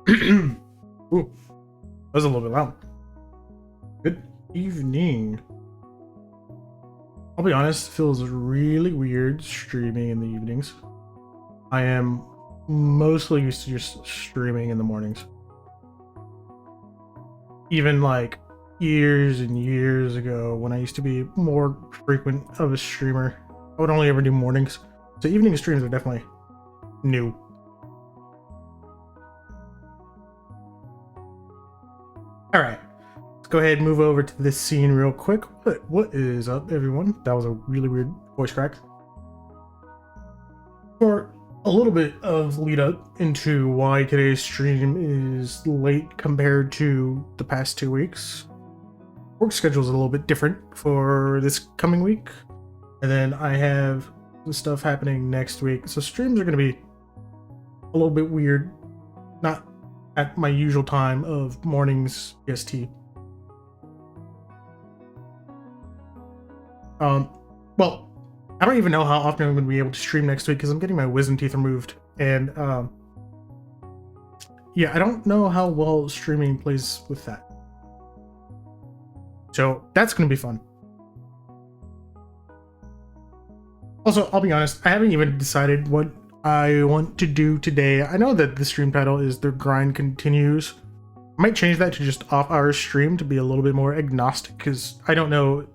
Ooh, that was a little bit loud. Good evening. I'll be honest, it feels really weird streaming in the evenings. I am mostly used to just streaming in the mornings. Even like years and years ago when I used to be more frequent of a streamer, I would only ever do mornings. So evening streams are definitely new. All right, let's go ahead and move over to this scene real quick. What is up, everyone? That was a really weird voice crack. For a little bit of lead up into why today's stream is late compared to the past 2 weeks. Work schedule is a little bit different for this coming week, and then I have some stuff happening next week, so streams are going to be a little bit weird, not at my usual time of mornings PST. Well, I don't even know how often I'm going to be able to stream next week because I'm getting my wisdom teeth removed, and yeah, I don't know how well streaming plays with that. So that's going to be fun. Also, I'll be honest, I haven't even decided what I want to do today. I know that the stream title is The Grind Continues. I might change that to just off-hour stream to be a little bit more agnostic, because I don't know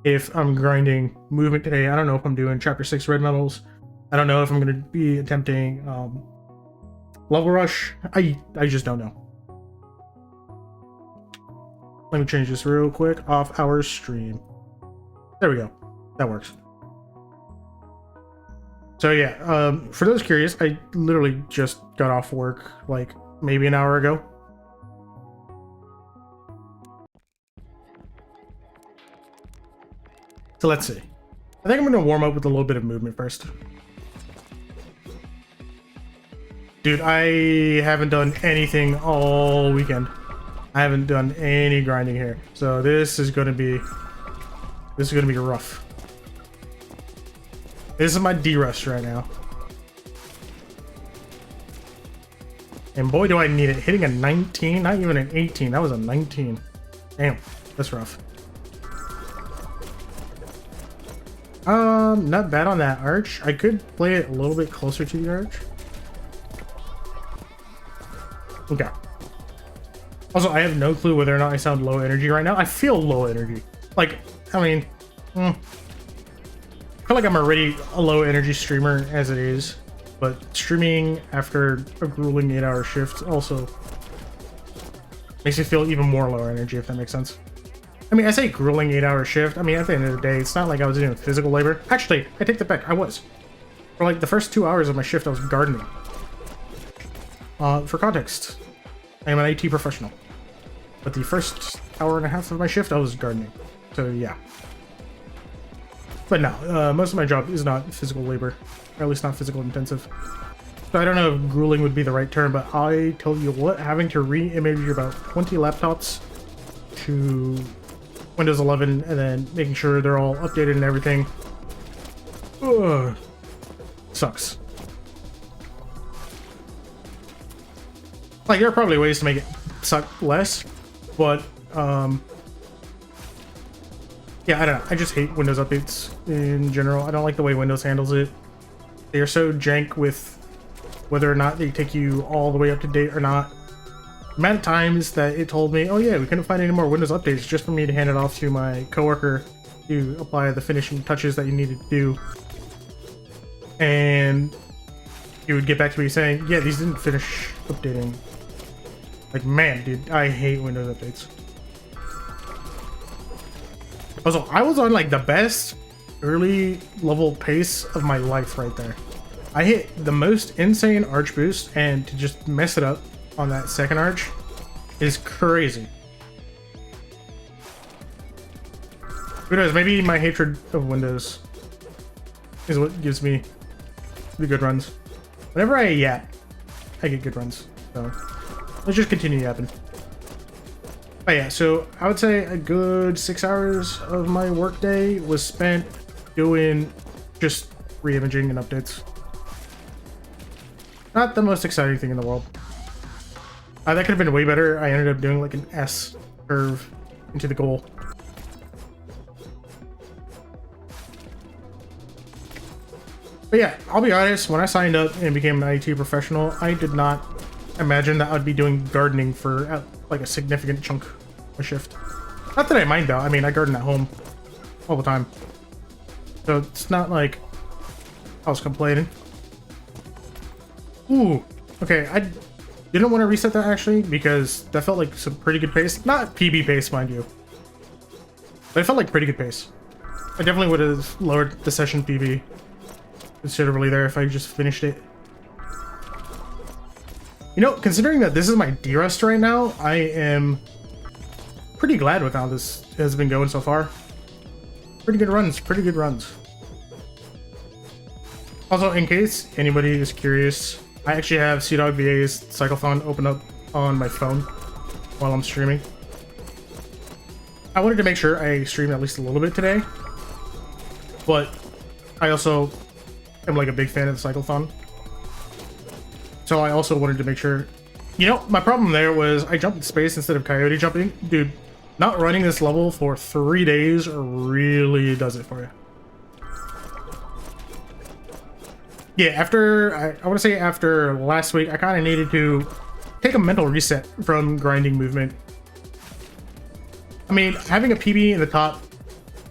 if I'm grinding movement today. I don't know if I'm doing Chapter 6 red medals. I don't know if I'm going to be attempting level rush. I just don't know. Let me change this real quick. Off-hour stream. There we go. That works. So yeah, for those curious, I literally just got off work like maybe an hour ago. So let's see. I think I'm gonna warm up with a little bit of movement first. Dude, I haven't done anything all weekend. I haven't done any grinding here. So this is gonna be rough. This is my D-Rush right now. And boy, do I need it. Hitting a 19, not even an 18. That was a 19. Damn, that's rough. Not bad on that arch. I could play it a little bit closer to the arch. Okay. Also, I have no clue whether or not I sound low energy right now. I feel low energy. Like, I mean, I feel like I'm already a low energy streamer as it is, but streaming after a grueling 8-hour shift also makes me feel even more low energy, if that makes sense. I mean, I say grueling 8-hour shift. I mean, at the end of the day, it's not like I was doing physical labor. Actually, I take that back. I was. For like the first 2 hours of my shift, I was gardening. For context, I am an IT professional. But the first hour and a half of my shift, I was gardening. So yeah. But no, most of my job is not physical labor, or at least not physical intensive. So I don't know if grueling would be the right term, but I tell you what, having to re-image about 20 laptops to Windows 11 and then making sure they're all updated and everything, ugh, sucks. Like, there are probably ways to make it suck less, but yeah, I don't know. I just hate Windows updates in general. I don't like the way Windows handles it. They are so jank with whether or not they take you all the way up to date or not. The amount of times that it told me, oh yeah, we couldn't find any more Windows updates, just for me to hand it off to my coworker to apply the finishing touches that you needed to do. And he would get back to me saying, yeah, these didn't finish updating. Like, man, dude, I hate Windows updates. Also, I was on like the best early level pace of my life right there. I hit the most insane arch boost, and to just mess it up on that second arch is crazy. Who knows, maybe my hatred of Windows is what gives me the good runs. Whenever I yap, I get good runs. So let's just continue yapping. But yeah, so I would say a good 6 hours of my workday was spent doing just re-imaging and updates. Not the most exciting thing in the world. That could have been way better. I ended up doing like an S curve into the goal. But yeah, I'll be honest, when I signed up and became an IT professional, I did not imagine that I'd be doing gardening for like a significant chunk of a shift. Not that I mind though, I mean, I garden at home all the time. So it's not like I was complaining. Ooh, okay, I didn't want to reset that actually because that felt like some pretty good pace. Not PB pace, mind you. But it felt like pretty good pace. I definitely would have lowered the session PB considerably there if I just finished it. You know, considering that this is my D-Rest right now, I am pretty glad with how this has been going so far. Pretty good runs, pretty good runs. Also, in case anybody is curious, I actually have CDawg VA's Cyclothon open up on my phone while I'm streaming. I wanted to make sure I streamed at least a little bit today, but I also am like a big fan of the Cyclothon. So I also wanted to make sure, you know, my problem there was I jumped in space instead of coyote jumping. Dude, not running this level for 3 days really does it for you. Yeah, after, I want to say after last week, I kind of needed to take a mental reset from grinding movement. I mean, having a PB in the top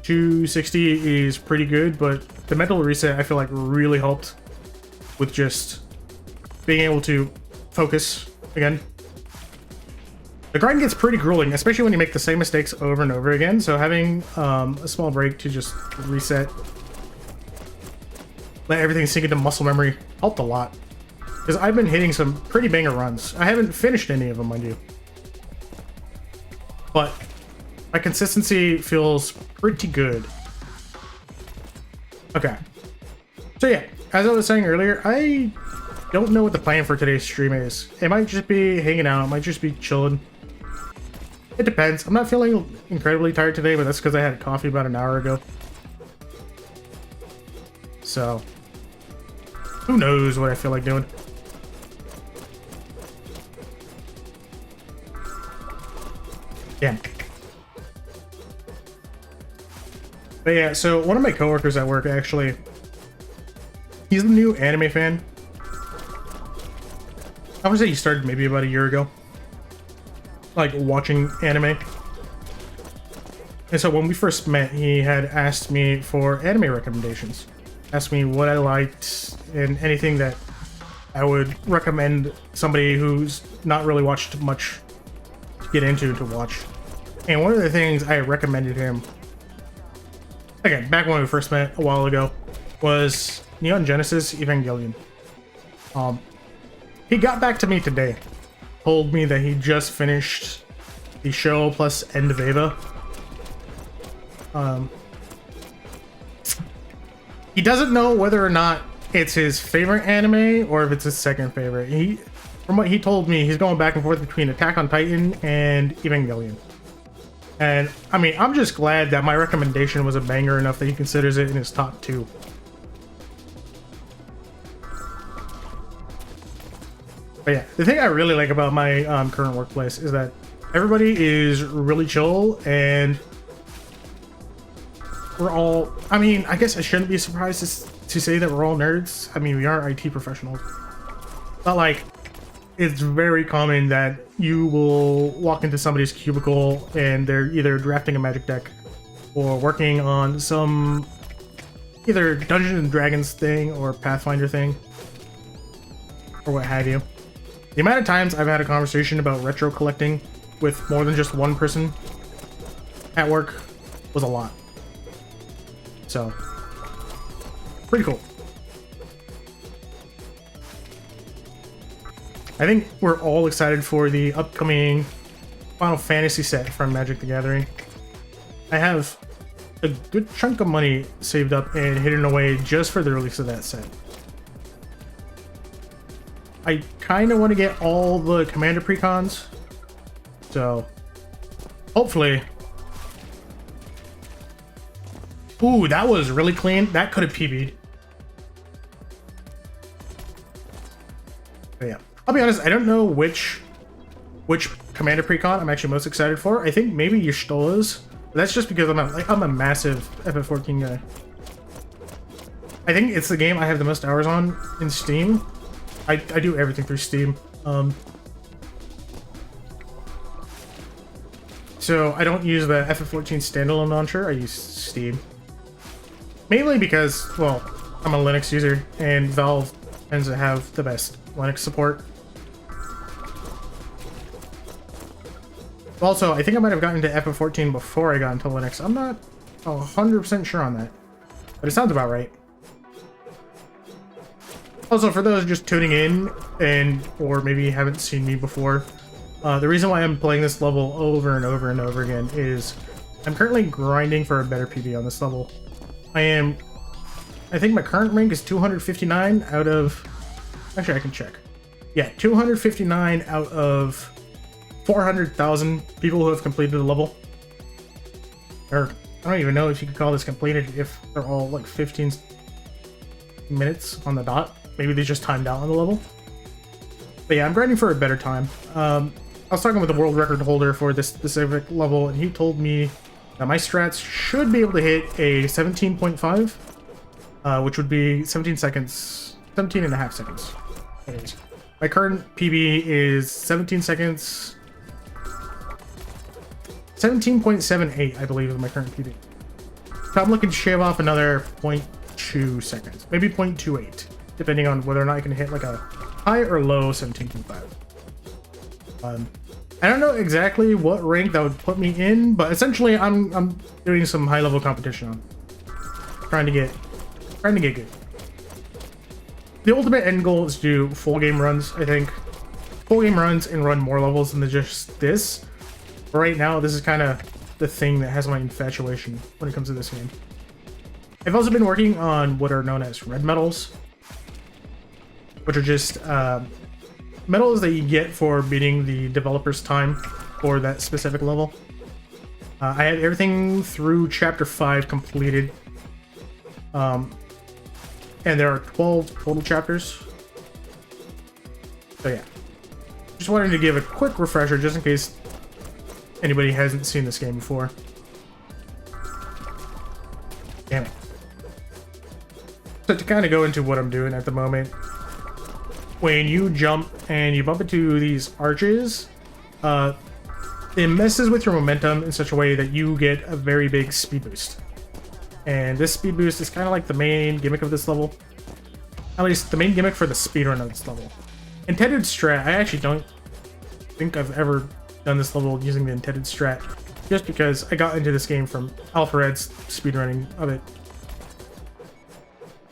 260 is pretty good, but the mental reset I feel like really helped with just being able to focus again. The grind gets pretty grueling, especially when you make the same mistakes over and over again, so having a small break to just reset, let everything sink into muscle memory helped a lot. Because I've been hitting some pretty banger runs. I haven't finished any of them, mind you. But my consistency feels pretty good. Okay. So yeah, as I was saying earlier, I don't know what the plan for today's stream is. It might just be hanging out, it might just be chilling. It depends. I'm not feeling incredibly tired today, but that's because I had coffee about an hour ago. So, who knows what I feel like doing. Yeah. But yeah, so one of my coworkers at work actually, he's a new anime fan. I would say he started maybe about a year ago, like watching anime. And so when we first met, he had asked me for anime recommendations. Asked me what I liked and anything that I would recommend somebody who's not really watched much to get into to watch. And one of the things I recommended him, again, back when we first met a while ago, was Neon Genesis Evangelion. He got back to me today, told me that he just finished the show plus End of Eva. He doesn't know whether or not it's his favorite anime or if it's his second favorite. From what he told me, he's going back and forth between Attack on Titan and Evangelion. And I mean, I'm just glad that my recommendation was a banger enough that he considers it in his top 2. But yeah, the thing I really like about my current workplace is that everybody is really chill, and we're all, I mean, I guess I shouldn't be surprised to say that we're all nerds. I mean, we are IT professionals. But like, it's very common that you will walk into somebody's cubicle and they're either drafting a Magic deck or working on some either Dungeons and Dragons thing or Pathfinder thing or what have you. The amount of times I've had a conversation about retro collecting with more than just one person at work was a lot. So, pretty cool. I think we're all excited for the upcoming Final Fantasy set from Magic the Gathering. I have a good chunk of money saved up and hidden away just for the release of that set. I kind of want to get all the Commander precons, so hopefully. Ooh, that was really clean. That could have PB'd. But yeah, I'll be honest, I don't know which which Commander Precon I'm actually most excited for. I think maybe Y'shtola's. That's just because I'm a massive FF14 guy. I think it's the game I have the most hours on in Steam. I do everything through Steam. So I don't use the FF14 standalone launcher, I use Steam. Mainly because, well, I'm a Linux user, and Valve tends to have the best Linux support. Also, I think I might have gotten into FF14 before I got into Linux. I'm not 100% sure on that, but it sounds about right. Also, for those just tuning in or maybe haven't seen me before, the reason why I'm playing this level over and over and over again is I'm currently grinding for a better PB on this level. I think my current rank is 259 out of... Actually, I can check. Yeah, 259 out of 400,000 people who have completed the level. Or, I don't even know if you could call this completed if they're all like 15 minutes on the dot. Maybe they just timed out on the level. But yeah, I'm grinding for a better time. I was talking with the world record holder for this specific level, and he told me that my strats should be able to hit a 17.5, which would be 17 seconds, 17 and a half seconds. Anyways, my current PB is 17 seconds, 17.78, I believe, is my current PB. So I'm looking to shave off another 0.2 seconds, maybe 0.28, depending on whether or not I can hit like a high or low 17.5. I don't know exactly what rank that would put me in, but essentially I'm doing some high level competition on, trying to get good. The ultimate end goal is to do full game runs, I think. Full game runs and run more levels than just this. But right now, this is kind of the thing that has my infatuation when it comes to this game. I've also been working on what are known as red medals, which are just medals that you get for beating the developer's time for that specific level. I had everything through chapter 5 completed. And there are 12 total chapters. So yeah. Just wanted to give a quick refresher just in case anybody hasn't seen this game before. Damn it. So to kind of go into what I'm doing at the moment, when you jump and you bump into these arches, it messes with your momentum in such a way that you get a very big speed boost. And this speed boost is kind of like the main gimmick of this level. At least the main gimmick for the speedrun of this level. Intended strat, I actually don't think I've ever done this level using the intended strat, just because I got into this game from Alpha Red's speedrunning of it.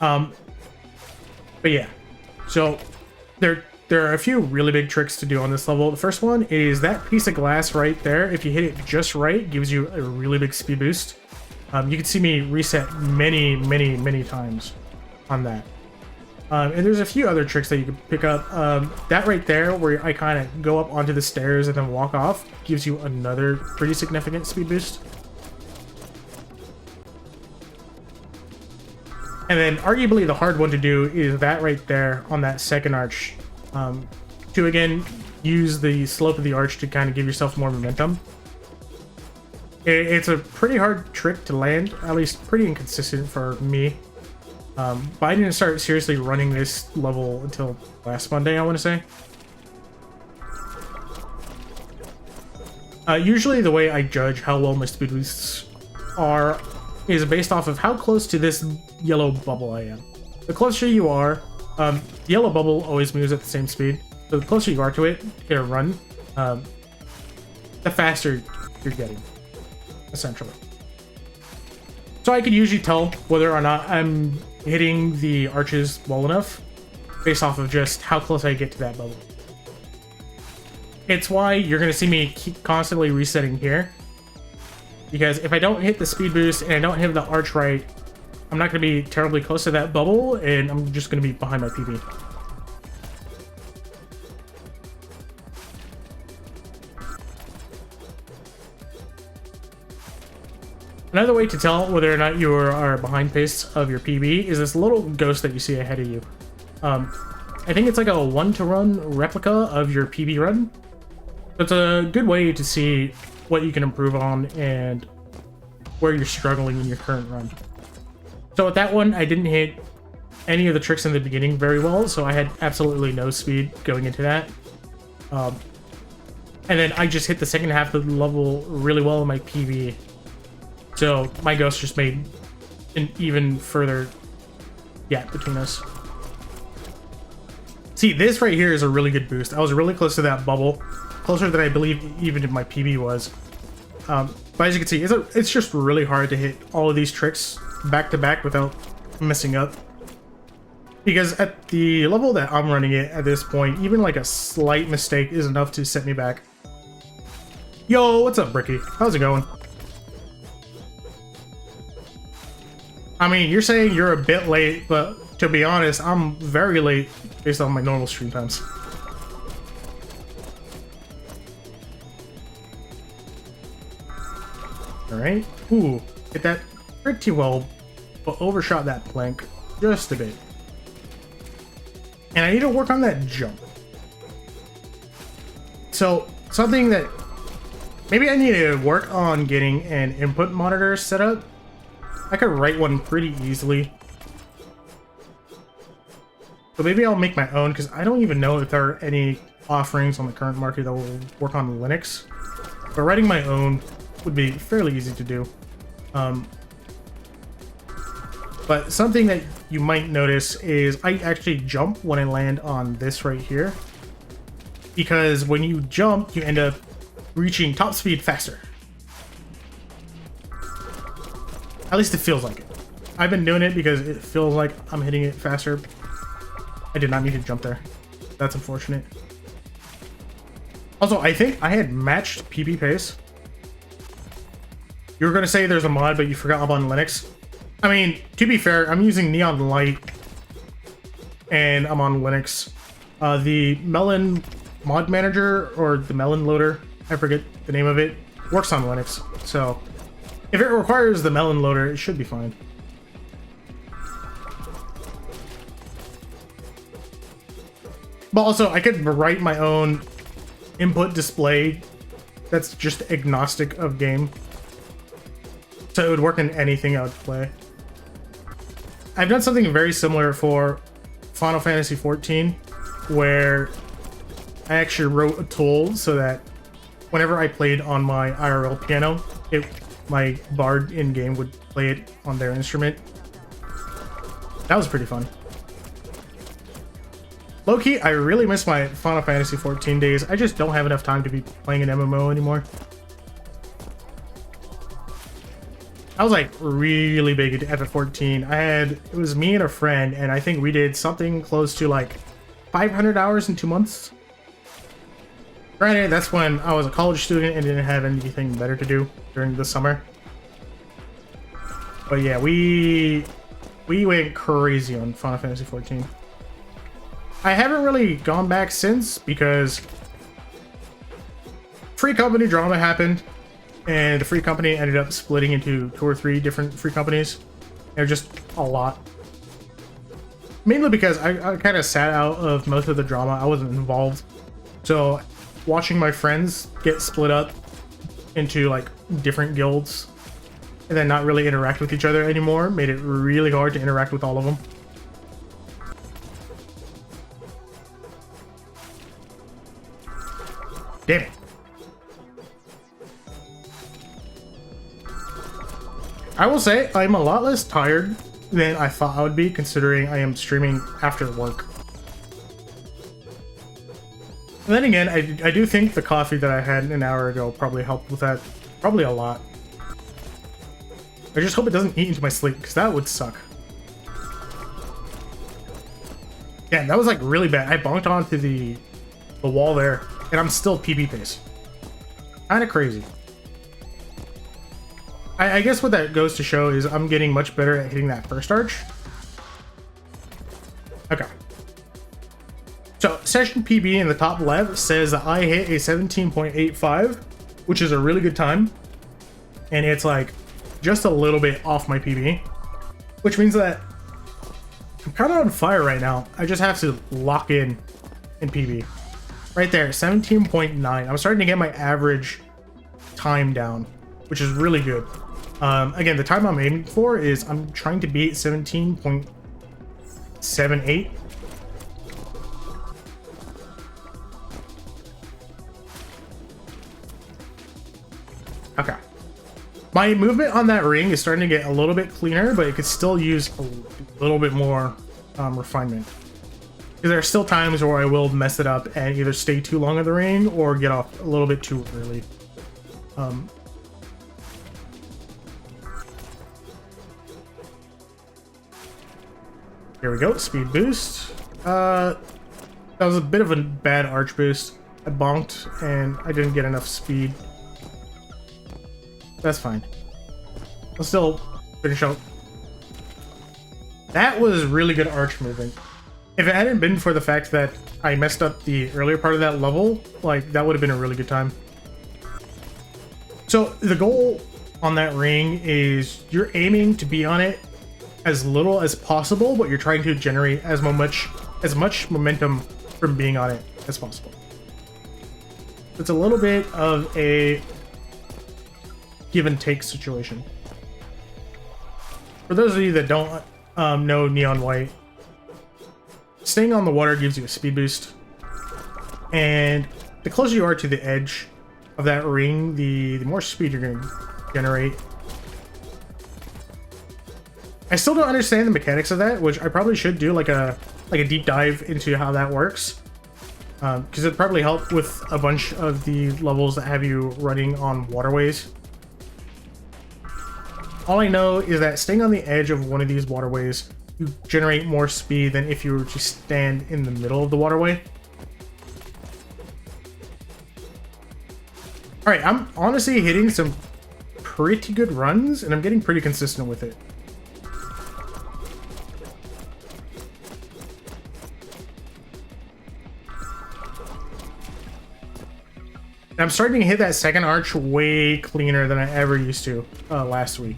But yeah, so there are a few really big tricks to do on this level. The first one is that piece of glass right there. If you hit it just right, gives you a really big speed boost. You can see me reset many times on that. And there's a few other tricks that you can pick up. That right there, where I kind of go up onto the stairs and then walk off, gives you another pretty significant speed boost. And then arguably the hard one to do is that right there on that second arch. To again, use the slope of the arch to kind of give yourself more momentum. It's a pretty hard trick to land, at least pretty inconsistent for me. But I didn't start seriously running this level until last Monday, I want to say. Usually the way I judge how well my speed boosts are is based off of how close to this yellow bubble I am. The closer you are, the yellow bubble always moves at the same speed. So the closer you are to it, to get a run, the faster you're getting, essentially. So I can usually tell whether or not I'm hitting the arches well enough based off of just how close I get to that bubble. It's why you're going to see me keep constantly resetting here, because if I don't hit the speed boost and I don't hit the arch right, I'm not going to be terribly close to that bubble, and I'm just going to be behind my PB. Another way to tell whether or not you are behind pace of your PB is this little ghost that you see ahead of you. I think it's like a 1-to-1 replica of your PB run. It's a good way to see what you can improve on and where you're struggling in your current run. So with that one, I didn't hit any of the tricks in the beginning very well, so I had absolutely no speed going into that. And then I just hit the second half of the level really well in my PB. So my ghost just made an even further gap between us. See, this right here is a really good boost. I was really close to that bubble, closer than I believe even in my PB was. But as you can see, it's just really hard to hit all of these tricks back to back without messing up. Because at the level that I'm running it at this point, even like a slight mistake is enough to set me back. Yo, what's up, Bricky? How's it going? I mean, you're saying you're a bit late, but to be honest, I'm very late based on my normal stream times. Alright. Ooh, hit that pretty well, but overshot that plank just a bit. And I need to work on that jump. So, something that maybe I need to work on getting an input monitor set up. I could write one pretty easily. So maybe I'll make my own, because I don't even know if there are any offerings on the current market that will work on Linux. But writing my own would be fairly easy to do. But something that you might notice is I actually jump when I land on this right here. Because when you jump, you end up reaching top speed faster. At least it feels like it. I've been doing it because it feels like I'm hitting it faster. I did not need to jump there. That's unfortunate. Also, I think I had matched PB pace. You were going to say there's a mod, but you forgot I'm on Linux. I mean, to be fair, I'm using Neon Light, and I'm on Linux. The Melon mod manager, or the Melon loader, I forget the name of it, works on Linux. So if it requires the Melon loader, it should be fine. But also, I could write my own input display that's just agnostic of game. So it would work in anything I would play. I've done something very similar for Final Fantasy XIV, where I actually wrote a tool so that whenever I played on my IRL piano, my bard in-game would play it on their instrument. That was pretty fun. Low-key, I really miss my Final Fantasy XIV days. I just don't have enough time to be playing an MMO anymore. I was like really big into FF14. It was me and a friend, and I think we did something close to like 500 hours in 2 months. Granted, that's when I was a college student and didn't have anything better to do during the summer. But yeah, we went crazy on Final Fantasy XIV. I haven't really gone back since because Free Company drama happened. And the Free Company ended up splitting into 2 or 3 different Free Companies. They're just a lot. Mainly because I kind of sat out of most of the drama. I wasn't involved. So watching my friends get split up into like different guilds and then not really interact with each other anymore made it really hard to interact with all of them. Damn it. I will say I'm a lot less tired than I thought I would be, considering I am streaming after work. And then again, I do think the coffee that I had an hour ago probably helped with that. Probably a lot. I just hope it doesn't eat into my sleep, because that would suck. Yeah, that was like really bad. I bonked onto the wall there, and I'm still PB pace. Kinda crazy. I guess what that goes to show is I'm getting much better at hitting that first arch. Okay. So, session PB in the top left says that I hit a 17.85, which is a really good time. And it's like just a little bit off my PB, which means that I'm kind of on fire right now. I just have to lock in PB. Right there, 17.9. I'm starting to get my average time down, which is really good. Again, the time I'm aiming for is I'm trying to beat 17.78. Okay. My movement on that ring is starting to get a little bit cleaner, but it could still use a little bit more refinement. Because there are still times where I will mess it up and either stay too long on the ring or get off a little bit too early. Here we go, speed boost. That was a bit of a bad arch boost. I bonked and I didn't get enough speed. That's fine. I'll still finish out. That was really good arch movement. If it hadn't been for the fact that I messed up the earlier part of that level, like, that would have been a really good time. So the goal on that ring is you're aiming to be on it as little as possible, but you're trying to generate as much momentum from being on it as possible. It's a little bit of a give and take situation. For those of you that don't know Neon White, staying on the water gives you a speed boost, and the closer you are to the edge of that ring, the more speed you're going to generate. I still don't understand the mechanics of that, which I probably should do like a deep dive into how that works, because it'd probably help with a bunch of the levels that have you running on waterways. All I know is that staying on the edge of one of these waterways, you generate more speed than if you were to stand in the middle of the waterway. All right, I'm honestly hitting some pretty good runs, and I'm getting pretty consistent with it. I'm starting to hit that second arch way cleaner than I ever used to last week.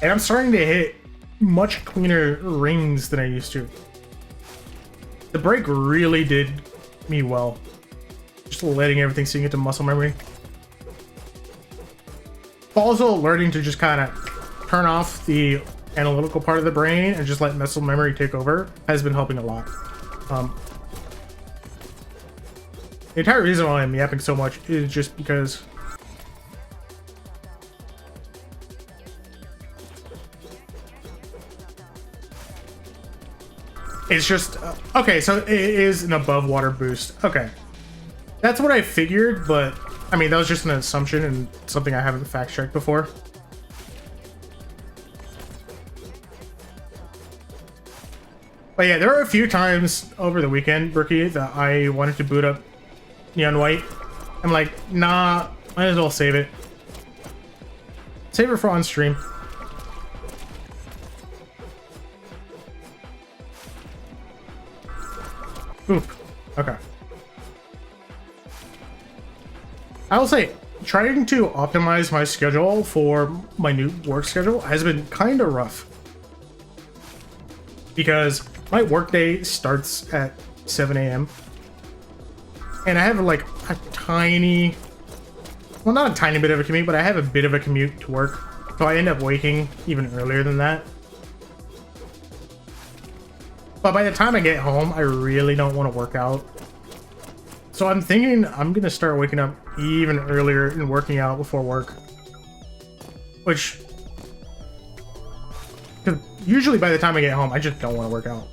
And I'm starting to hit much cleaner rings than I used to. The break really did me well. Just letting everything sink into muscle memory. Also learning to just kind of turn off the analytical part of the brain and just let muscle memory take over has been helping a lot. The entire reason why I'm yapping so much is just because it's just okay, so it is an above water boost. Okay, that's what I figured, but I mean, that was just an assumption and something I haven't fact checked before. But yeah, there were a few times over the weekend, Brookie, that I wanted to boot up Neon White. I'm like, nah, might as well save it. Save it for on stream. Oop. Okay. I will say, trying to optimize my schedule for my new work schedule has been kind of rough. Because my workday starts at 7 a.m. And I have like a tiny, well, not a tiny bit of a commute, but I have a bit of a commute to work. So I end up waking even earlier than that. But by the time I get home, I really don't want to work out. So I'm thinking I'm going to start waking up even earlier and working out before work. Which, because usually by the time I get home, I just don't want to work out.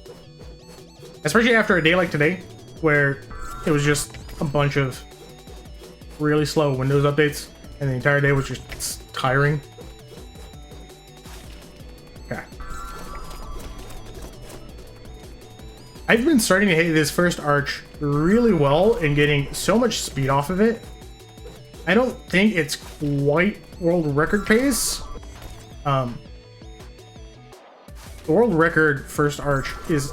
Especially after a day like today, where it was just a bunch of really slow Windows updates, and the entire day was just tiring. Okay. I've been starting to hit this first arch really well and getting so much speed off of it. I don't think it's quite world record pace. The world record first arch is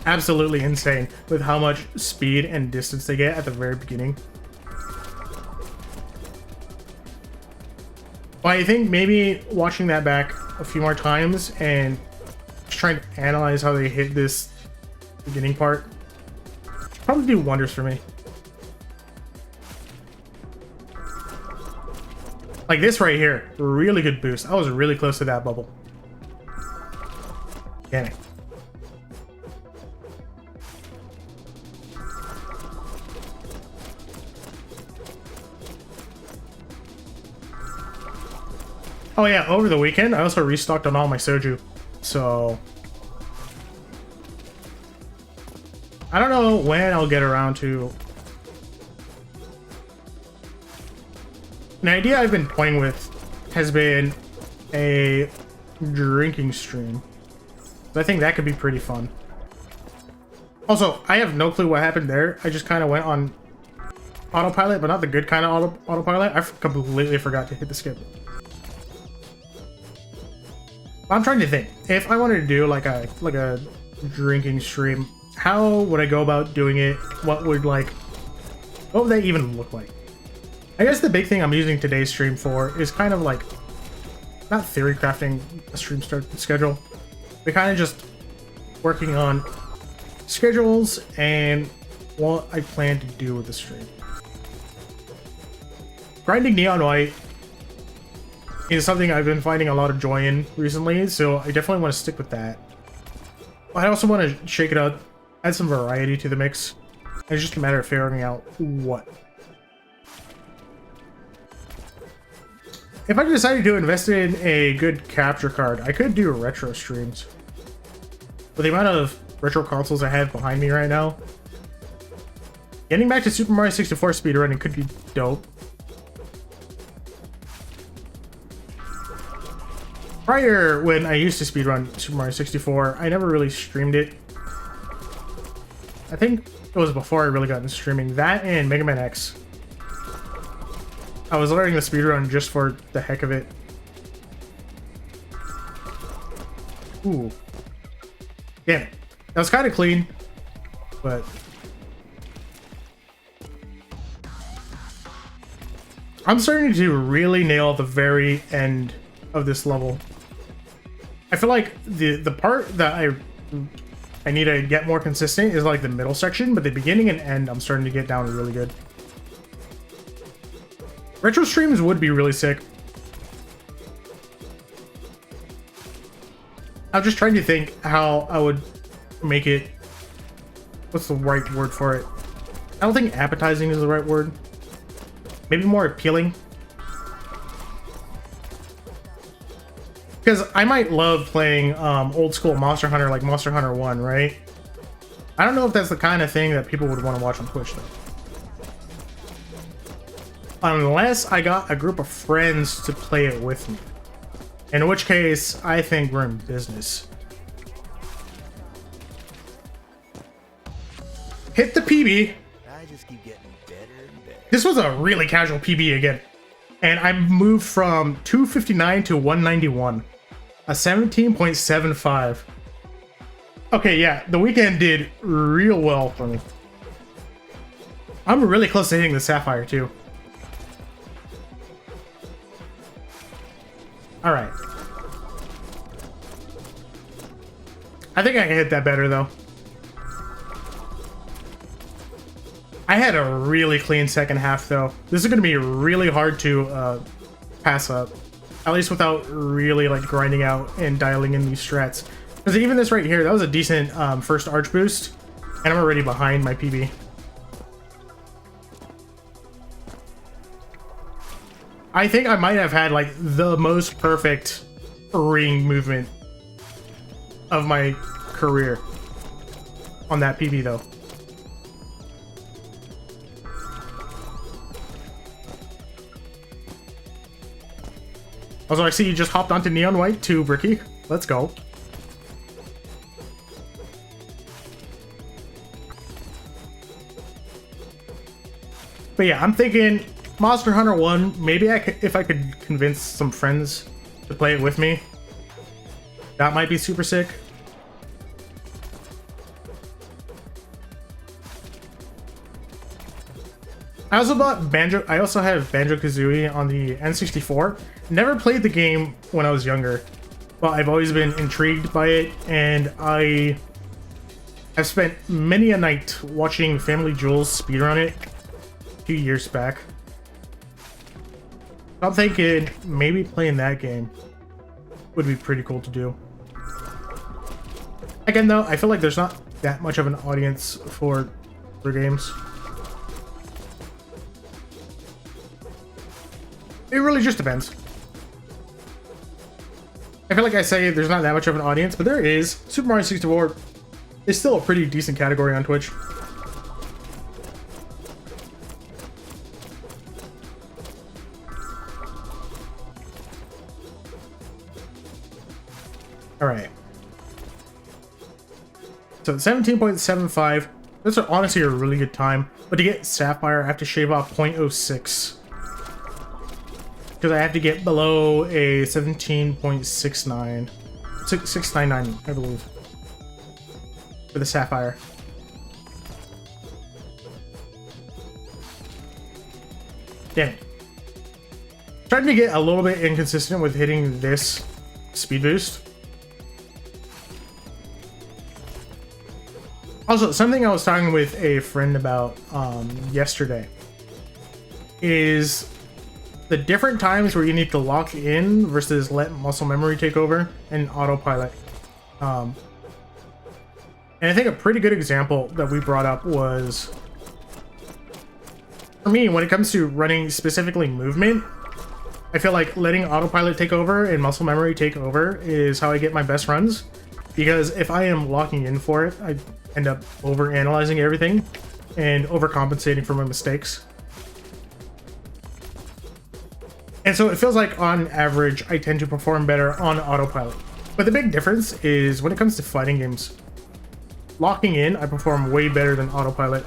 absolutely insane with how much speed and distance they get at the very beginning. But I think maybe watching that back a few more times and just trying to analyze how they hit this beginning part probably do wonders for me. Like this right here, really good boost. I was really close to that bubble. Damn it. Oh yeah, over the weekend, I also restocked on all my soju. So I don't know when I'll get around to. An idea I've been toying with has been a drinking stream. I think that could be pretty fun. Also, I have no clue what happened there. I just kind of went on autopilot, but not the good kind of autopilot. I completely forgot to hit the skip. I'm trying to think. If I wanted to do like a drinking stream, how would I go about doing it? What would that even look like? I guess the big thing I'm using today's stream for is kind of like, not theory crafting a stream schedule, but kind of just working on schedules and what I plan to do with the stream. Grinding Neon White is something I've been finding a lot of joy in recently, so I definitely want to stick with that. I also want to shake it up, add some variety to the mix. It's just a matter of figuring out what. If I decided to invest in a good capture card, I could do retro streams. With the amount of retro consoles I have behind me right now, getting back to Super Mario 64 speedrunning could be dope. Prior, when I used to speedrun Super Mario 64, I never really streamed it. I think it was before I really got into streaming. That and Mega Man X. I was learning the speedrun just for the heck of it. Ooh. Damn it. That was kind of clean, but I'm starting to really nail the very end of this level. I feel like the part that I need to get more consistent is like the middle section, but the beginning and end I'm starting to get down really good. Retro streams would be really sick. I'm just trying to think how I would make it. What's the right word for it? I don't think appetizing is the right word. Maybe more appealing. Because I might love playing old school Monster Hunter like Monster Hunter 1, right? I don't know if that's the kind of thing that people would want to watch on Twitch though. Unless I got a group of friends to play it with me. In which case, I think we're in business. Hit the PB. I just keep getting better and better. This was a really casual PB again. And I moved from 259 to 191. A 17.75. Okay, yeah, the weekend did real well for me. I'm really close to hitting the Sapphire too. Alright. I think I can hit that better though. I had a really clean second half though. This is going to be really hard to pass up. At least without really like grinding out and dialing in these strats. Because even this right here, that was a decent first arch boost. And I'm already behind my PB. I think I might have had like the most perfect ring movement of my career on that PB though. Also, I see you just hopped onto Neon White too, Bricky. Let's go. But yeah, I'm thinking Monster Hunter 1, maybe if I could convince some friends to play it with me, that might be super sick. I also bought Banjo. I also have Banjo-Kazooie on the N64. Never played the game when I was younger, but I've always been intrigued by it, and I I've spent many a night watching Family Jewels speedrun it a few years back. I'm thinking maybe playing that game would be pretty cool to do. Again, though, I feel like there's not that much of an audience for games. It really just depends. I feel like I say there's not that much of an audience, but there is. Super Mario 64 is still a pretty decent category on Twitch. All right. So 17.75. That's honestly a really good time. But to get Sapphire, I have to shave off 0.06. Because I have to get below a 17.69. 699, I believe. For the Sapphire. Damn it. Trying to get a little bit inconsistent with hitting this speed boost. Also, something I was talking with a friend about yesterday is the different times where you need to lock in versus let muscle memory take over and autopilot. And I think a pretty good example that we brought up was, for me, when it comes to running specifically movement, I feel like letting autopilot take over and muscle memory take over is how I get my best runs. Because if I am locking in for it, I end up over-analyzing everything and overcompensating for my mistakes. And so it feels like, on average, I tend to perform better on autopilot. But the big difference is when it comes to fighting games, locking in, I perform way better than autopilot.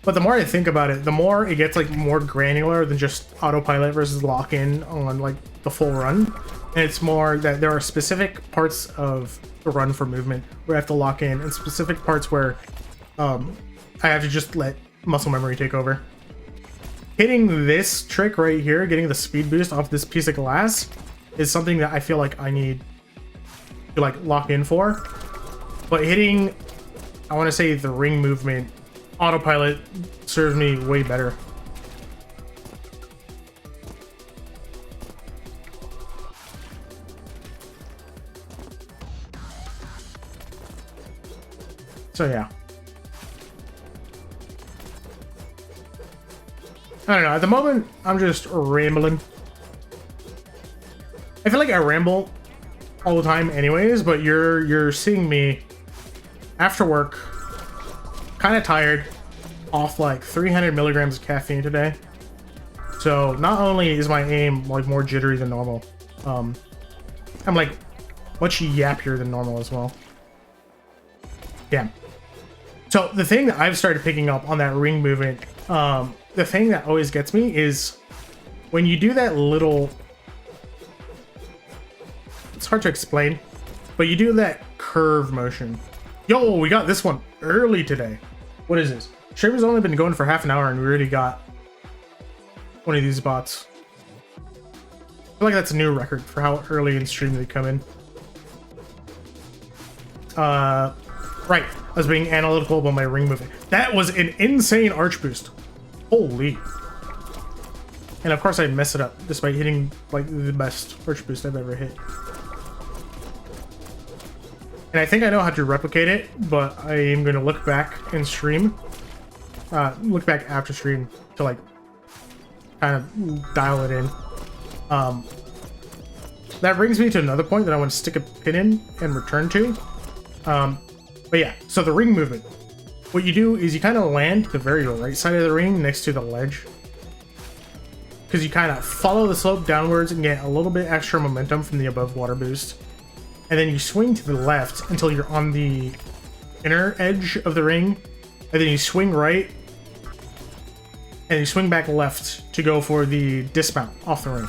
But the more I think about it, the more it gets like more granular than just autopilot versus lock in on like the full run. And it's more that there are specific parts of the run for movement where I have to lock in, and specific parts where I have to just let muscle memory take over. Hitting this trick right here, getting the speed boost off this piece of glass, is something that I feel like I need to like lock in for. But hitting, I want to say, the ring movement, autopilot serves me way better. So yeah. I don't know, at the moment, I'm just rambling. I feel like I ramble all the time anyways, but you're seeing me after work, kind of tired, off like 300 milligrams of caffeine today. So not only is my aim like more jittery than normal, I'm like much yappier than normal as well. Yeah. So the thing that I've started picking up on that ring movement, the thing that always gets me is when you do that little, it's hard to explain, but you do that curve motion. Yo, we got this one early today. What is this? Stream has only been going for half an hour and we already got one of these bots. I feel like that's a new record for how early in stream they come in. Right, I was being analytical about my ring movement. That was an insane arch boost. Holy. And of course I messed it up despite hitting like the best arch boost I've ever hit. And I think I know how to replicate it, but I am going to look back in stream. Look back after stream to like kind of dial it in. That brings me to another point that I want to stick a pin in and return to. But yeah, so the ring movement. What you do is you kind of land the very right side of the ring next to the ledge. Because you kind of follow the slope downwards and get a little bit extra momentum from the above water boost. And then you swing to the left until you're on the inner edge of the ring. And then you swing right. And you swing back left to go for the dismount off the ring.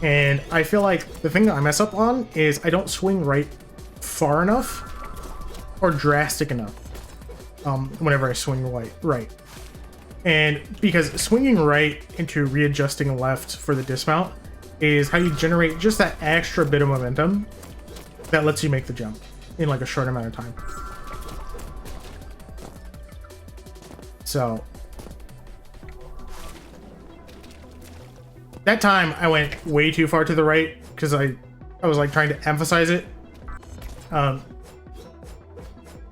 And I feel like the thing that I mess up on is I don't swing right far enough or drastic enough whenever I swing right. And because swinging right into readjusting left for the dismount is how you generate just that extra bit of momentum that lets you make the jump in like a short amount of time. So that time I went way too far to the right because I was like trying to emphasize it. But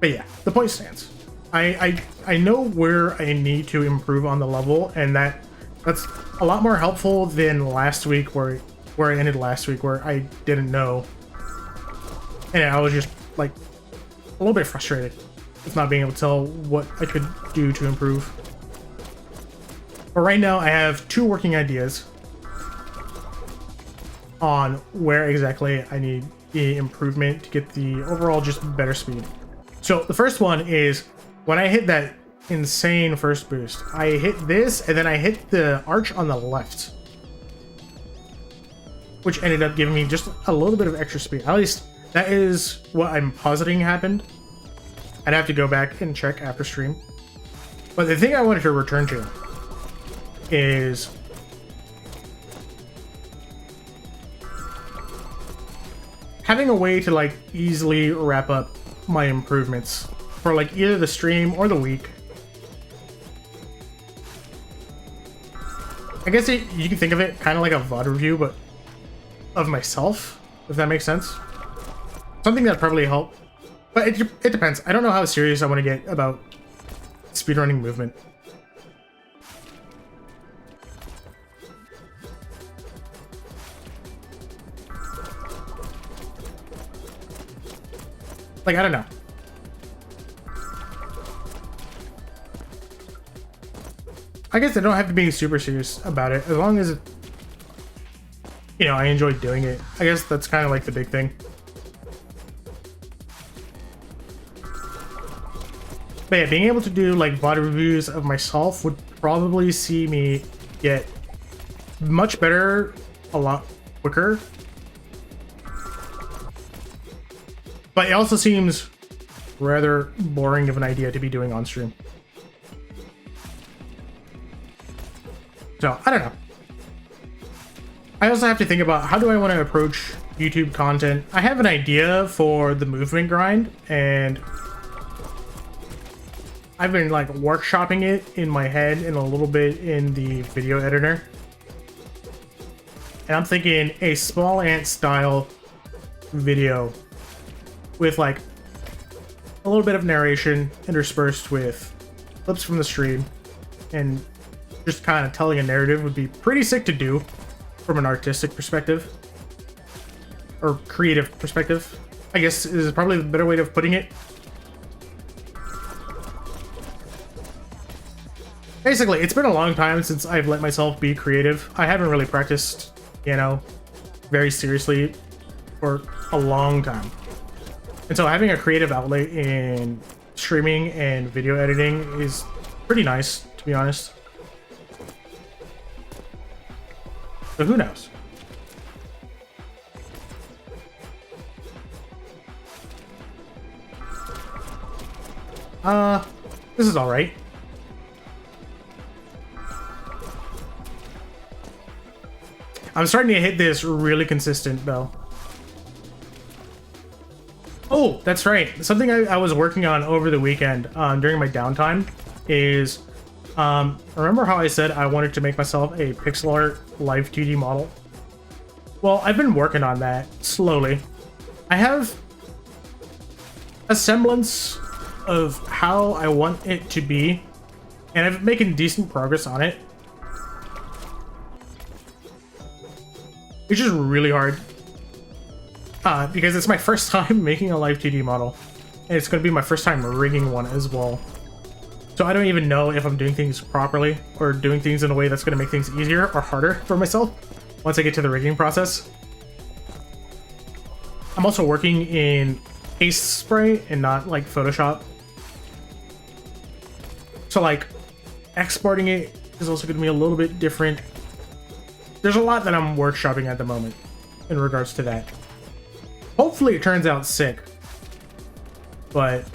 yeah, the point stands. I know where I need to improve on the level, and that's a lot more helpful than last week where I ended last week, where I didn't know, and I was just like a little bit frustrated with not being able to tell what I could do to improve. But right now I have 2 working ideas on where exactly I need the improvement to get the overall just better speed. So the first one is when I hit that insane first boost, I hit this and then I hit the arch on the left, which ended up giving me just a little bit of extra speed. At least that is what I'm positing happened. I'd have to go back and check after stream. But the thing I wanted to return to is having a way to like easily wrap up my improvements for like either the stream or the week. I guess you can think of it kind of like a VOD review, but of myself, if that makes sense. Something that probably help, but it depends. I don't know how serious I want to get about speedrunning movement. Like, I don't know. I guess I don't have to be super serious about it, as long as, you know, I enjoy doing it. I guess that's kind of like the big thing. But yeah, being able to do like VOD reviews of myself would probably see me get much better a lot quicker. But it also seems rather boring of an idea to be doing on stream. So, I don't know. I also have to think about how do I want to approach YouTube content. I have an idea for the movement grind, and I've been like workshopping it in my head and a little bit in the video editor. And I'm thinking a small ant style video with like a little bit of narration interspersed with clips from the stream, and just kind of telling a narrative would be pretty sick to do from an artistic perspective or creative perspective, I guess is probably the better way of putting it. Basically, it's been a long time since I've let myself be creative. I haven't really practiced, you know, very seriously for a long time. And so having a creative outlet in streaming and video editing is pretty nice, to be honest. So who knows? This is all right. I'm starting to hit this really consistent though. Oh, that's right. Something I was working on over the weekend during my downtime is, remember how I said I wanted to make myself a pixel art live 2D model? Well, I've been working on that slowly. I have a semblance of how I want it to be, and I've been making decent progress on it. It's just really hard. Because it's my first time making a live 2D model, and it's going to be my first time rigging one as well. So I don't even know if I'm doing things properly or doing things in a way that's going to make things easier or harder for myself once I get to the rigging process. I'm also working in Paste Spray and not like Photoshop. So like exporting it is also going to be a little bit different. There's a lot that I'm workshopping at the moment in regards to that. Hopefully it turns out sick, but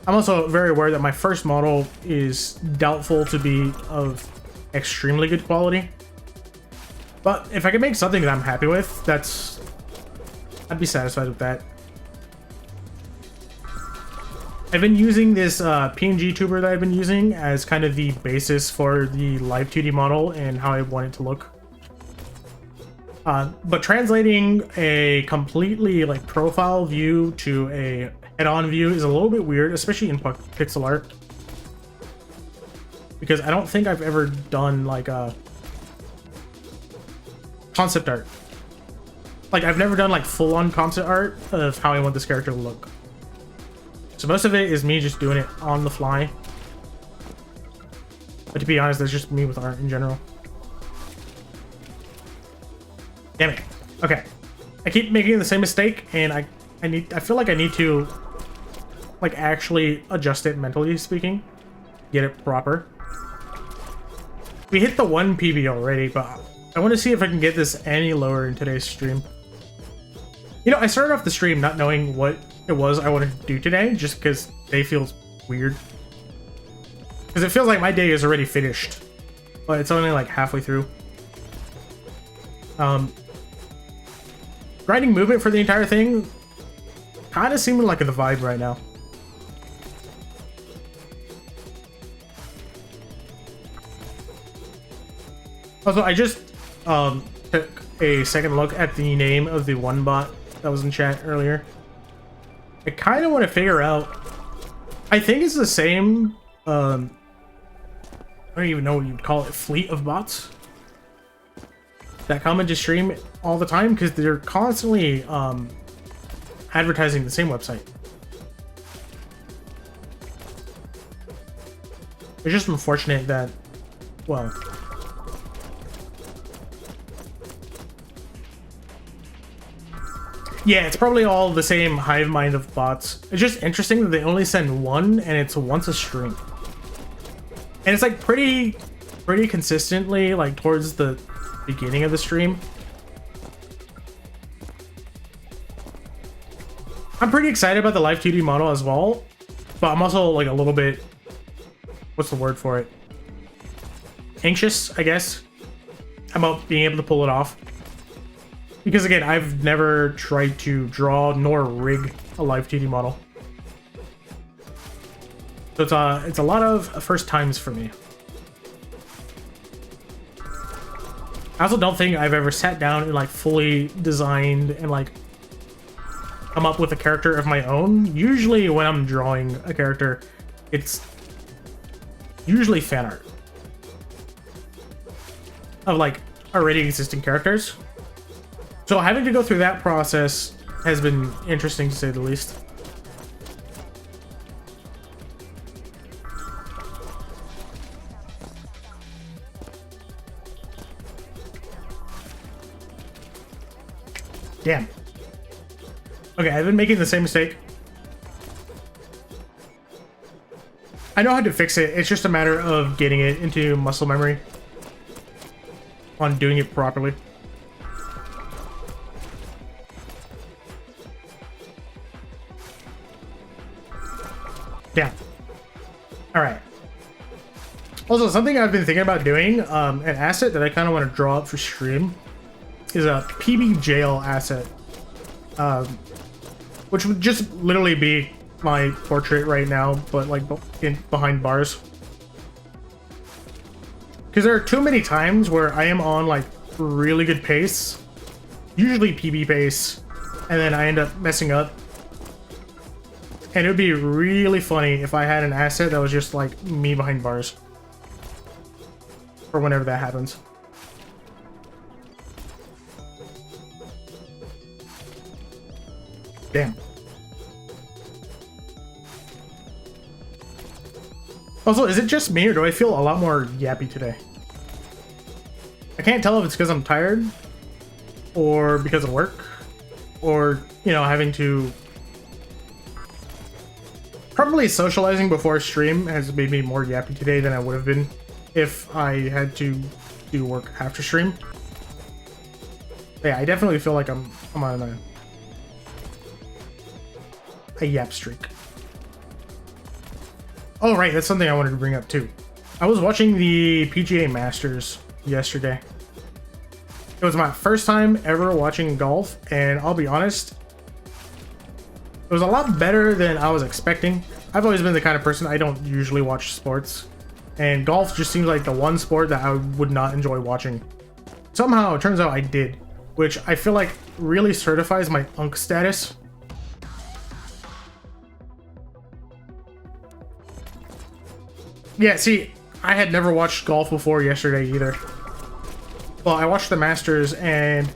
I'm also very aware that my first model is doubtful to be of extremely good quality. But if I can make something that I'm happy with, I'd be satisfied with that. I've been using this PNG tuber that I've been using as kind of the basis for the live 2D model and how I want it to look. But translating a completely like profile view to a head-on view is a little bit weird, especially in pixel art. Because I don't think I've ever done like a concept art. Like I've never done like full-on concept art of how I want this character to look. So most of it is me just doing it on the fly. But to be honest, that's just me with art in general. Damn it. Okay. I keep making the same mistake, and I feel like I need to like actually adjust it mentally speaking. Get it proper. We hit the 1 PB already, but I want to see if I can get this any lower in today's stream. You know, I started off the stream not knowing what it was I wanted to do today, just because day feels weird. Because it feels like my day is already finished, but it's only like halfway through. Grinding movement for the entire thing kind of seeming like the vibe right now. Also, I just took a second look at the name of the one bot that was in chat earlier. I kind of want to figure out. I think it's the same. I don't even know what you'd call it. Fleet of bots that come into stream all the time because they're constantly advertising the same website. It's just unfortunate that, well, yeah, it's probably all the same hive mind of bots. It's just interesting that they only send one, and it's once a stream. And it's like pretty consistently, like towards the beginning of the stream. I'm pretty excited about the live 2D model as well, but I'm also like a little bit, what's the word for it? Anxious, I guess, about being able to pull it off. Because again, I've never tried to draw nor rig a live 2D model. So it's a lot of first times for me. I also don't think I've ever sat down and like fully designed and like come up with a character of my own. Usually when I'm drawing a character, it's usually fan art of like already existing characters. So having to go through that process has been interesting to say the least. Damn. Okay, I've been making the same mistake. I know how to fix it. It's just a matter of getting it into muscle memory on doing it properly. Yeah. All right. Also, something I've been thinking about doing, an asset that I kind of want to draw up for stream, is a PB jail asset, which would just literally be my portrait right now, but like behind bars. Because there are too many times where I am on like really good pace, usually PB pace, and then I end up messing up. And it would be really funny if I had an asset that was just like me behind bars for whenever that happens. Damn. Also, is it just me or do I feel a lot more yappy today? I can't tell if it's because I'm tired or because of work or, you know, having to... Probably socializing before stream has made me more yappy today than I would have been if I had to do work after stream. But yeah, I definitely feel like I'm on a yap streak. Oh right, that's something I wanted to bring up too. I was watching the PGA Masters yesterday. It was my first time ever watching golf, and I'll be honest, it was a lot better than I was expecting. I've always been the kind of person, I don't usually watch sports, and golf just seems like the one sport that I would not enjoy watching. Somehow it turns out I did, which I feel like really certifies my UNC status. Yeah, see, I had never watched golf before yesterday either. Well, I watched the Masters and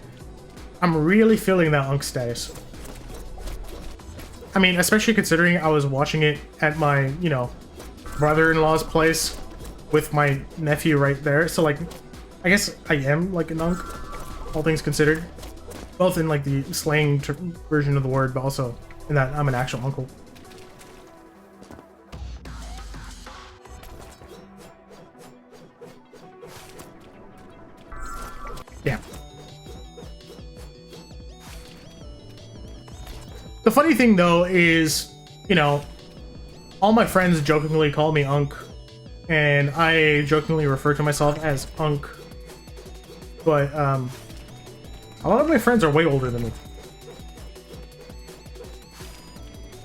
I'm really feeling that UNC status. I mean, especially considering I was watching it at my, you know, brother-in-law's place with my nephew right there. So, like, I guess I am, like, an UNC, all things considered. Both in, like, the slang version of the word, but also in that I'm an actual uncle. Yeah. The funny thing, though, is, you know, all my friends jokingly call me UNC, and I jokingly refer to myself as UNC. But, a lot of my friends are way older than me.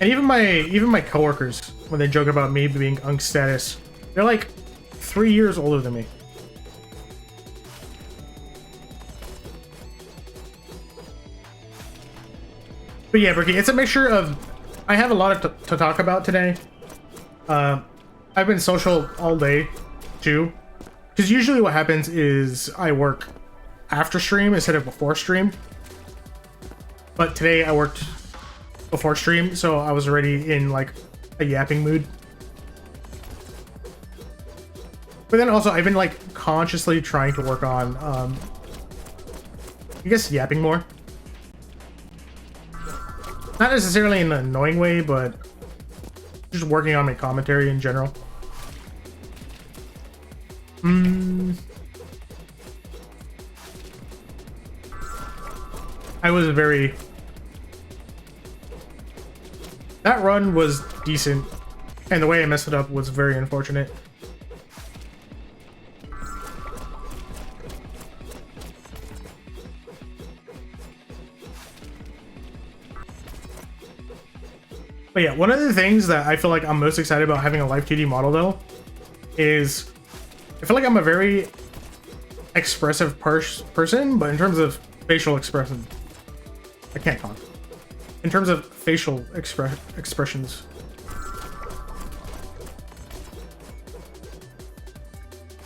And even my coworkers, when they joke about me being UNC status, they're like 3 years older than me. But yeah, Bricky, it's a mixture of... I have a lot to talk about today. I've been social all day, too. Because usually what happens is I work after stream instead of before stream. But today I worked before stream, so I was already in, like, a yapping mood. But then also, I've been, like, consciously trying to work on, I guess, yapping more. Not necessarily in an annoying way, but just working on my commentary in general. I was very... That run was decent, and the way I messed it up was very unfortunate. But yeah, one of the things that I feel like I'm most excited about having a live 2D model, though, is I feel like I'm a very expressive person, but in terms of facial expression, I can't talk. In terms of facial expressions.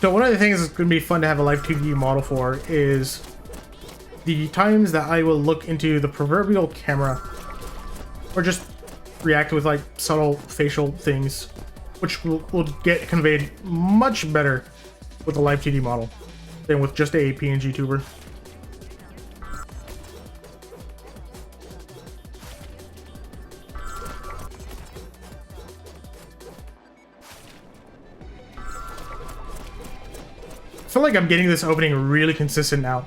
So one of the things that's going to be fun to have a live 2D model for is the times that I will look into the proverbial camera, or just react with like subtle facial things, which will get conveyed much better with a live 2D model than with just a PNG tuber. I feel like I'm getting this opening really consistent now.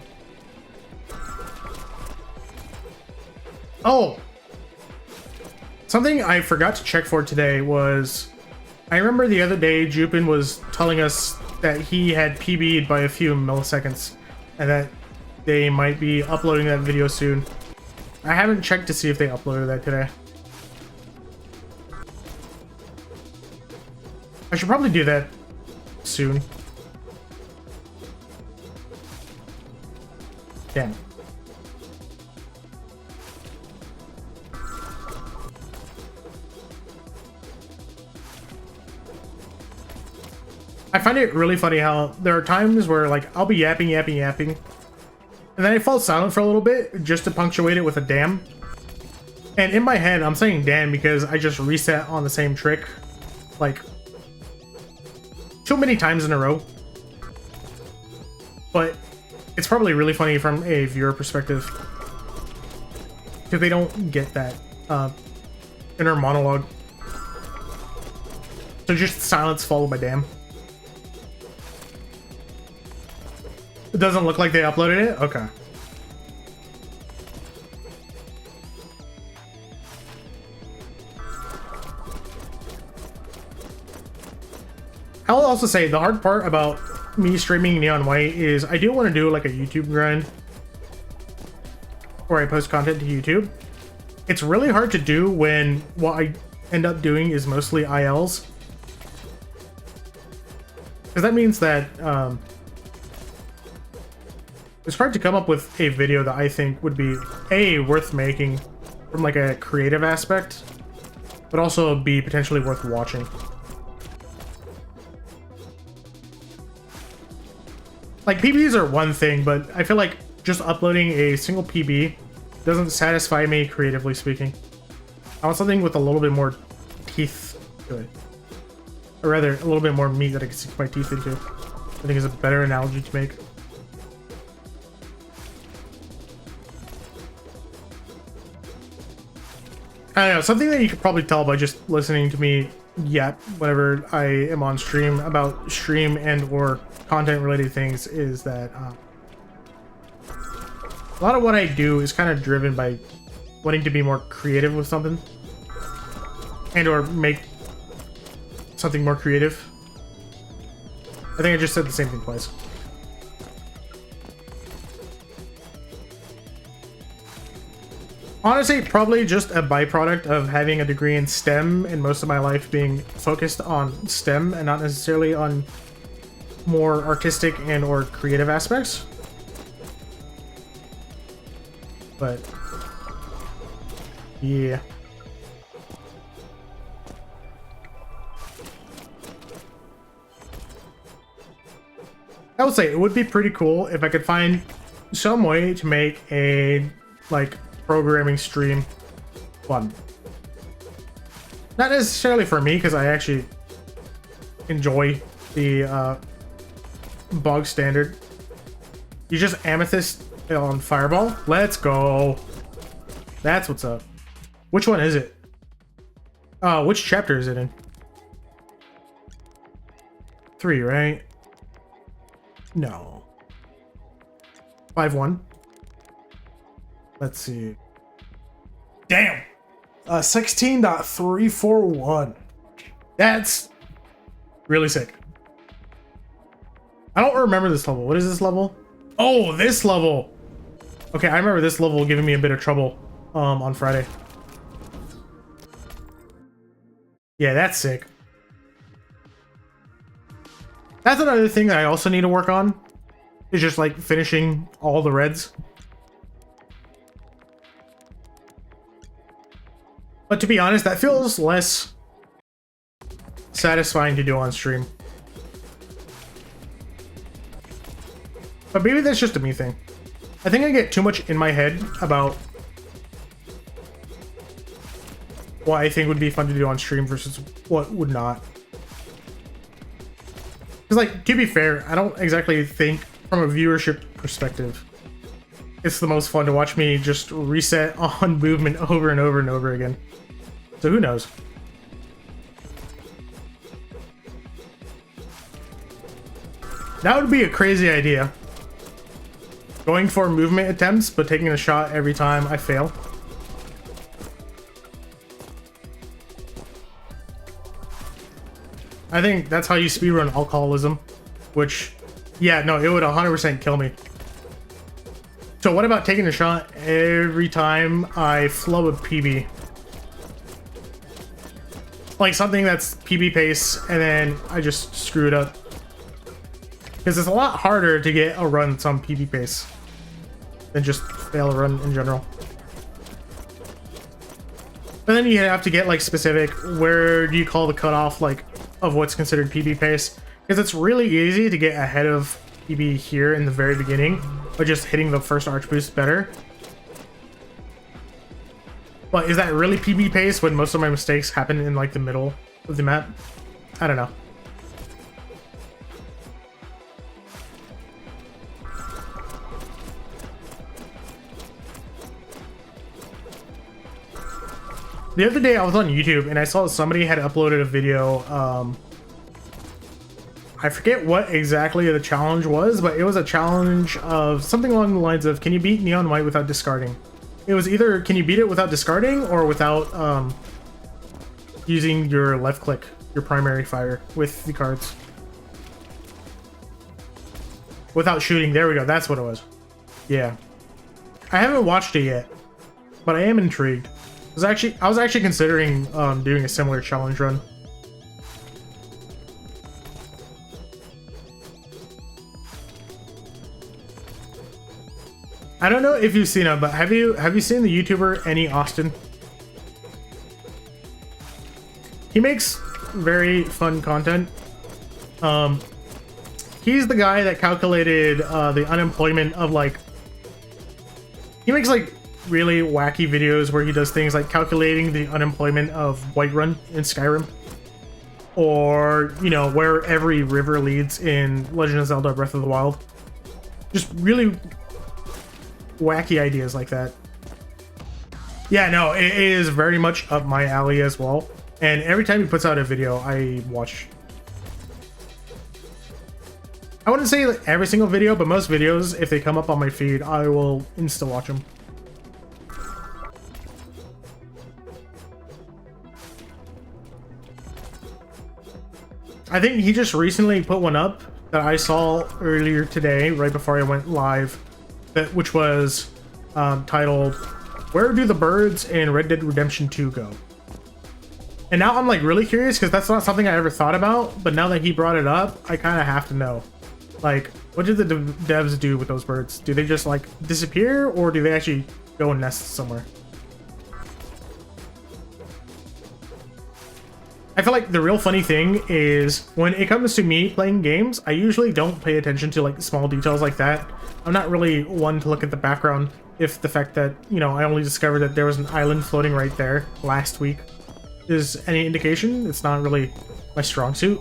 Oh! Something I forgot to check for today was... I remember the other day Jupin was telling us that he had PB'd by a few milliseconds, and that they might be uploading that video soon. I haven't checked to see if they uploaded that today. I should probably do that soon. Damn. I find it really funny how there are times where, like, I'll be yapping, and then I fall silent for a little bit just to punctuate it with a damn. And in my head, I'm saying damn because I just reset on the same trick, like, too many times in a row. But it's probably really funny from a viewer perspective, because they don't get that inner monologue. So just silence followed by damn. It doesn't look like they uploaded it? Okay. I'll also say the hard part about me streaming Neon White is I do want to do like a YouTube grind where I post content to YouTube. It's really hard to do when, well, I end up doing is mostly ILs. Because that means that it's hard to come up with a video that I think would be A, worth making from like a creative aspect, but also be potentially worth watching. Like, PBs are one thing, but I feel like just uploading a single PB doesn't satisfy me creatively speaking. I want something with a little bit more teeth to it. Or rather, a little bit more meat that I can sink my teeth into. I think is a better analogy to make. I don't know, something that you could probably tell by just listening to me yet whenever I am on stream about stream and or content related things is that a lot of what I do is kind of driven by wanting to be more creative with something and or make something more creative. I think I just said the same thing twice. Honestly, probably just a byproduct of having a degree in STEM and most of my life being focused on STEM and not necessarily on more artistic and or creative aspects. But yeah. I would say it would be pretty cool if I could find some way to make a like programming stream fun. Not necessarily for me, because I actually enjoy the bog standard. You just amethyst on fireball. Let's go. That's what's up. Which one is it? Which chapter is it in? 3, right? No. 5-1. Let's see. Damn. 16.341. That's really sick. I don't remember this level. What is this level? Oh, this level. Okay, I remember this level giving me a bit of trouble on Friday. Yeah, that's sick. That's another thing that I also need to work on. Is just like finishing all the reds. But to be honest, that feels less satisfying to do on stream. But maybe that's just a me thing. I think I get too much in my head about what I think would be fun to do on stream versus what would not. Because, like, to be fair, I don't exactly think from a viewership perspective it's the most fun to watch me just reset on movement over and over and over again. So who knows? That would be a crazy idea. Going for movement attempts, but taking a shot every time I fail. I think that's how you speedrun alcoholism, which, yeah, no, it would 100% kill me. So what about taking a shot every time I flub a PB? Like something that's PB pace, and then I just screw it up. Because it's a lot harder to get a run that's on PB pace than just fail a run in general. But then you have to get like specific, where do you call the cutoff like of what's considered PB pace? Because it's really easy to get ahead of PB here in the very beginning by just hitting the first arch boost better. But is that really PB pace when most of my mistakes happen in like the middle of the map? I don't know. The other day I was on YouTube and I saw somebody had uploaded a video. I forget what exactly the challenge was, but it was a challenge of something along the lines of, can you beat Neon White without discarding? It was either can you beat it without discarding or without using your left click, your primary fire with the cards. Without shooting, there we go, that's what it was. Yeah. I haven't watched it yet, but I am intrigued. I was actually considering doing a similar challenge run. I don't know if you've seen him, but have you seen the YouTuber Any Austin? He makes very fun content. He's the guy that calculated the unemployment of like. He makes like really wacky videos where he does things like calculating the unemployment of Whiterun in Skyrim, or you know where every river leads in Legend of Zelda: Breath of the Wild. Just really wacky ideas like that. Yeah, no, it is very much up my alley as well. And every time he puts out a video, I watch. I wouldn't say like every single video, but most videos, if they come up on my feed, I will insta watch them. I think he just recently put one up that I saw earlier today, right before I went live, which was titled, "Where do the birds in Red Dead Redemption 2 go?" And now I'm like really curious because that's not something I ever thought about, but now that he brought it up, I kind of have to know. Like, what did the devs do with those birds? Do they just like disappear, or do they actually go and nest somewhere? I feel like the real funny thing is when it comes to me playing games, I usually don't pay attention to like small details like that. I'm not really one to look at the background if the fact that, you know, I only discovered that there was an island floating right there last week is any indication. It's not really my strong suit.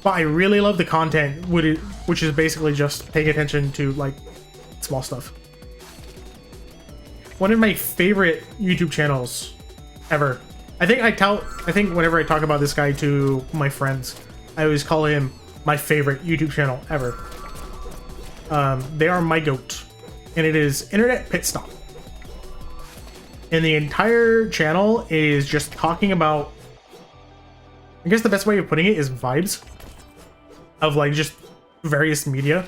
But I really love the content, which is basically just paying attention to like small stuff. One of my favorite YouTube channels ever. I think whenever I talk about this guy to my friends, I always call him my favorite YouTube channel ever. They are my goat, and it is Internet Pit Stop. And the entire channel is just talking about, I guess the best way of putting it is vibes of like just various media.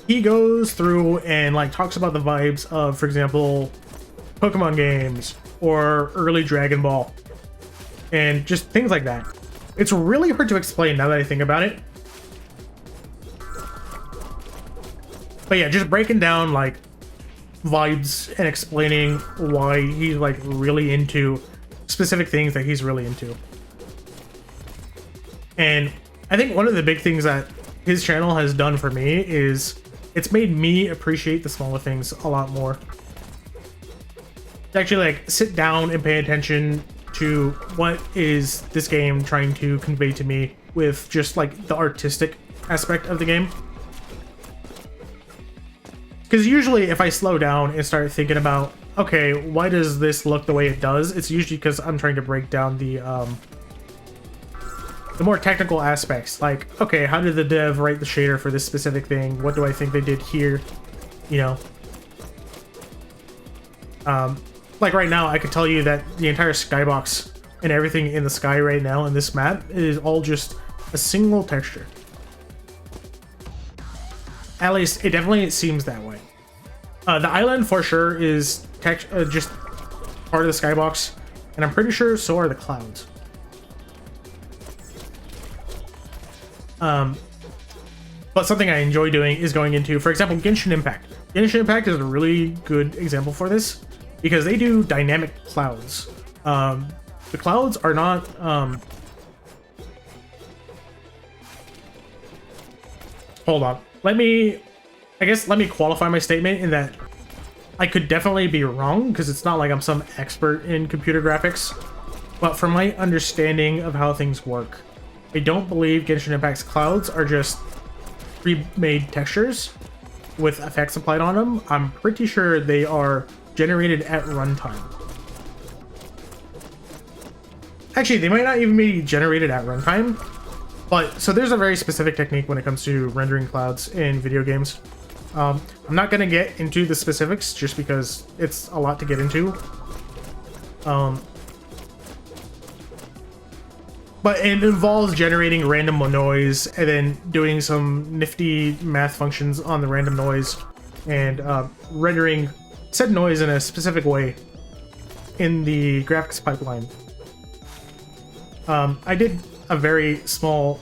He goes through and like talks about the vibes of, for example, Pokemon games or early Dragon Ball and just things like that. It's really hard to explain now that I think about it. But yeah, just breaking down like vibes and explaining why he's like really into specific things that he's really into. And I think one of the big things that his channel has done for me is it's made me appreciate the smaller things a lot more. To actually like sit down and pay attention to what is this game trying to convey to me with just like the artistic aspect of the game. Because usually if I slow down and start thinking about, okay, why does this look the way it does? It's usually because I'm trying to break down the more technical aspects. Like, okay, how did the dev write the shader for this specific thing? What do I think they did here? You know? Like right now, I could tell you that the entire skybox and everything in the sky right now in this map is all just a single texture. At least, it definitely seems that way. The island for sure is just part of the skybox, and I'm pretty sure so are the clouds. But something I enjoy doing is going into, for example, Genshin Impact. Genshin Impact is a really good example for this because they do dynamic clouds. The clouds are not hold on. Let me qualify my statement in that I could definitely be wrong because it's not like I'm some expert in computer graphics, but from my understanding of how things work, I don't believe Genshin Impact's clouds are just pre-made textures with effects applied on them. I'm pretty sure they are generated at runtime. Actually, they might not even be generated at runtime, but so there's a very specific technique when it comes to rendering clouds in video games. I'm not going to get into the specifics just because it's a lot to get into. But it involves generating random noise and then doing some nifty math functions on the random noise and rendering said noise in a specific way in the graphics pipeline. I did a very small,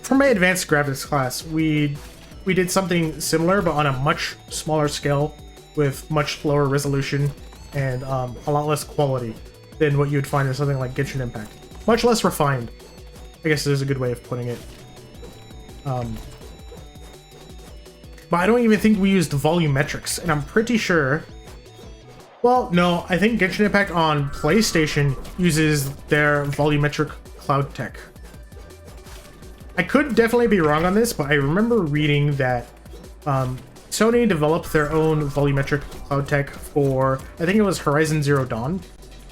for my advanced graphics class, we did something similar, but on a much smaller scale with much lower resolution and a lot less quality than what you would find in something like Genshin Impact. Much less refined, I guess is a good way of putting it. But I don't even think we used volumetrics, and I'm pretty sure... Well, no, I think Genshin Impact on PlayStation uses their volumetric cloud tech. I could definitely be wrong on this, but I remember reading that Sony developed their own volumetric cloud tech for, I think it was Horizon Zero Dawn,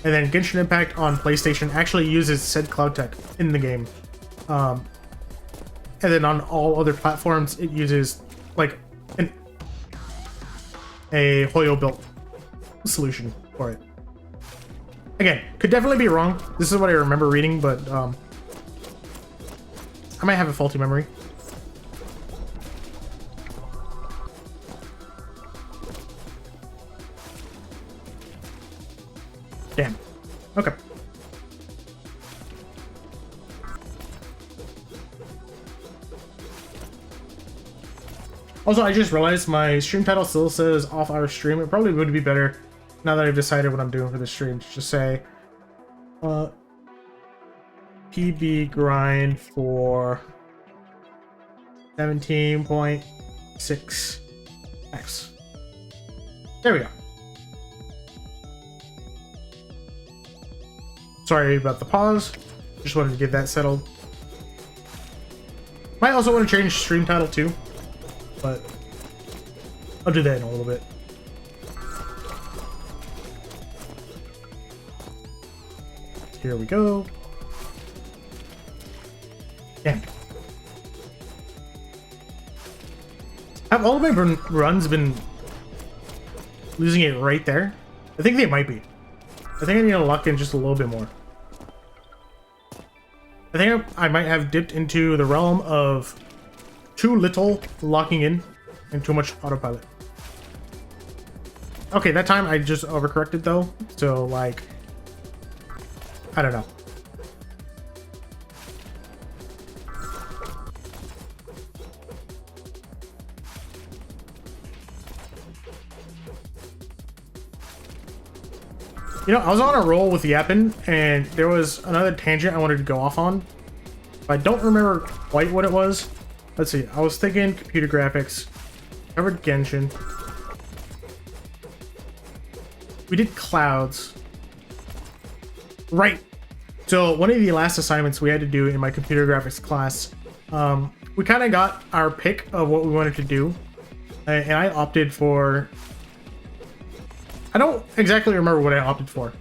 and then Genshin Impact on PlayStation actually uses said cloud tech in the game. And then on all other platforms, it uses like a Hoyo built solution for it. Again, could definitely be wrong. This is what I remember reading, but I might have a faulty memory. Damn. Okay. Also, I just realized my stream title still says off-hour stream. It probably would be better now that I've decided what I'm doing for the stream to just say PB grind for 17.6x. There we go. Sorry about the pause. Just wanted to get that settled. Might also want to change stream title too, but I'll do that in a little bit. Here we go. Damn. Have all of my runs been losing it right there? I think they might be. I think I need to lock in just a little bit more. I think I might have dipped into the realm of too little locking in and too much autopilot. Okay, that time I just overcorrected though, so like, I don't know. You know, I was on a roll with Yappin, and there was another tangent I wanted to go off on. But I don't remember quite what it was. Let's see, I was thinking computer graphics, covered Genshin. We did clouds. Right. So one of the last assignments we had to do in my computer graphics class, we kind of got our pick of what we wanted to do. And I opted for... I don't exactly remember what I opted for.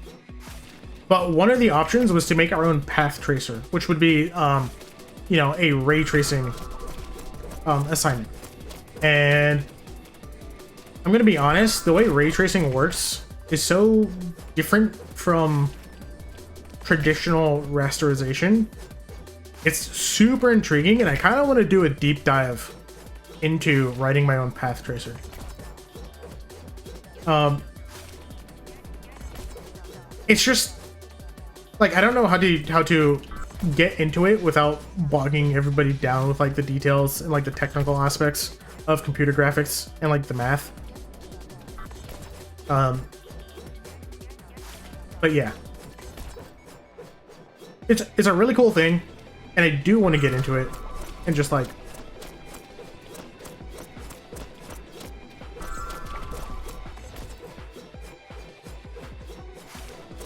But one of the options was to make our own path tracer, which would be, you know, a ray tracing assignment. And I'm going to be honest, the way ray tracing works is so different from traditional rasterization. It's super intriguing, and I kind of want to do a deep dive into writing my own path tracer. It's just like, I don't know how to get into it without bogging everybody down with like the details and like the technical aspects of computer graphics and like the math. But yeah, it's a really cool thing, and I do want to get into it and just like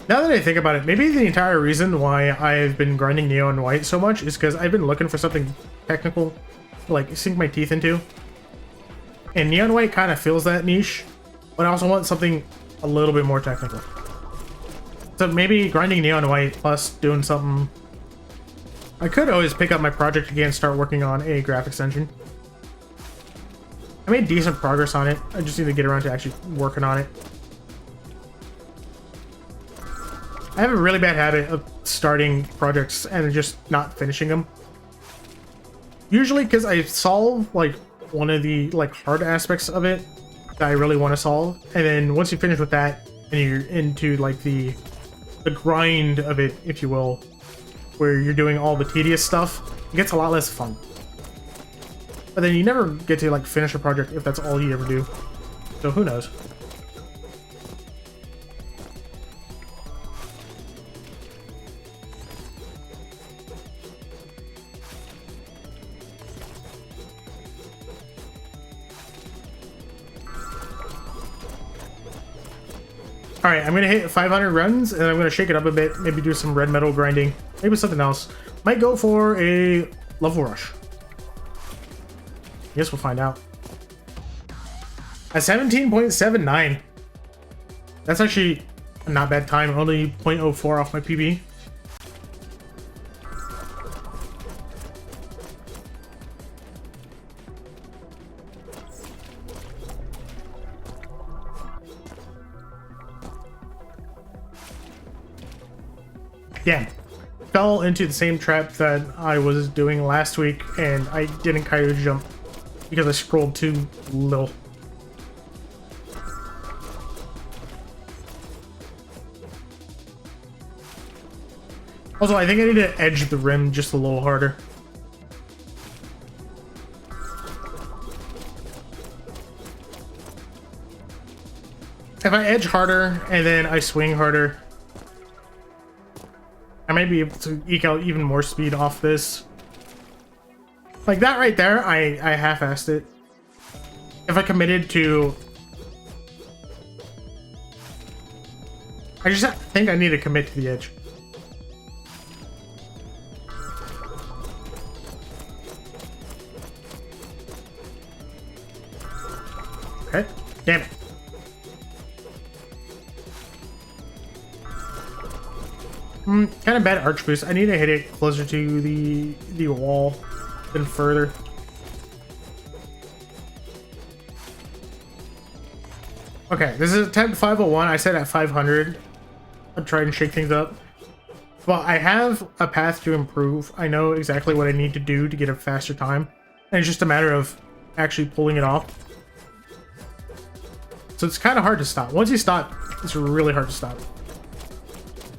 now that I think about it, maybe the entire reason why I've been grinding Neon White so much is because I've been looking for something technical to like sink my teeth into. And Neon White kind of fills that niche, but I also want something a little bit more technical. So maybe grinding Neon White plus doing something... I could always pick up my project again and start working on a graphics engine. I made decent progress on it. I just need to get around to actually working on it. I have a really bad habit of starting projects and just not finishing them. Usually because I solve like one of the like hard aspects of it that I really want to solve. And then once you finish with that, and you're into like the grind of it, if you will, where you're doing all the tedious stuff, it gets a lot less fun. But then you never get to like finish a project if that's all you ever do. So who knows? All right, I'm gonna hit 500 runs, and I'm gonna shake it up a bit. Maybe do some red metal grinding. Maybe something else. Might go for a level rush. Guess we'll find out. At 17.79. That's actually a not bad time. Only 0.04 off my PB. Yeah, fell into the same trap that I was doing last week, and I didn't Kaido jump because I scrolled too little. Also, I think I need to edge the rim just a little harder. If I edge harder and then I swing harder, I might be able to eke out even more speed off this. Like that right there, I half-assed it. If I committed to... I just think I need to commit to the edge. Okay, damn it. Kind of bad arch boost. I need to hit it closer to the wall than further. Okay, this is attempt 501. I said at 500. I'll try and shake things up. Well, I have a path to improve. I know exactly what I need to do to get a faster time. And it's just a matter of actually pulling it off. So it's kind of hard to stop. Once you stop, it's really hard to stop.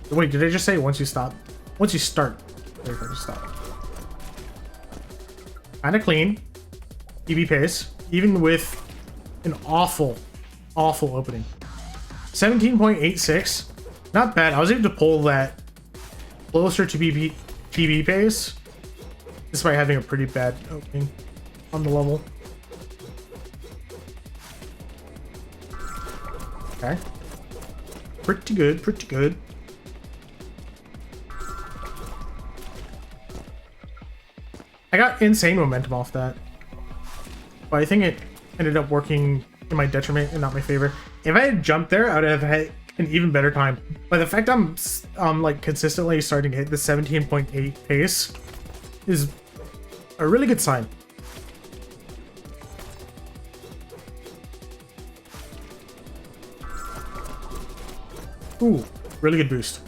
Wait, did I just say once you stop? Once you start, very hard to stop. Kind of clean. PB pace, even with an awful opening. 17.86. Not bad. I was able to pull that closer to PB pace, despite having a pretty bad opening on the level. Okay. Pretty good, pretty good. I got insane momentum off that, but I think it ended up working in my detriment and not my favor. If I had jumped there, I would have had an even better time. But the fact I'm like consistently starting to hit the 17.8 pace is a really good sign. Ooh, really good boost.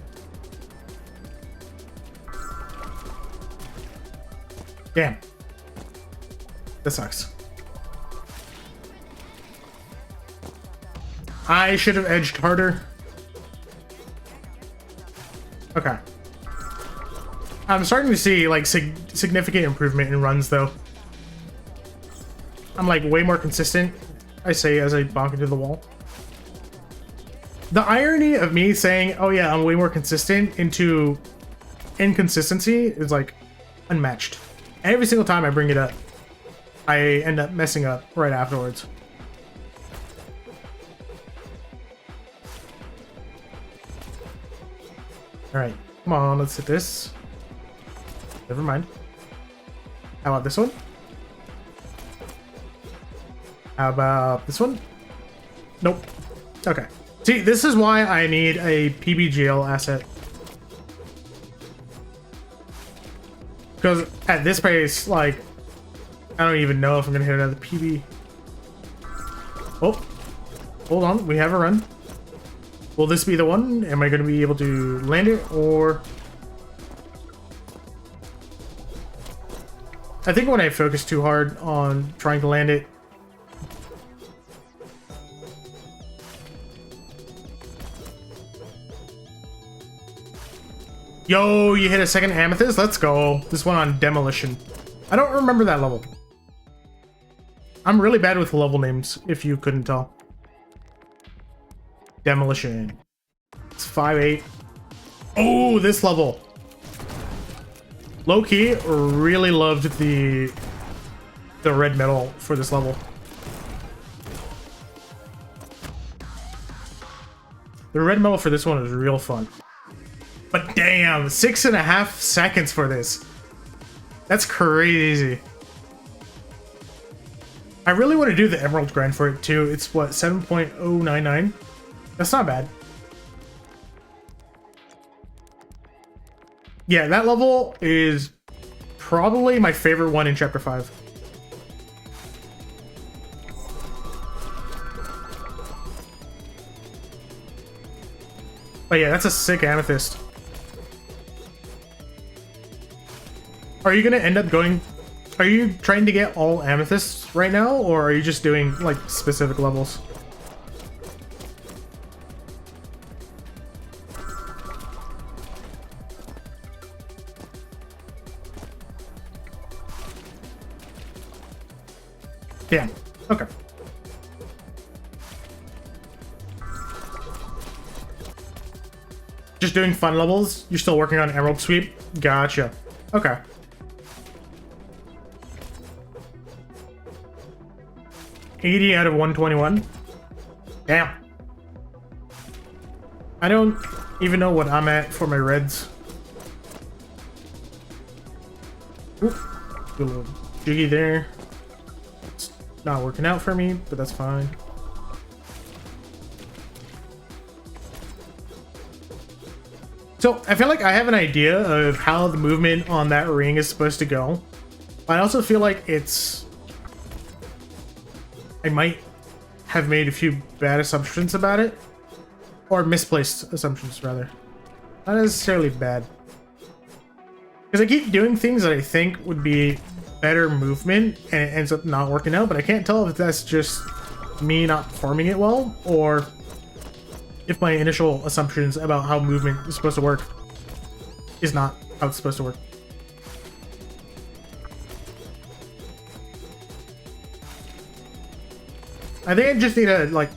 Damn. That sucks. I should have edged harder. Okay. I'm starting to see like significant improvement in runs though. I'm like way more consistent, I say, as I bonk into the wall. The irony of me saying, oh yeah, I'm way more consistent into inconsistency is like unmatched. Every single time I bring it up, I end up messing up right afterwards. Alright, come on, let's hit this. Never mind. How about this one? How about this one? Nope. Okay. See, this is why I need a PBGL asset. Because at this pace, like, I don't even know if I'm going to hit another PB. Oh, hold on. We have a run. Will this be the one? Am I going to be able to land it, or... I think when I focus too hard on trying to land it. Yo, you hit a second amethyst? Let's go. This one on demolition. I don't remember that level. I'm really bad with level names, if you couldn't tell. Demolition. It's 5-8. Oh, this level. Low-key, really loved the red metal for this level. The red metal for this one is real fun. But damn, 6.5 seconds for this. That's crazy. I really want to do the Emerald grind for it too. It's what, 7.099? That's not bad. Yeah, that level is probably my favorite one in Chapter 5. But yeah, that's a sick amethyst. Are you gonna end up going... Are you trying to get all amethysts right now, or are you just doing, like, specific levels? Damn. Okay. Just doing fun levels? You're still working on Emerald Sweep? Gotcha. Okay. $80 out of 121. Damn. I don't even know what I'm at for my reds. Oop. Do a little jiggy there. It's not working out for me, but that's fine. So I feel like I have an idea of how the movement on that ring is supposed to go. But I also feel like I might have made a few bad assumptions about it. Or misplaced assumptions, rather. Not necessarily bad. Because I keep doing things that I think would be better movement, and it ends up not working out, but I can't tell if that's just me not performing it well, or if my initial assumptions about how movement is supposed to work is not how it's supposed to work. I think I just need to, like,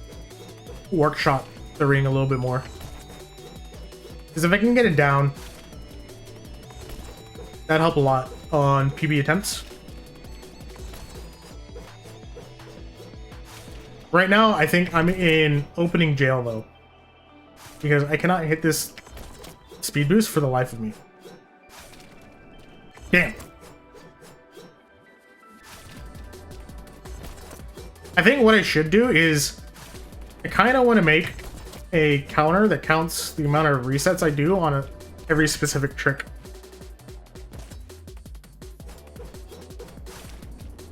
workshop the ring a little bit more. Because if I can get it down, that'd help a lot on PB attempts. Right now, I think I'm in opening jail, though. Because I cannot hit this speed boost for the life of me. Damn. I think what I should do is I kind of want to make a counter that counts the amount of resets I do on every specific trick.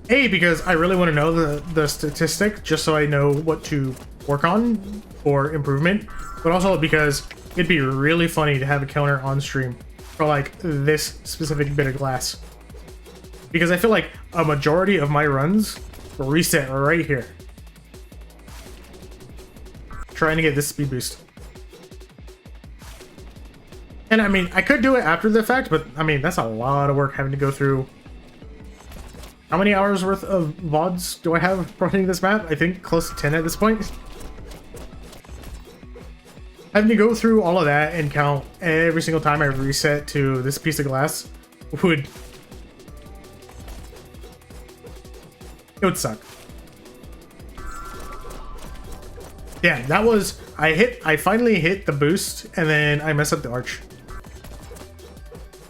A, because I really want to know the statistic just so I know what to work on for improvement, but also because it'd be really funny to have a counter on stream for like this specific bit of glass. Because I feel like a majority of my runs reset right here. Trying to get this speed boost. And I mean, I could do it after the fact, but I mean, that's a lot of work having to go through. How many hours worth of VODs do I have running this map? I think close to 10 at this point. Having to go through all of that and count every single time I reset to this piece of glass would... it would suck. Yeah, that was... I finally hit the boost, and then I messed up the arch.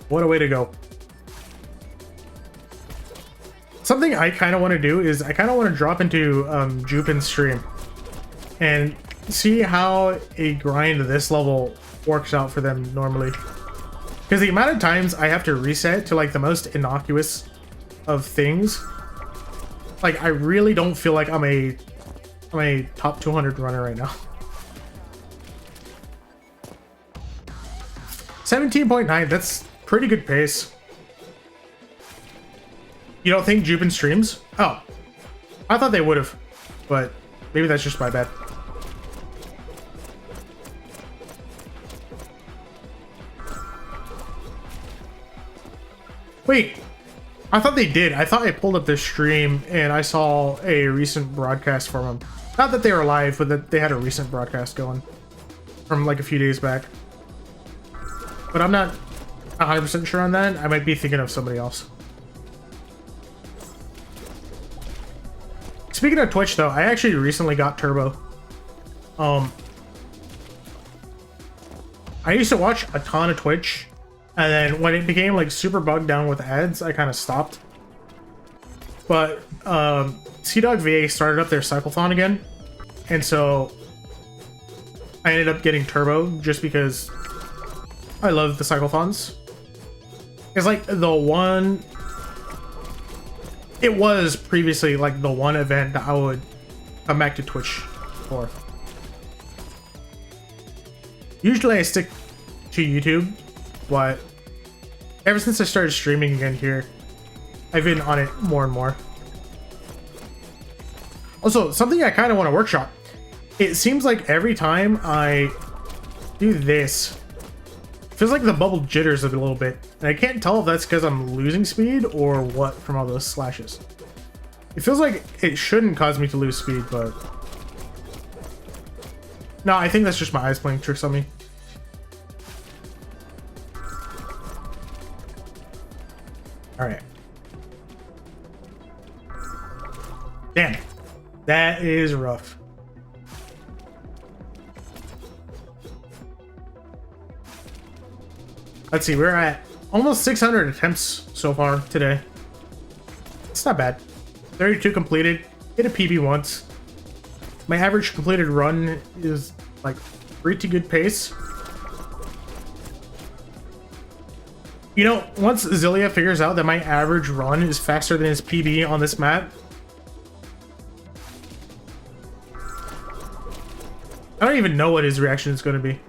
What a way to go. Something I kind of want to do is I kind of want to drop into Jupin's stream and see how a grind of this level works out for them normally. Because the amount of times I have to reset to like the most innocuous of things, like I really don't feel like I'm a top 200 runner right now. 17.9, that's pretty good pace. You don't think Jupin streams? Oh, I thought they would have, but maybe that's just my bad. Wait, I thought they did. I thought I pulled up their stream and I saw a recent broadcast from them. Not that they were live, but that they had a recent broadcast going from like a few days back. But I'm not 100% sure on that. I might be thinking of somebody else. Speaking of Twitch, though, I actually recently got Turbo. I used to watch a ton of Twitch, and then when it became like super bogged down with ads, I kind of stopped. But CDawg VA started up their Cyclothon again, and so I ended up getting Turbo just because I love the Cyclothons. It's like the one... It was previously like the one event that I would come back to Twitch for. Usually I stick to YouTube, but ever since I started streaming again here, I've been on it more and more. Also, something I kind of want to workshop. It seems like every time I do this, it feels like the bubble jitters a little bit. And I can't tell if that's because I'm losing speed or what from all those slashes. It feels like it shouldn't cause me to lose speed, but... No, I think that's just my eyes playing tricks on me. Alright. Damn. That is rough. Let's see, we're at almost 600 attempts so far today. It's not bad. 32 completed. Hit a PB once. My average completed run is like pretty good pace. You know, once Zilia figures out that my average run is faster than his PB on this map, I don't even know what his reaction is going to be.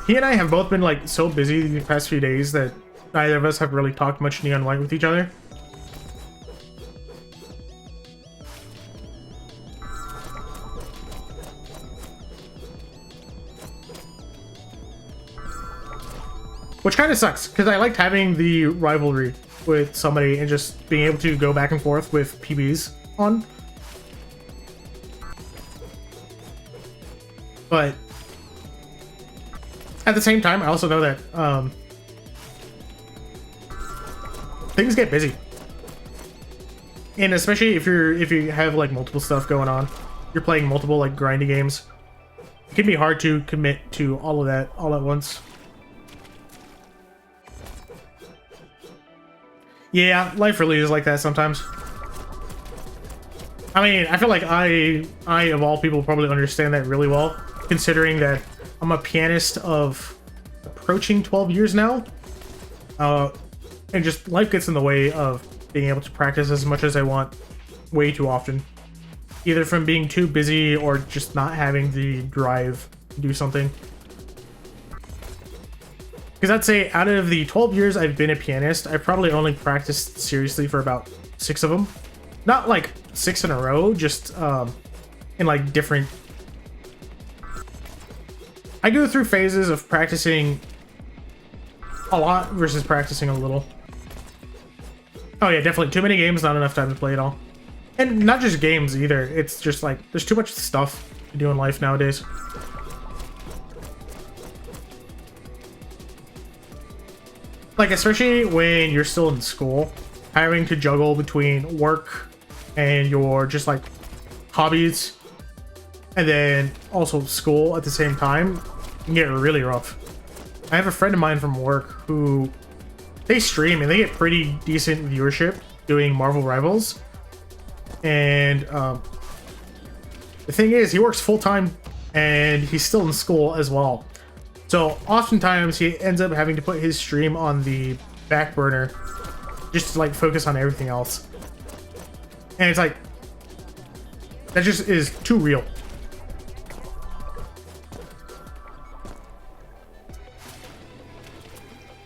He and I have both been like so busy the past few days that neither of us have really talked much Neon White with each other. Which kind of sucks, because I liked having the rivalry with somebody and just being able to go back and forth with PBs on. But at the same time, I also know that things get busy. And especially if you have like multiple stuff going on, you're playing multiple like grinding games, it can be hard to commit to all of that all at once. Yeah, life really is like that sometimes. I mean, I feel like I of all people probably understand that really well, considering that I'm a pianist of approaching 12 years now. And just life gets in the way of being able to practice as much as I want way too often. Either from being too busy or just not having the drive to do something. Because I'd say out of the 12 years I've been a pianist, I've probably only practiced seriously for about 6 of them. Not like 6 in a row, just in like different... I go through phases of practicing a lot versus practicing a little. Oh yeah, definitely. Too many games, not enough time to play it all. And not just games either. It's just like, there's too much stuff to do in life nowadays. Like, especially when you're still in school, having to juggle between work and your just like hobbies and then also school at the same time can get really rough. I have a friend of mine from work who they stream and they get pretty decent viewership doing Marvel Rivals. And the thing is, he works full-time and he's still in school as well. So oftentimes he ends up having to put his stream on the back burner just to like focus on everything else. And it's like, that just is too real.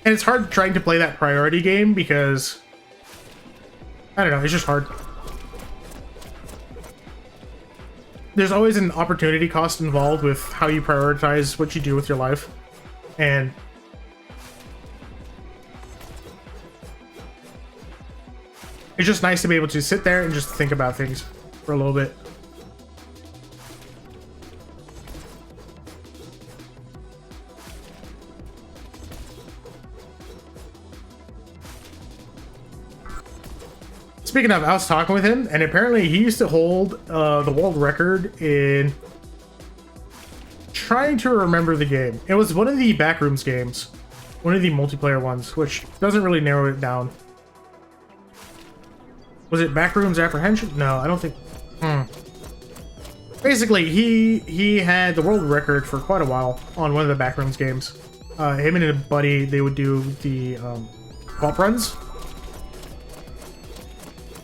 And it's hard trying to play that priority game because I don't know, it's just hard. There's always an opportunity cost involved with how you prioritize what you do with your life. And it's just nice to be able to sit there and just think about things for a little bit. Speaking of, I was talking with him, and apparently he used to hold the world record in trying to remember the game. It was one of the Backrooms games, one of the multiplayer ones, which doesn't really narrow it down. Was it Backrooms Apprehension? No, I don't think. Basically, he had the world record for quite a while on one of the Backrooms games. Him and a buddy, they would do the pop runs.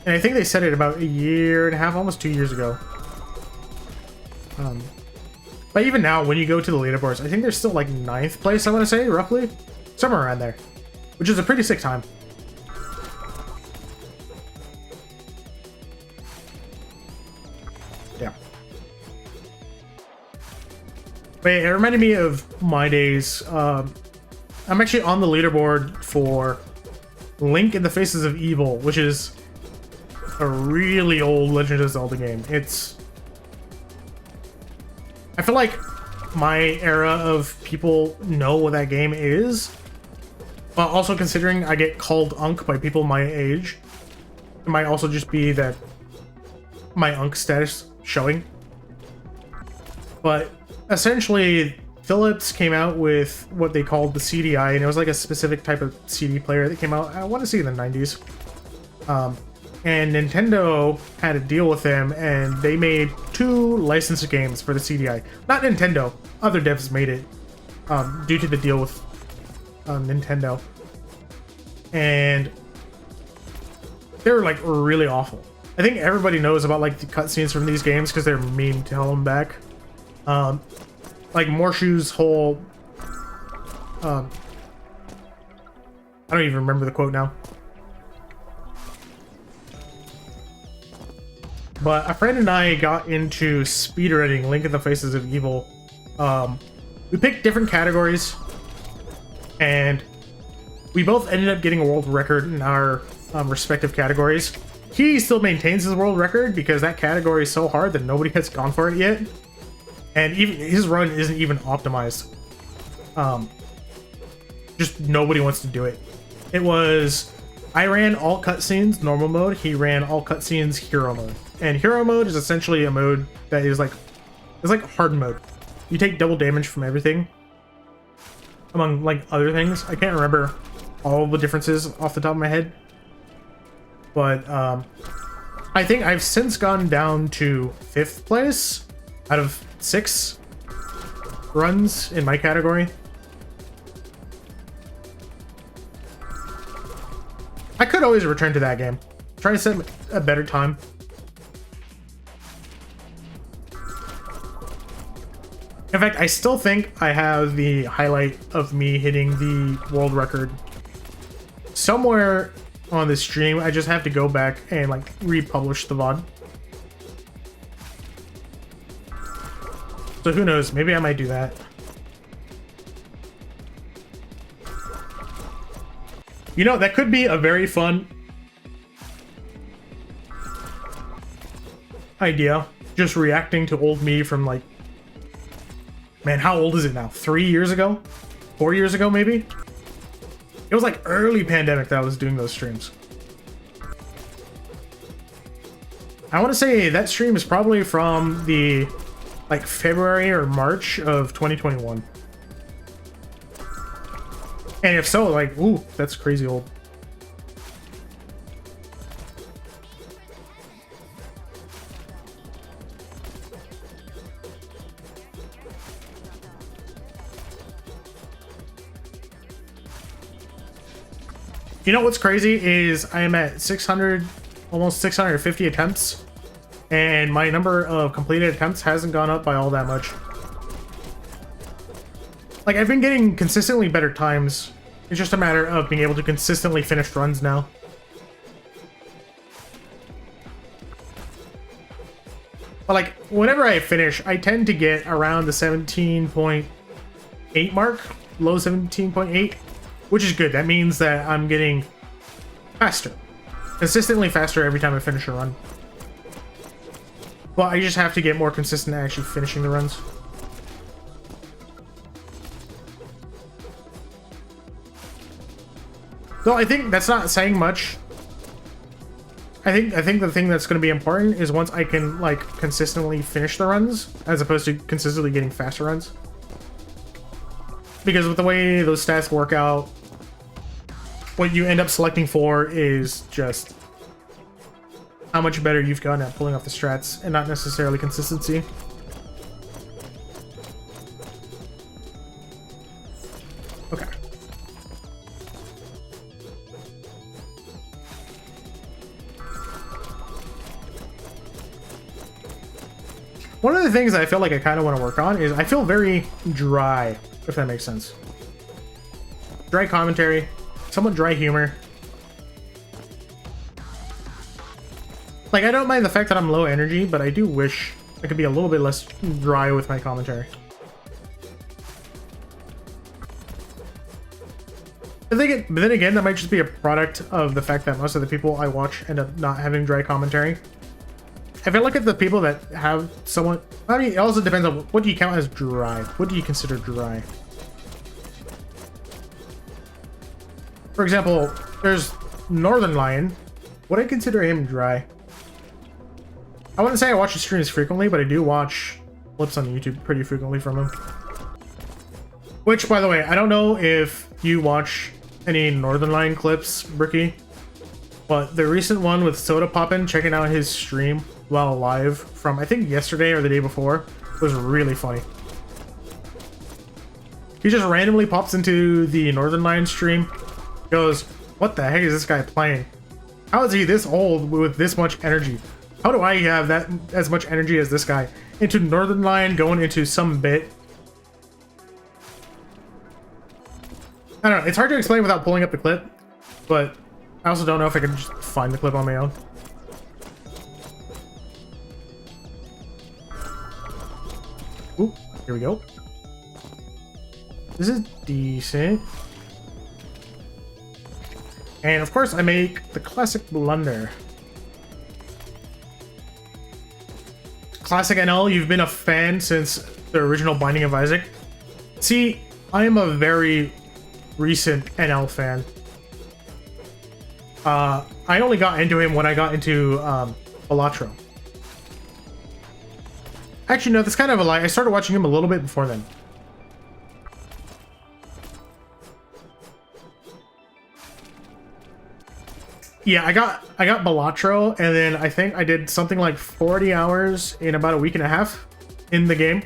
And I think they set it about a year and a half, almost 2 years ago. But even now, when you go to the leaderboards, I think they're still like 9th place, I want to say, roughly. Somewhere around there. Which is a pretty sick time. Yeah. But it reminded me of my days. I'm actually on the leaderboard for Link in the Faces of Evil, which is a really old Legend of Zelda game. I feel like my era of people know what that game is, but also considering I get called Unk by people my age, it might also just be that my Unk status showing. But essentially, Philips came out with what they called the CDI, and it was like a specific type of CD player that came out, I want to say in the 90s. And Nintendo had a deal with them, and they made 2 licensed games for the CDI. Not Nintendo, other devs made it due to the deal with Nintendo. And they were like really awful. I think everybody knows about like the cutscenes from these games because they're memed to hell and back. Like Morshu's whole I don't even remember the quote now. But a friend and I got into speedrunning Link in the Faces of Evil. We picked different categories, and we both ended up getting a world record in our respective categories. He still maintains his world record because that category is so hard that nobody has gone for it yet. And even his run isn't even optimized. Just nobody wants to do it. It was, I ran all cutscenes normal mode, he ran all cutscenes hero mode. And hero mode is essentially a mode that is like, it's like hard mode. You take double damage from everything, among like other things. I can't remember all the differences off the top of my head, but I think I've since gone down to 5th place out of 6 runs in my category. I could always return to that game. Try to set a better time. In fact, I still think I have the highlight of me hitting the world record somewhere on the stream. I just have to go back and like republish the VOD. So who knows? Maybe I might do that. You know, that could be a very fun idea. Just reacting to old me from like, man, how old is it now? 3 years ago? 4 years ago, maybe? It was like early pandemic that I was doing those streams. I want to say that stream is probably from the like February or March of 2021. And if so, like, ooh, that's crazy old. You know what's crazy is I am at 600, almost 650 attempts, and my number of completed attempts hasn't gone up by all that much. Like, I've been getting consistently better times. It's just a matter of being able to consistently finish runs now. But like whenever I finish, I tend to get around the 17.8 mark, low 17.8, which is good. That means that I'm getting faster, consistently faster every time I finish a run. Well, I just have to get more consistent at actually finishing the runs. Though I think that's not saying much. I think the thing that's going to be important is once I can like consistently finish the runs as opposed to consistently getting faster runs. Because with the way those stats work out, what you end up selecting for is just how much better you've gotten at pulling off the strats and not necessarily consistency. Okay. One of the things I feel like I kind of want to work on is I feel very dry, if that makes sense. Dry commentary, somewhat dry humor. Like, I don't mind the fact that I'm low energy, but I do wish I could be a little bit less dry with my commentary. But then again, that might just be a product of the fact that most of the people I watch end up not having dry commentary. If I look at the people that have somewhat... I mean, it also depends on what do you count as dry? What do you consider dry? For example, there's Northern Lion. Would I consider him dry? I wouldn't say I watch his streams frequently, but I do watch clips on YouTube pretty frequently from him. Which, by the way, I don't know if you watch any Northern Lion clips, Bricky, but the recent one with Soda Poppin', checking out his stream while live from, I think, yesterday or the day before, was really funny. He just randomly pops into the Northern Lion stream, goes, "What the heck is this guy playing? How is he this old with this much energy? How do I have that as much energy as this guy?" Into Northern Lion, going into some bit. I don't know, it's hard to explain without pulling up the clip, but I also don't know if I can just find the clip on my own. Ooh, here we go. This is decent. And of course I make the classic blunder. Classic NL, you've been a fan since the original Binding of Isaac. See, I am a very recent NL fan. I only got into him when I got into Balatro. Actually, no, that's kind of a lie. I started watching him a little bit before then. Yeah, I got Balatro, and then I think I did something like 40 hours in about a week and a half in the game.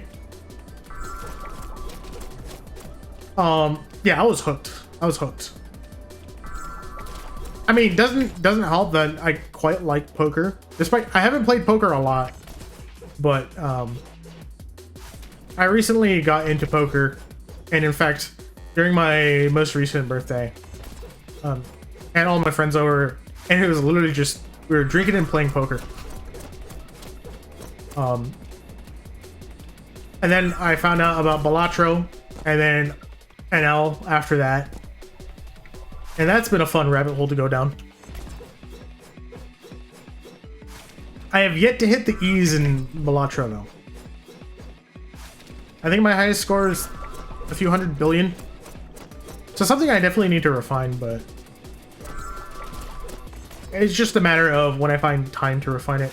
Yeah, I was hooked. I was hooked. I mean, doesn't help that I quite like poker. Despite I haven't played poker a lot, but I recently got into poker, and in fact, during my most recent birthday, had all my friends over, and it was literally just we were drinking and playing poker. And then I found out about Balatro, and then NL after that. And that's been a fun rabbit hole to go down. I have yet to hit the E's in Balatro, though. I think my highest score is a few 100 billion. So something I definitely need to refine, but it's just a matter of when I find time to refine it.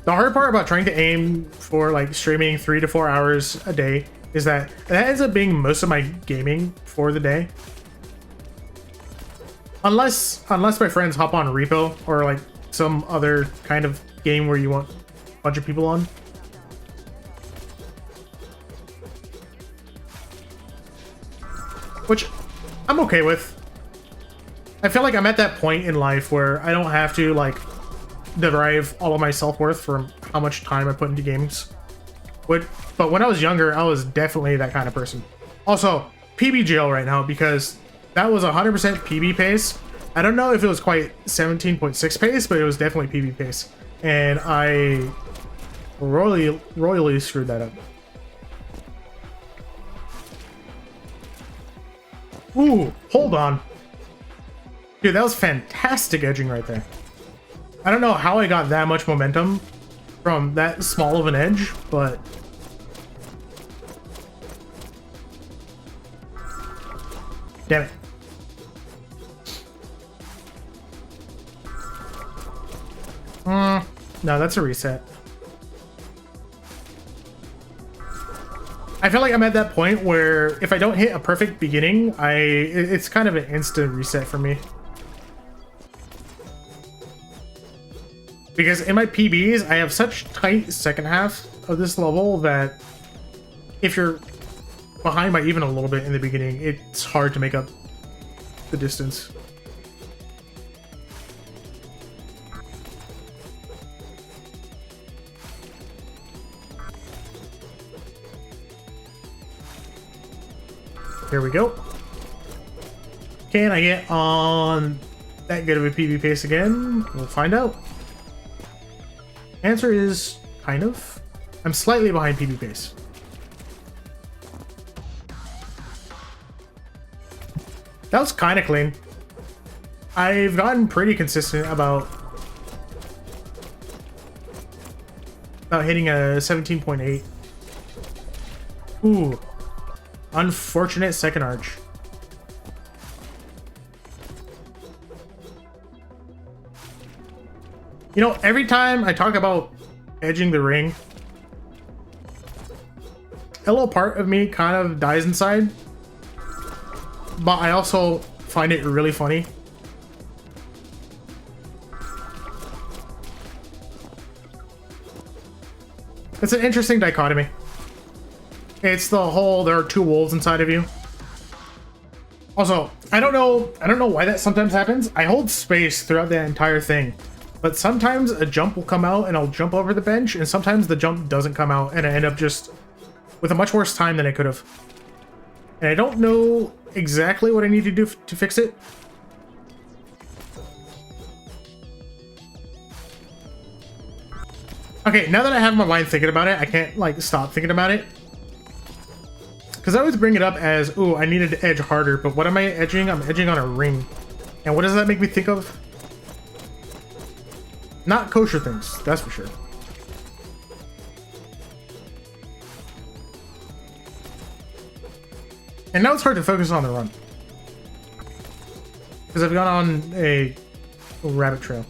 The hard part about trying to aim for like streaming 3 to 4 hours a day is that ends up being most of my gaming for the day. Unless my friends hop on Repo or like some other kind of game where you want a bunch of people on. Which I'm okay with. I feel like I'm at that point in life where I don't have to like derive all of my self-worth from how much time I put into games. But when I was younger, I was definitely that kind of person. Also, PB jail right now because that was 100% PB pace. I don't know if it was quite 17.6 pace, but it was definitely PB pace. And I royally screwed that up. Ooh, hold on. Dude, that was fantastic edging right there. I don't know how I got that much momentum from that small of an edge, but... Damn it. No, that's a reset. I feel like I'm at that point where if I don't hit a perfect beginning, it's kind of an instant reset for me. Because in my PBs, I have such tight second half of this level that if you're behind by even a little bit in the beginning, it's hard to make up the distance. Here we go. Can I get on that good of a PB pace again? We'll find out. Answer is kind of. I'm slightly behind PB pace. That was kind of clean. I've gotten pretty consistent about hitting a 17.8. Ooh. Unfortunate second arch. You know, every time I talk about edging the ring, a little part of me kind of dies inside. But I also find it really funny. It's an interesting dichotomy. It's the whole there are two wolves inside of you. Also, I don't know why that sometimes happens. I hold space throughout the entire thing. But sometimes a jump will come out and I'll jump over the bench, and sometimes the jump doesn't come out and I end up just with a much worse time than I could have. And I don't know exactly what I need to do to fix it. Okay, now that I have my mind thinking about it, I can't like stop thinking about it. Because I always bring it up as, ooh, I needed to edge harder, but what am I edging? I'm edging on a ring. And what does that make me think of? Not kosher things, that's for sure. And now it's hard to focus on the run. Because I've gone on a rabbit trail.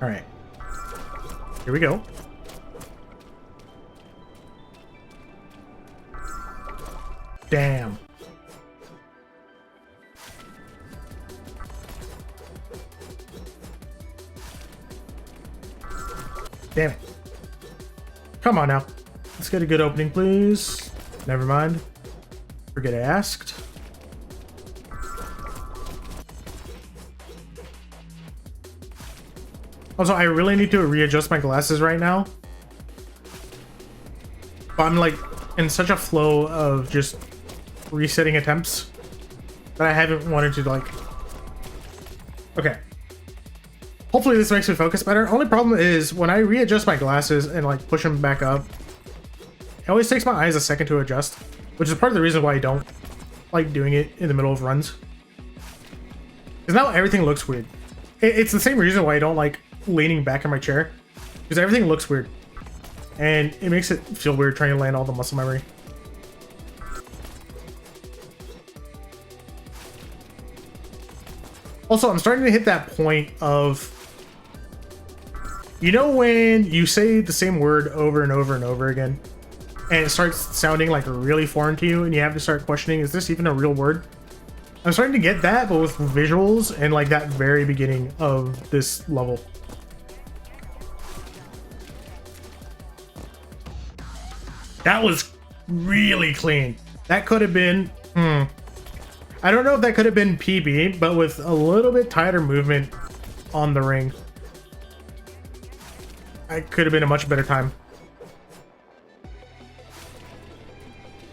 Alright. Here we go. Damn. Damn it. Come on now. Let's get a good opening, please. Never mind. Forget I asked. Also, I really need to readjust my glasses right now. But I'm like in such a flow of just resetting attempts that I haven't wanted to like... Okay. Hopefully this makes me focus better. Only problem is when I readjust my glasses and like push them back up, it always takes my eyes a second to adjust, which is part of the reason why I don't like doing it in the middle of runs. Because now everything looks weird. It's the same reason why I don't like leaning back in my chair, because everything looks weird. And it makes it feel weird trying to land all the muscle memory. Also, I'm starting to hit that point of, you know, when you say the same word over and over and over again, and it starts sounding like really foreign to you, and you have to start questioning, is this even a real word? I'm starting to get that, but with visuals and like that very beginning of this level. That was really clean. That could have been, I don't know if that could have been PB, but with a little bit tighter movement on the ring, it could have been a much better time.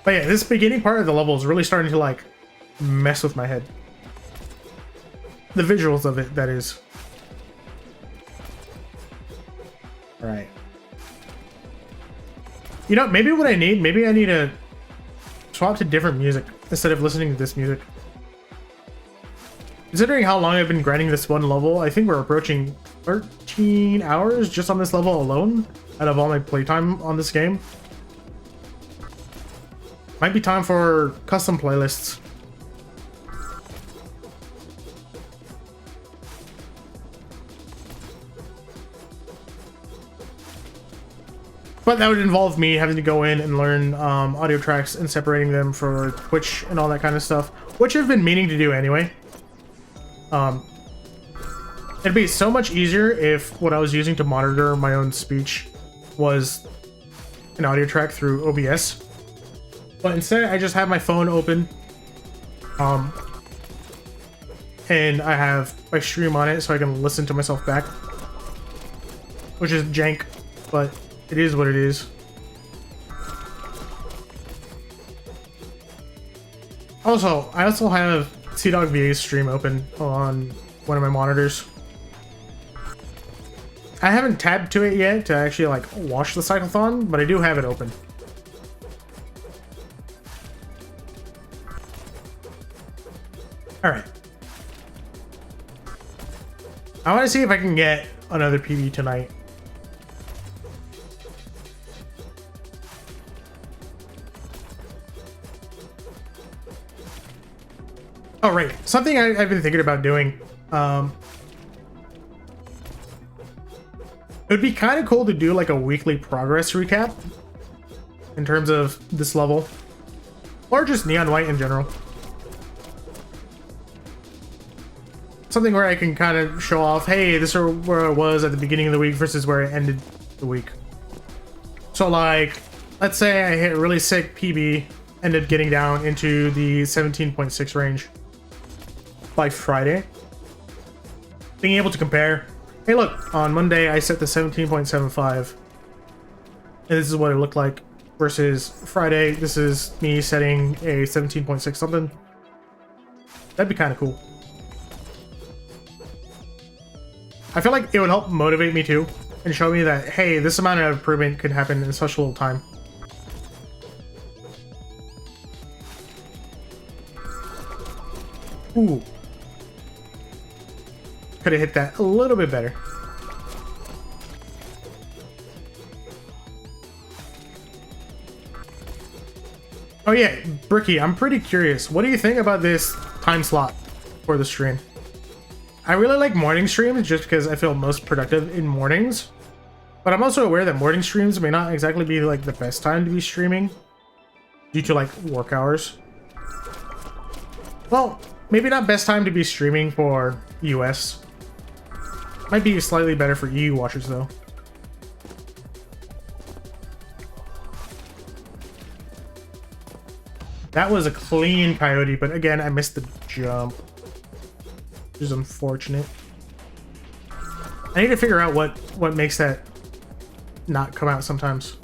But yeah, this beginning part of the level is really starting to like mess with my head. The visuals of it, that is. All right. You know, maybe what I need, maybe I need to swap to different music instead of listening to this music. Considering how long I've been grinding this one level, I think we're approaching 13 hours just on this level alone out of all my playtime on this game. Might be time for custom playlists. But that would involve me having to go in and learn audio tracks and separating them for Twitch and all that kind of stuff, which I've been meaning to do anyway. It'd be so much easier if what I was using to monitor my own speech was an audio track through OBS. But instead, I just have my phone open, and I have my stream on it so I can listen to myself back, which is jank, but it is what it is. Also, I also have CDawgVA's stream open on one of my monitors. I haven't tabbed to it yet to actually like watch the cyclothon, but I do have it open. All right. I want to see if I can get another PB tonight. Oh, right. Something I've been thinking about doing. It would be kind of cool to do like a weekly progress recap in terms of this level, or just Neon White in general. Something where I can kind of show off, hey, this is where I was at the beginning of the week versus where I ended the week. So like, let's say I hit a really sick PB, ended getting down into the 17.6 range by Friday. Being able to compare, hey look, on Monday I set the 17.75 and this is what it looked like, versus Friday this is me setting a 17.6 something. That'd be kind of cool. I feel like it would help motivate me too and show me that, hey, this amount of improvement could happen in such a little time. Ooh. Could have hit that a little bit better. Oh yeah, Bricky, I'm pretty curious. What do you think about this time slot for the stream? I really like morning streams just because I feel most productive in mornings. But I'm also aware that morning streams may not exactly be like the best time to be streaming due to like work hours. Well, maybe not best time to be streaming for US. Might be slightly better for EU watchers though. That was a clean coyote, but again, I missed the jump, which is unfortunate. I need to figure out what makes that not come out sometimes.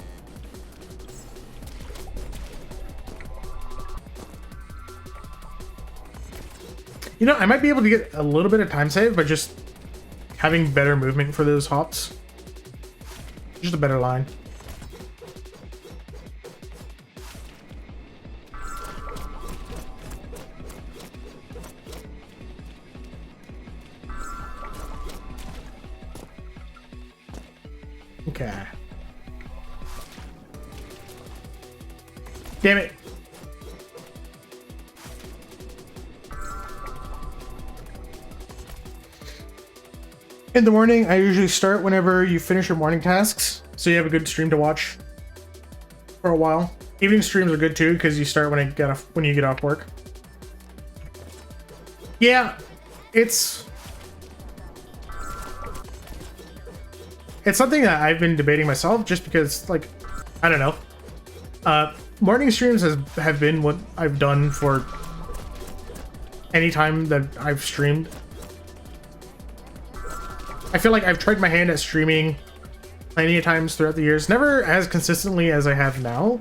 You know, I might be able to get a little bit of time save by just having better movement for those hops. Just a better line. Okay. Damn it. In the morning, I usually start whenever you finish your morning tasks, so you have a good stream to watch for a while. Evening streams are good too, because you start when you get off work. Yeah, it's something that I've been debating myself, just because, like, I don't know. Morning streams have been what I've done for any time that I've streamed. I feel like I've tried my hand at streaming plenty of times throughout the years, never as consistently as I have now.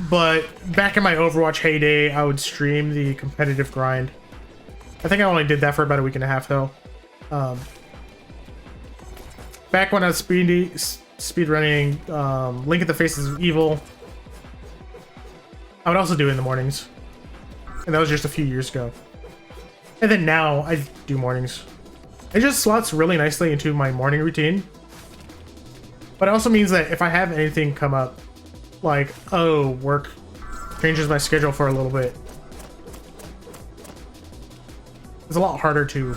but back in my Overwatch heyday, I would stream the competitive grind. I think I only did that for about a week and a half though. Back when I was speedrunning Link at the Faces of Evil, I would also do it in the mornings. And that was just a few years ago. And then now I do mornings. It just slots really nicely into my morning routine. But it also means that if I have anything come up, like, oh, work changes my schedule for a little bit, it's a lot harder to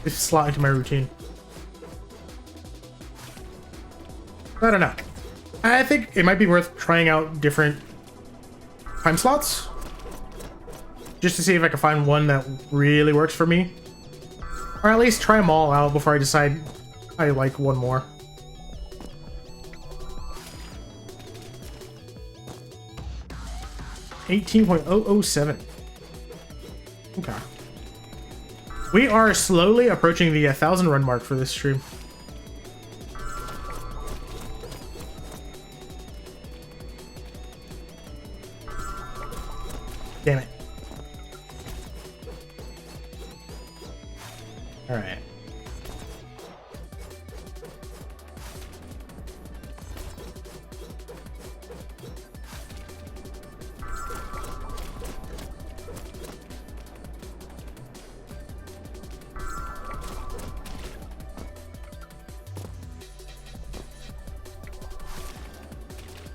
slot into my routine. I don't know. I think it might be worth trying out different time slots just to see if I can find one that really works for me, or at least try them all out before I decide I like one more. $18.007. Okay. We are slowly approaching the 1,000 run mark for this stream. Damn it. All right.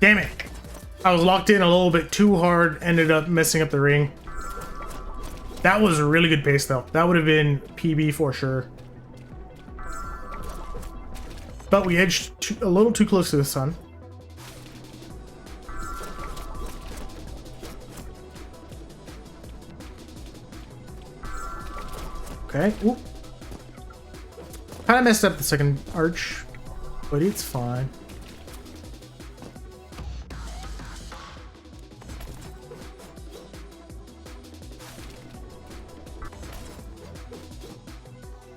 Damn it. I was locked in a little bit too hard, ended up messing up the ring. That was a really good pace though. That would have been PB for sure. But we edged a little too close to the sun. Okay. Ooh. Kind of messed up the second arch, but it's fine.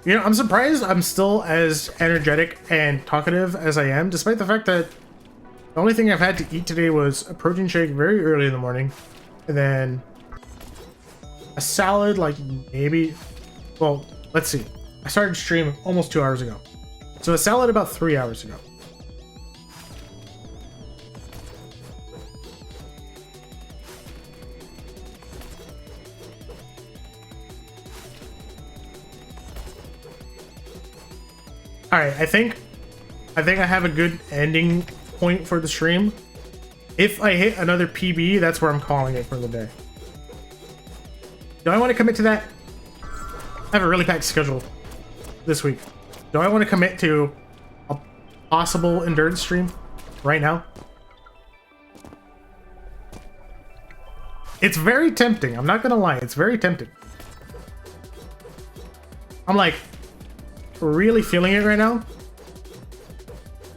You know, I'm surprised I'm still as energetic and talkative as I am, despite the fact that the only thing I've had to eat today was a protein shake very early in the morning, and then a salad, like maybe, well, let's see. I started stream almost 2 hours ago. So a salad about 3 hours ago. All right, I think I have a good ending point for the stream. If I hit another PB, that's where I'm calling it for the day. Do I want to commit to that? I have a really packed schedule this week. Do I want to commit to a possible endurance stream right now? It's very tempting. I'm not gonna lie. It's very tempting. I'm like really feeling it right now,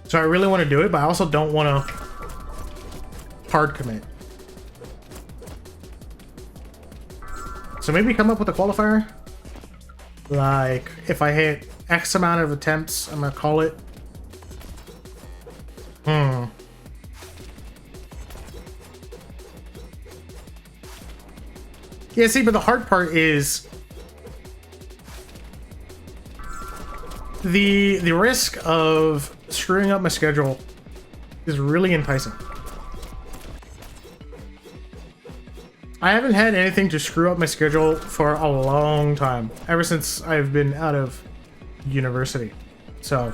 so I really want to do it, but I also don't want to hard commit. So maybe come up with a qualifier, like if I hit X amount of attempts, I'm gonna call it. Yeah, see, but the hard part is the risk of screwing up my schedule is really enticing. I haven't had anything to screw up my schedule for a long time, ever since I've been out of university. So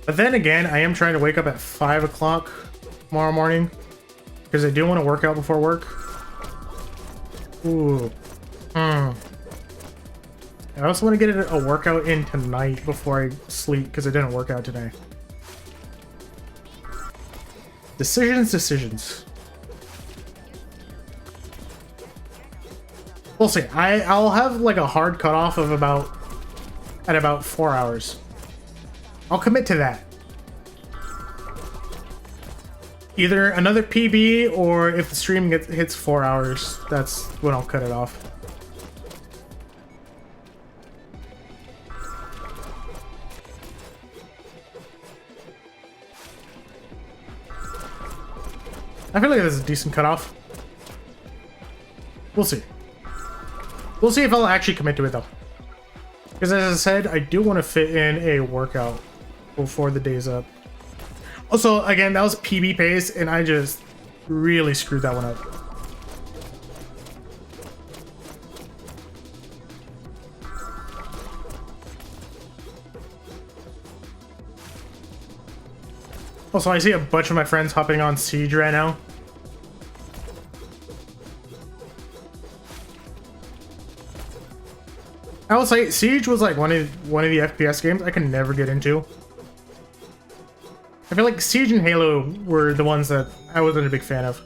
but then again, I am trying to wake up at 5 o'clock tomorrow morning because I do want to work out before work. Ooh. I also want to get a workout in tonight before I sleep because I didn't work out today. Decisions. We'll see. I'll have like a hard cutoff of about 4 hours. I'll commit to that. Either another PB, or if the stream hits 4 hours, that's when I'll cut it off. I feel like this is a decent cutoff. We'll see. We'll see if I'll actually commit to it though. Because as I said, I do want to fit in a workout before the day's up. Also, again, that was PB pace, and I just really screwed that one up. Also, I see a bunch of my friends hopping on Siege right now. I will say Siege was like one of the FPS games I could never get into. I feel like Siege and Halo were the ones that I wasn't a big fan of.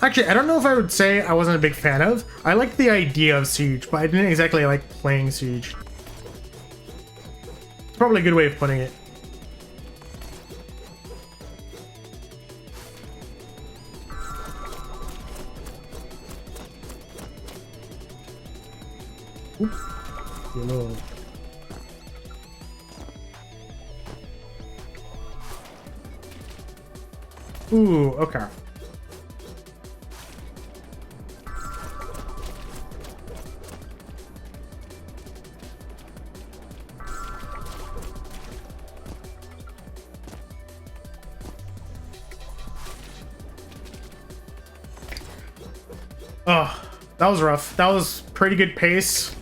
Actually, I don't know if I would say I wasn't a big fan of. I liked the idea of Siege, but I didn't exactly like playing Siege. It's probably a good way of putting it. Oops. Hello. Ooh, okay. Oh, that was rough. That was pretty good pace.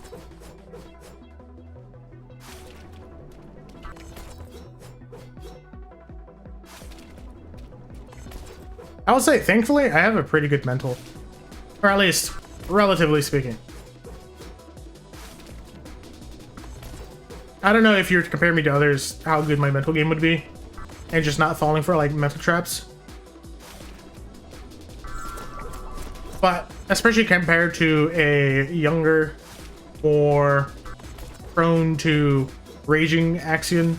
I would say, thankfully, I have a pretty good mental. Or at least, relatively speaking. I don't know if you were to compare me to others, how good my mental game would be. And just not falling for, like, mental traps. But, especially compared to a younger, more prone to raging Axion,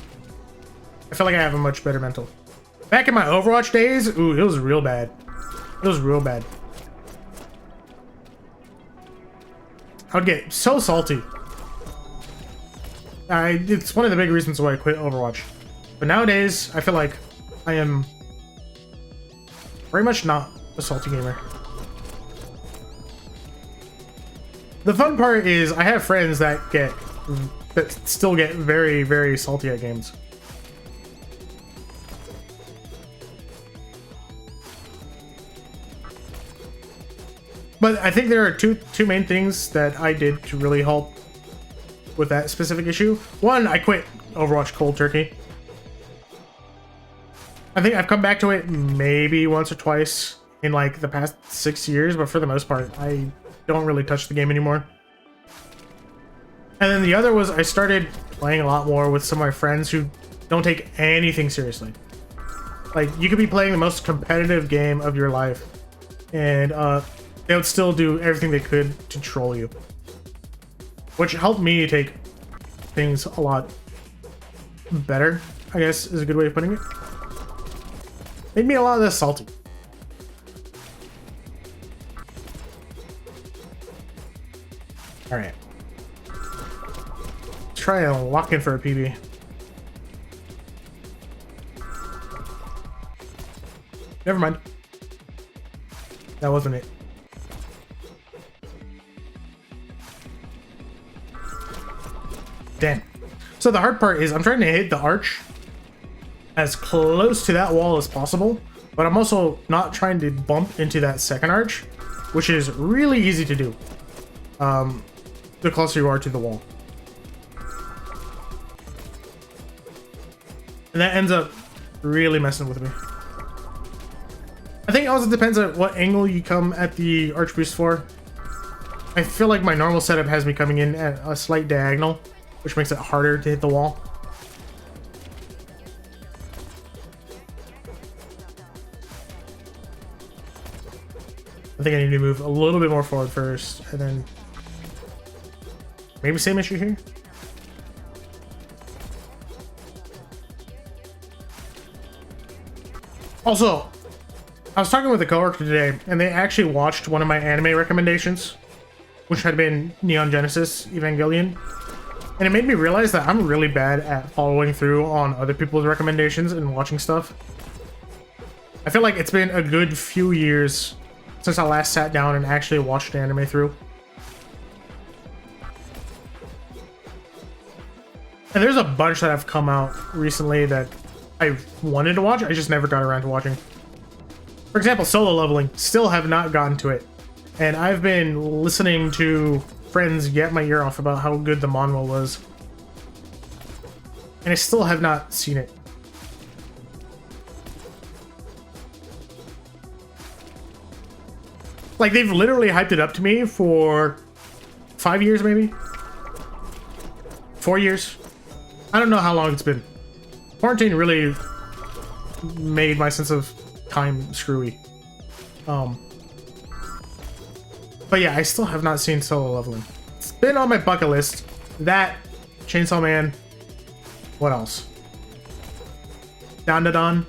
I feel like I have a much better mental. Back in my Overwatch days, ooh, it was real bad. It was real bad. I would get so salty. It's one of the big reasons why I quit Overwatch. But nowadays, I feel like I am very much not a salty gamer. The fun part is I have friends that still get very, very salty at games. But I think there are two main things that I did to really help with that specific issue. One, I quit Overwatch cold turkey. I think I've come back to it maybe once or twice in like the past 6 years, but for the most part, I don't really touch the game anymore. And then the other was I started playing a lot more with some of my friends who don't take anything seriously. Like, you could be playing the most competitive game of your life, and they would still do everything they could to troll you. Which helped me take things a lot better, I guess is a good way of putting it. Made me a lot less salty. Alright. Let's try and lock in for a PB. Never mind. That wasn't it. Damn. So the hard part is I'm trying to hit the arch as close to that wall as possible, but I'm also not trying to bump into that second arch, which is really easy to do the closer you are to the wall. And that ends up really messing with me. I think it also depends on what angle you come at the arch boost for. I feel like my normal setup has me coming in at a slight diagonal, which makes it harder to hit the wall. I think I need to move a little bit more forward first, and then maybe same issue here. Also, I was talking with a coworker today, and they actually watched one of my anime recommendations, which had been Neon Genesis Evangelion. And it made me realize that I'm really bad at following through on other people's recommendations and watching stuff. I feel like it's been a good few years since I last sat down and actually watched anime through. And there's a bunch that have come out recently that I wanted to watch, I just never got around to watching. For example, Solo Leveling, still have not gotten to it. And I've been listening to friends get my ear off about how good the manhwa was. And I still have not seen it. Like, they've literally hyped it up to me for 5 years, maybe? 4 years? I don't know how long it's been. Quarantine really made my sense of time screwy. But yeah, I still have not seen Solo Leveling. It's been on my bucket list. That, Chainsaw Man, what else? Dandadan.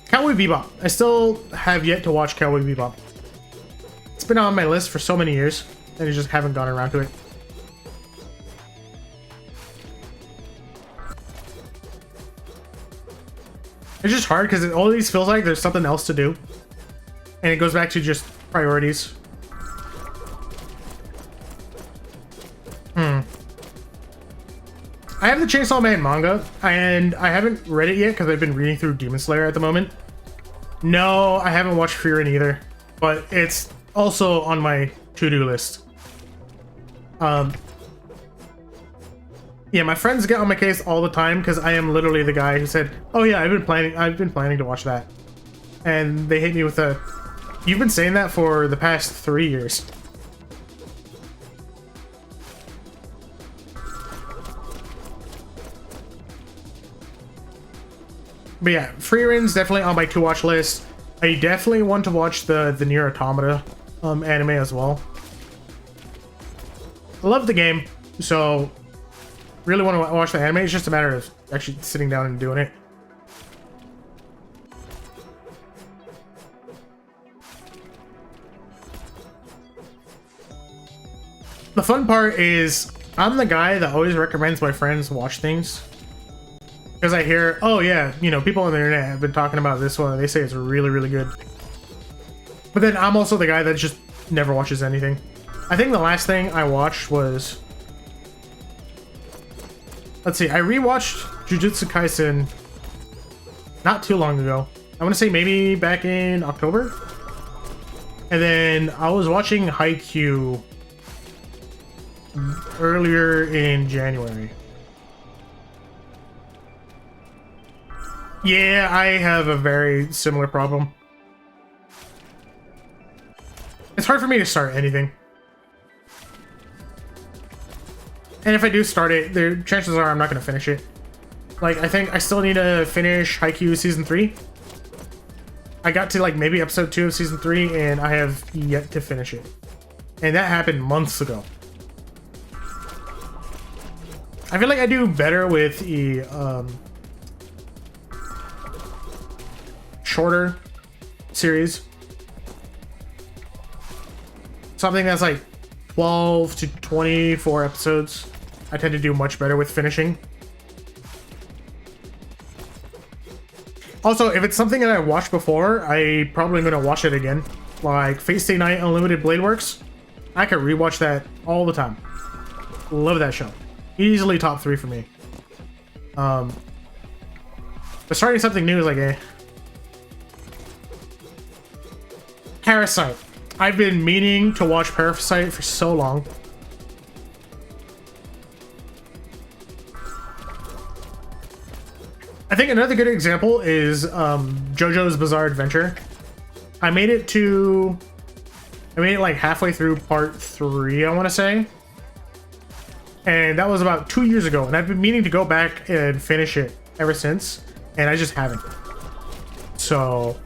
Cowboy Bebop. I still have yet to watch Cowboy Bebop. It's been on my list for so many years, and I just haven't gotten around to it. It's just hard because it always feels like there's something else to do. And it goes back to just priorities. I have the Chainsaw Man manga, and I haven't read it yet because I've been reading through Demon Slayer at the moment. No, I haven't watched Frieren either, but it's also on my to-do list. Yeah, my friends get on my case all the time because I am literally the guy who said, "Oh yeah, I've been planning to watch that," and they hit me with a, "You've been saying that for the past 3 years." But yeah, Frieren's definitely on my to-watch list. I definitely want to watch the Nier Automata anime as well. I love the game, so really want to watch the anime. It's just a matter of actually sitting down and doing it. The fun part is I'm the guy that always recommends my friends watch things. Because I hear, oh yeah, you know, people on the internet have been talking about this one and they say it's really, really good. But then I'm also the guy that just never watches anything. I think the last thing I watched was... Let's see, I rewatched Jujutsu Kaisen not too long ago. I want to say maybe back in October. And then I was watching Haikyuu earlier in January. Yeah, I have a very similar problem. It's hard for me to start anything. And if I do start it, the chances are I'm not going to finish it. Like, I think I still need to finish Haikyuu Season 3. I got to, like, maybe Episode 2 of Season 3, and I have yet to finish it. And that happened months ago. I feel like I do better with the, shorter series. Something that's like 12 to 24 episodes. I tend to do much better with finishing. Also, if it's something that I watched before, I probably going to watch it again. Like Fate Stay Night Unlimited Blade Works. I could rewatch that all the time. Love that show. Easily top 3 for me. But starting something new is like, eh. Parasite. I've been meaning to watch Parasite for so long. I think another good example is JoJo's Bizarre Adventure. I made it like halfway through part 3, I want to say. And that was about 2 years ago. And I've been meaning to go back and finish it ever since. And I just haven't. So...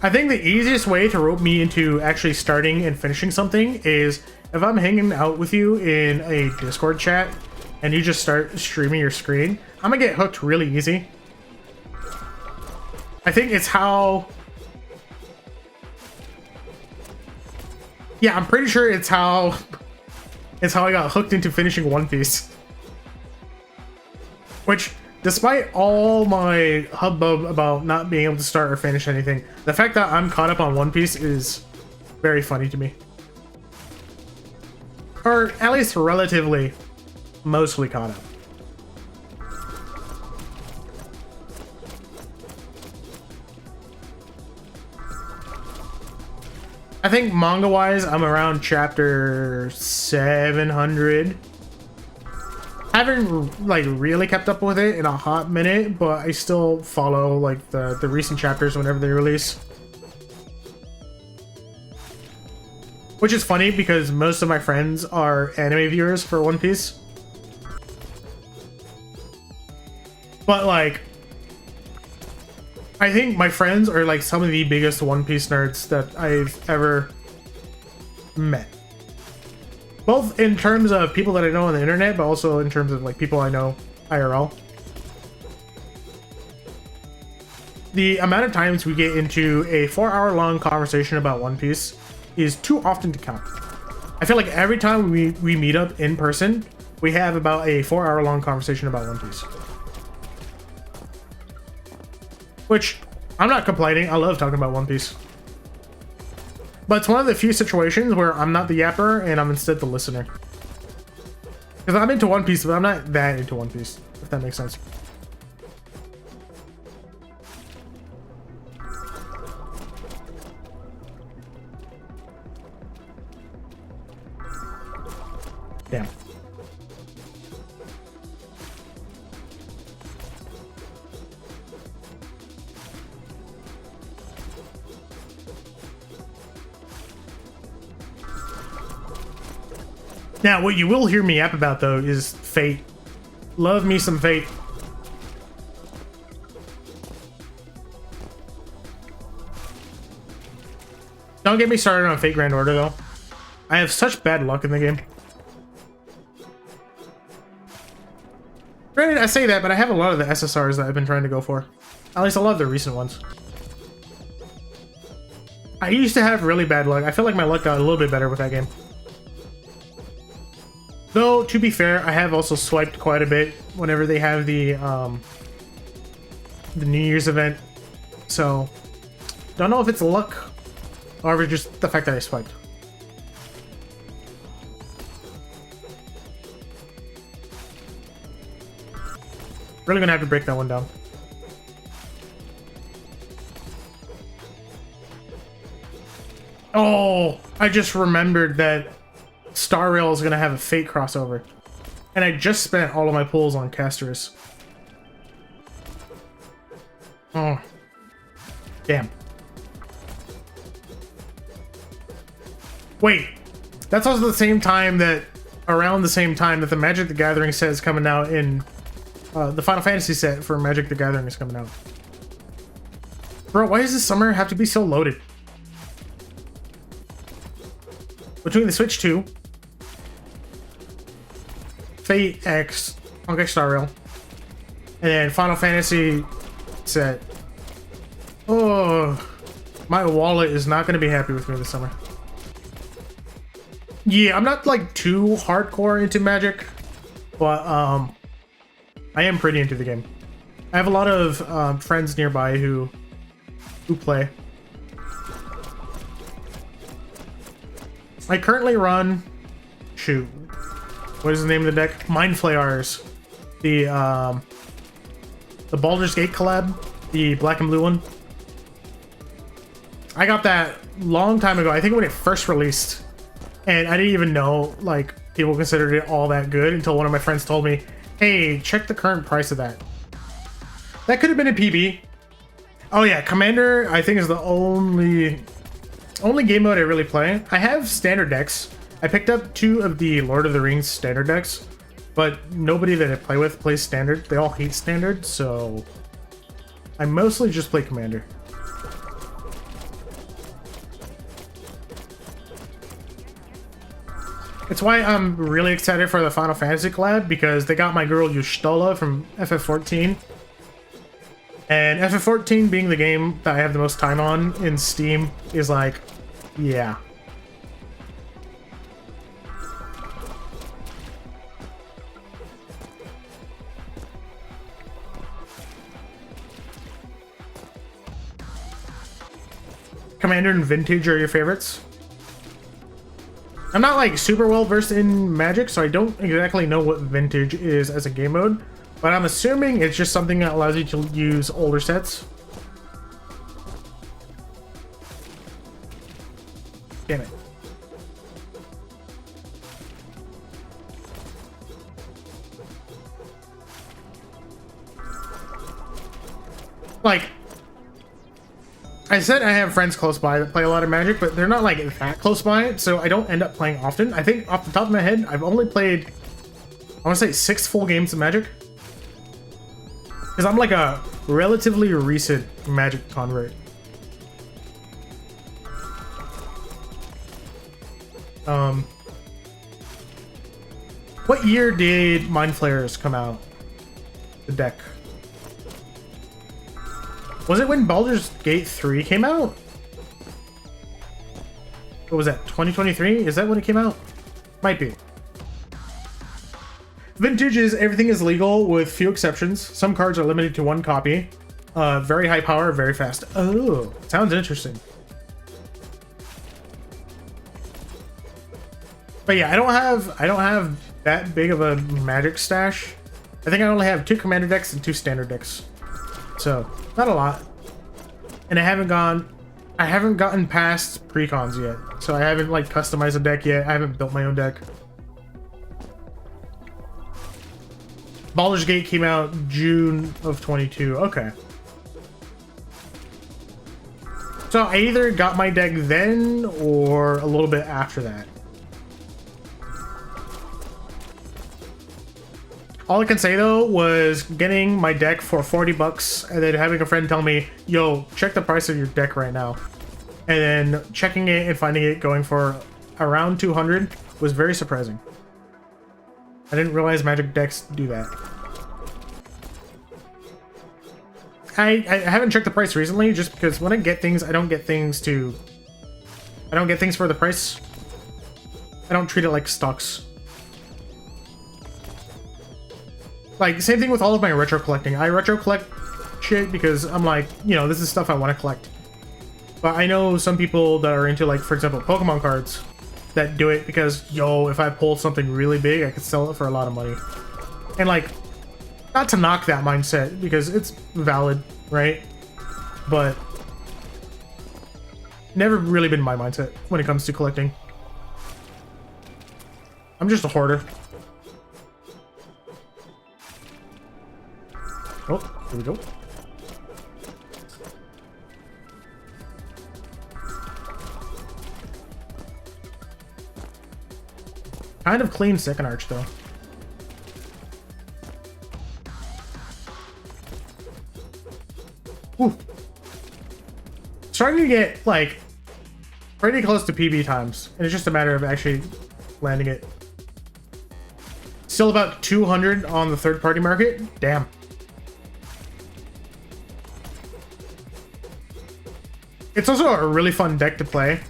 I think the easiest way to rope me into actually starting and finishing something is if I'm hanging out with you in a Discord chat and you just start streaming your screen, I'm gonna get hooked really easy. I think it's how... Yeah, I'm pretty sure it's how I got hooked into finishing One Piece. Which, despite all my hubbub about not being able to start or finish anything, the fact that I'm caught up on One Piece is very funny to me. Or at least relatively, mostly caught up. I think manga-wise, I'm around chapter 700. Haven't like really kept up with it in a hot minute, but I still follow like the recent chapters whenever they release. Which is funny because most of my friends are anime viewers for One Piece. But like, I think my friends are like some of the biggest One Piece nerds that I've ever met. Both in terms of people that I know on the internet, but also in terms of like people I know IRL. The amount of times we get into a 4-hour-long conversation about One Piece is too often to count. I feel like every time we meet up in person, we have about a 4-hour-long conversation about One Piece. Which, I'm not complaining, I love talking about One Piece. But it's one of the few situations where I'm not the yapper and I'm instead the listener. Because I'm into One Piece, but I'm not that into One Piece, if that makes sense. Damn. Now, what you will hear me yap about, though, is Fate. Love me some Fate. Don't get me started on Fate Grand Order, though. I have such bad luck in the game. Granted, I say that, but I have a lot of the SSRs that I've been trying to go for. At least a lot of the recent ones. I used to have really bad luck. I feel like my luck got a little bit better with that game. Though, to be fair, I have also swiped quite a bit whenever they have the New Year's event. So, don't know if it's luck or if it's just the fact that I swiped. Really gonna have to break that one down. Oh, I just remembered that Star Rail is gonna have a Fate crossover, and I just spent all of my pulls on Castorus. Oh, damn! Wait, that's also the same time that, around the same time that the Magic the Gathering set is coming out in the Final Fantasy set for Magic the Gathering is coming out. Bro, why does this summer have to be so loaded? Between the Switch 2, Fate X, Honkai Star Rail, and then Final Fantasy set. Oh, my wallet is not going to be happy with me this summer. Yeah, I'm not like too hardcore into Magic, but I am pretty into the game. I have a lot of friends nearby who play. I currently run, shoot, what is the name of the deck? Mind Flayers, the Baldur's Gate collab, the black and blue one. I got that long time ago. I think when it first released, and I didn't even know like people considered it all that good until one of my friends told me, "Hey, check the current price of that." That could have been a PB. Oh yeah, Commander I think is the only game mode I really play. I have standard decks. I picked up 2 of the Lord of the Rings standard decks, but nobody that I play with plays standard. They all hate standard, so I mostly just play Commander. It's why I'm really excited for the Final Fantasy collab, because they got my girl Yustola from FF14. And FF14 being the game that I have the most time on in Steam is like, yeah. Commander and Vintage are your favorites? I'm not like super well versed in Magic, so I don't exactly know what Vintage is as a game mode, but I'm assuming it's just something that allows you to use older sets. Damn it. Like, I said I have friends close by that play a lot of Magic, but they're not like that close by, so I don't end up playing often. I think off the top of my head, I've only played, I want to say 6 full games of Magic. Because I'm like a relatively recent Magic convert. What year did Mind Flayers come out? The deck. Was it when Baldur's Gate 3 came out? What was that, 2023? Is that when it came out? Might be. Vintage is everything is legal with few exceptions. Some cards are limited to 1 copy. Very high power, very fast. Oh, sounds interesting. But yeah, I don't have that big of a Magic stash. I think I only have 2 commander decks and 2 standard decks. So, not a lot. And I haven't gotten past precons yet. So I haven't like customized a deck yet. I haven't built my own deck. Baldur's Gate came out June of 22. Okay. So I either got my deck then or a little bit after that. All I can say though was getting my deck for 40 bucks and then having a friend tell me, yo, check the price of your deck right now. And then checking it and finding it going for around 200 was very surprising. I didn't realize Magic decks do that. I haven't checked the price recently just because when I get things, I don't get things for the price. I don't treat it like stocks. Like, same thing with all of my retro collecting. I retro collect shit because I'm like, you know, this is stuff I want to collect. But I know some people that are into, like, for example, Pokemon cards that do it because, yo, if I pull something really big, I could sell it for a lot of money. And, like, not to knock that mindset because it's valid, right? But never really been my mindset when it comes to collecting. I'm just a hoarder. Oh, here we go. Kind of clean second arch though. Ooh. Starting to get like pretty close to PB times, and it's just a matter of actually landing it. Still about 200 on the third-party market. Damn. It's also a really fun deck to play.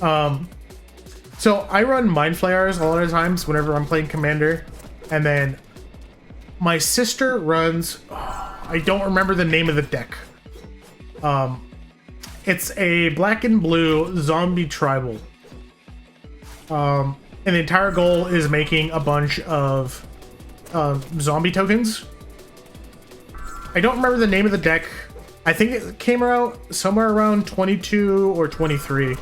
So I run Mind Flayers a lot of times whenever I'm playing Commander, and then my sister runs. I don't remember the name of the deck. It's a black and blue zombie tribal. And the entire goal is making a bunch of zombie tokens. I don't remember the name of the deck. I think it came out somewhere around 22 or 23.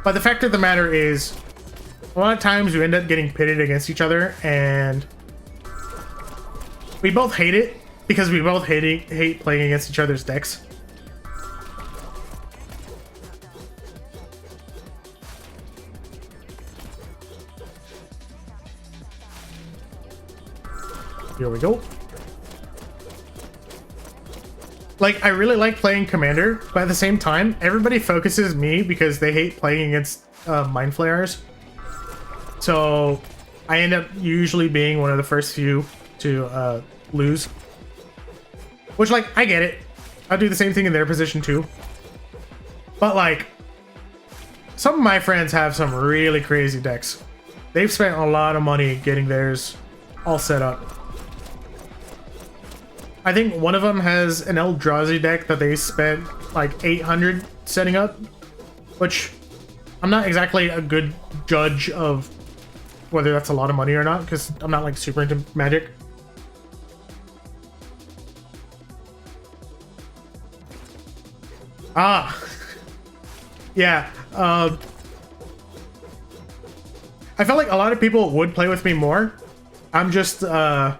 But the fact of the matter is, a lot of times we end up getting pitted against each other, and we both hate it because we both hate playing against each other's decks. Here we go. Like, I really like playing Commander, but at the same time, everybody focuses me because they hate playing against Mind Flayers. So I end up usually being one of the first few to lose. Which, like, I get it. I'd do the same thing in their position too. But, like, some of my friends have some really crazy decks. They've spent a lot of money getting theirs all set up. I think one of them has an Eldrazi deck that they spent like 800 setting up, which I'm not exactly a good judge of whether that's a lot of money or not, because I'm not like super into Magic. Ah, yeah. I felt like a lot of people would play with me more. I'm just, I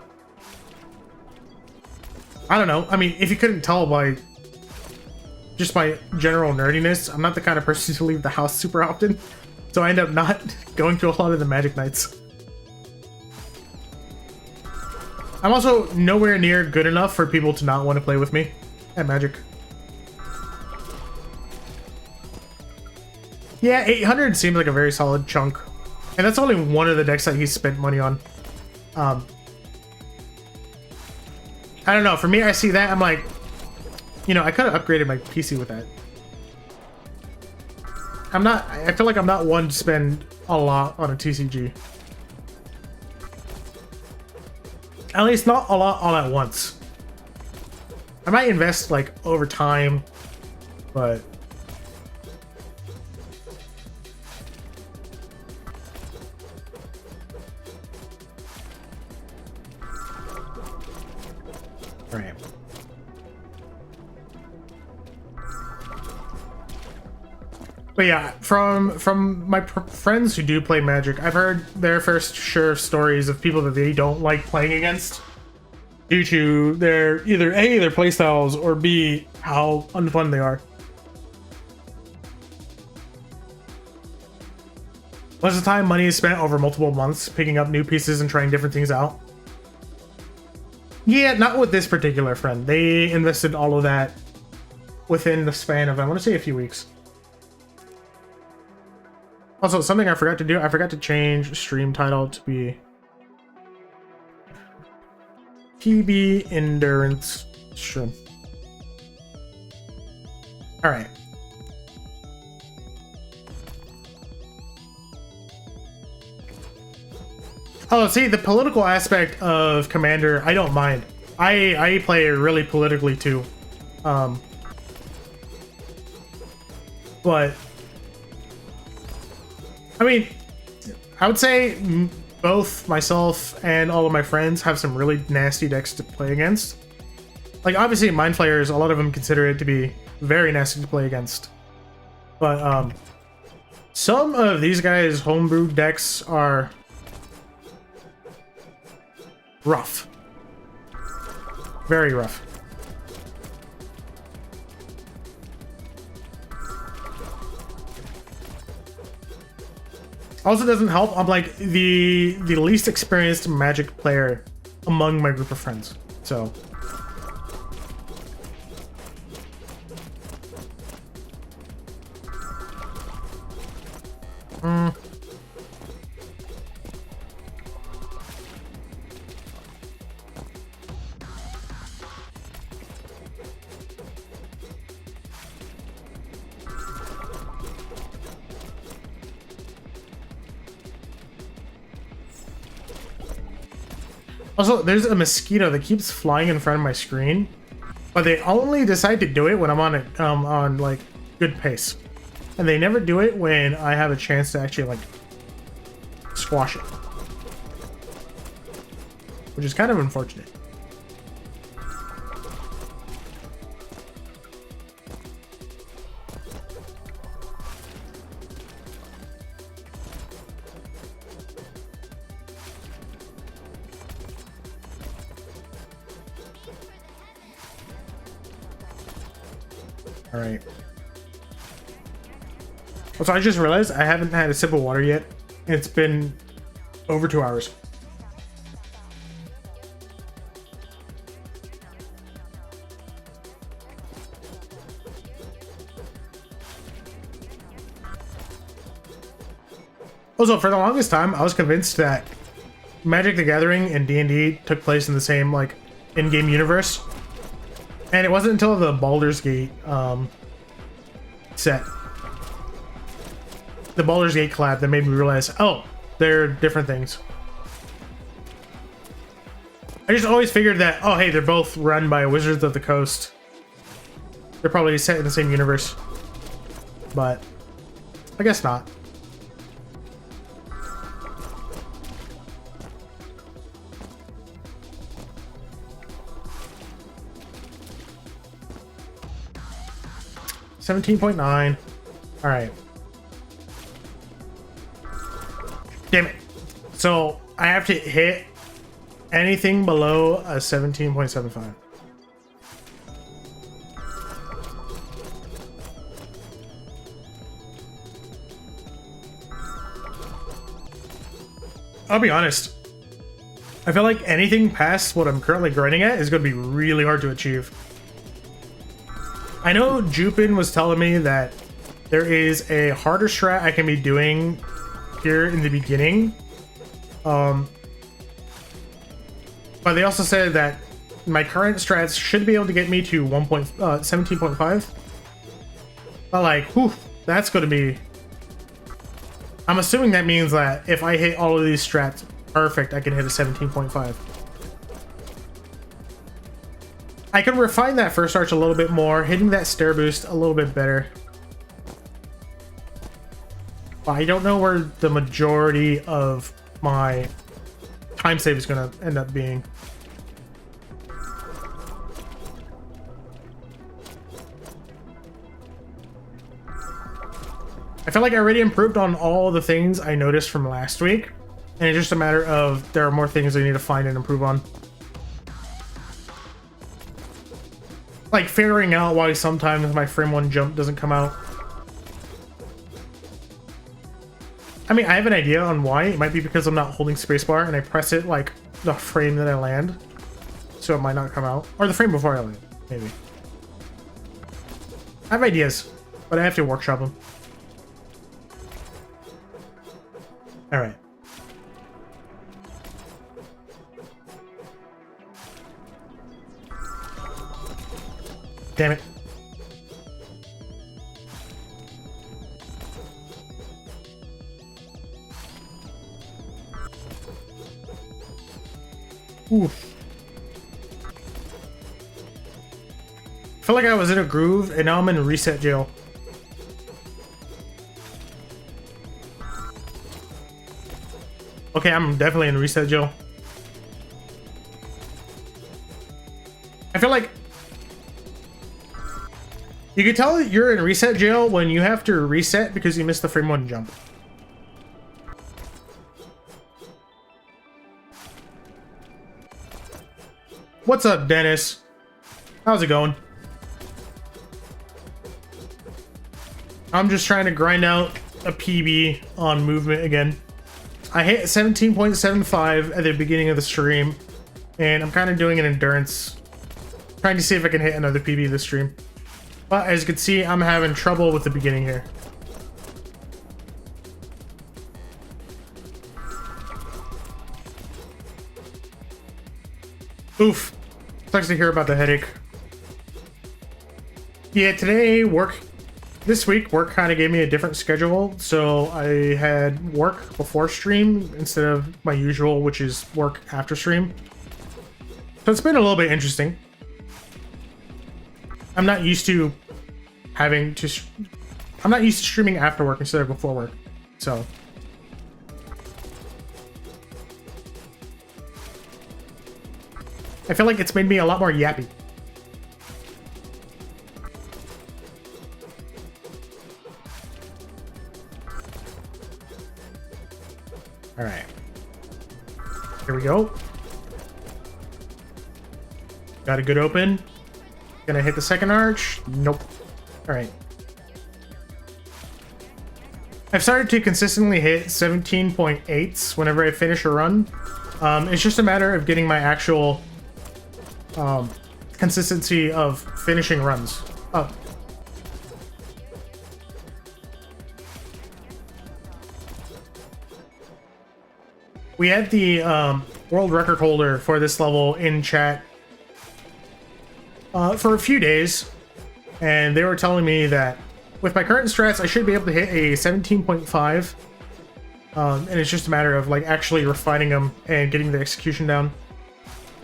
don't know. I mean, if you couldn't tell by just my general nerdiness, I'm not the kind of person to leave the house super often. So I end up not going to a lot of the Magic nights. I'm also nowhere near good enough for people to not want to play with me at Magic. Yeah, 800 seems like a very solid chunk. And that's only one of the decks that he spent money on. I don't know. For me, I see that. I'm like, you know, I could have upgraded my PC with that. I feel like I'm not one to spend a lot on a TCG. At least not a lot all at once. I might invest like over time, but... Right. But yeah, from my friends who do play Magic, I've heard their first share of stories of people that they don't like playing against due to their either A, their playstyles, or B, how unfun they are. Most of the time, money is spent over multiple months picking up new pieces and trying different things out. Yeah, not with this particular friend. They invested all of that within the span of, I want to say, a few weeks. Also, something I forgot to do, I forgot to change stream title to be PB Endurance Stream. Alright. Oh, see, the political aspect of Commander, I don't mind. I play really politically too. But I mean, I would say both myself and all of my friends have some really nasty decks to play against. Like, obviously, Mind Flayers, a lot of them consider it to be very nasty to play against. But some of these guys' homebrewed decks are rough. Very rough. Also doesn't help, I'm like the least experienced Magic player among my group of friends. So also, there's a mosquito that keeps flying in front of my screen, but they only decide to do it when I'm on like good pace, and they never do it when I have a chance to actually like squash it, which is kind of unfortunate. All right. Also, I just realized I haven't had a sip of water yet. It's been over 2 hours. Also, for the longest time, I was convinced that Magic the Gathering and D&D took place in the same like in-game universe, and it wasn't until the Baldur's Gate set, the Baldur's Gate collab, that made me realize, oh, they're different things. I just always figured that, oh hey, they're both run by Wizards of the Coast. They're probably set in the same universe, but I guess not. $17.9. All right. Damn it. So I have to hit anything below a 17.75. I'll be honest. I feel like anything past what I'm currently grinding at is going to be really hard to achieve. I know Jupin was telling me that there is a harder strat I can be doing here in the beginning. But they also said that my current strats should be able to get me to 17.5. But like, whew, that's going to be... I'm assuming that means that if I hit all of these strats perfect, I can hit a 17.5. I can refine that first arch a little bit more, hitting that stair boost a little bit better. But I don't know where the majority of my time save is going to end up being. I feel like I already improved on all the things I noticed from last week, and it's just a matter of there are more things I need to find and improve on. Like figuring out why sometimes my frame 1 jump doesn't come out. I mean, I have an idea on why. It might be because I'm not holding spacebar and I press it like the frame that I land, so it might not come out. Or the frame before I land, maybe. I have ideas, but I have to workshop them. Alright. Damn it. Oof. I feel like I was in a groove and now I'm in reset jail. Okay, I'm definitely in reset jail. I feel like you can tell that you're in reset jail when you have to reset because you missed the frame 1 jump. What's up, Dennis? How's it going? I'm just trying to grind out a PB on movement again. I hit 17.75 at the beginning of the stream, and I'm kind of doing an endurance, trying to see if I can hit another PB this stream. But as you can see, I'm having trouble with the beginning here. Oof. Sucks to hear about the headache. Yeah, today this week work kind of gave me a different schedule. So I had work before stream instead of my usual, which is work after stream. So it's been a little bit interesting. I'm not used to streaming after work instead of before work. So I feel like it's made me a lot more yappy. All right. Here we go. Got a good open. Gonna hit the second arch. Nope. All right. I've started to consistently hit 17.8s whenever I finish a run. It's just a matter of getting my actual consistency of finishing runs up. we had the world record holder for this level in chat for a few days, and they were telling me that with my current strats, I should be able to hit a 17.5, and it's just a matter of like actually refining them and getting the execution down,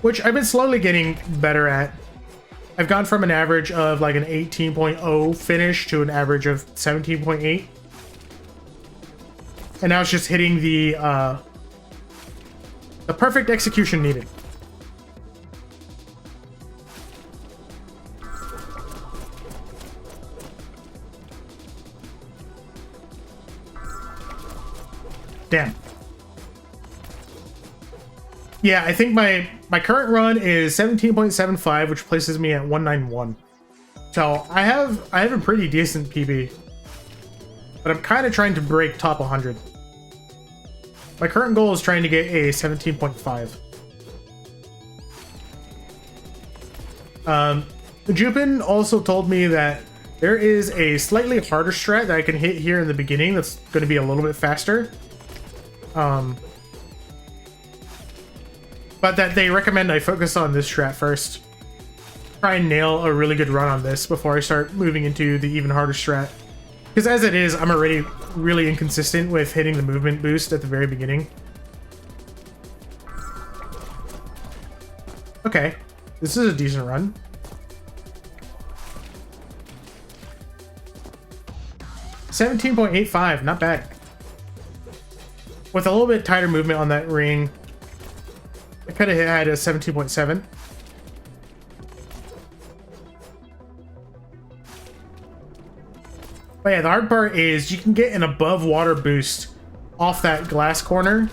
which I've been slowly getting better at. I've gone from an average of like an 18.0 finish to an average of 17.8. And now it's just hitting the perfect execution needed. Damn. Yeah, I think my current run is 17.75, which places me at 191. So I have a pretty decent PB, but I'm kind of trying to break top 100. My current goal is trying to get a 17.5. Jupin also told me that there is a slightly harder strat that I can hit here in the beginning that's going to be a little bit faster. But that they recommend I focus on this strat first. Try and nail a really good run on this before I start moving into the even harder strat. Because as it is, I'm already really inconsistent with hitting the movement boost at the very beginning. Okay, this is a decent run. $17.85, not bad. With a little bit tighter movement on that ring, I could have had a 17.7. But yeah, the hard part is you can get an above water boost off that glass corner.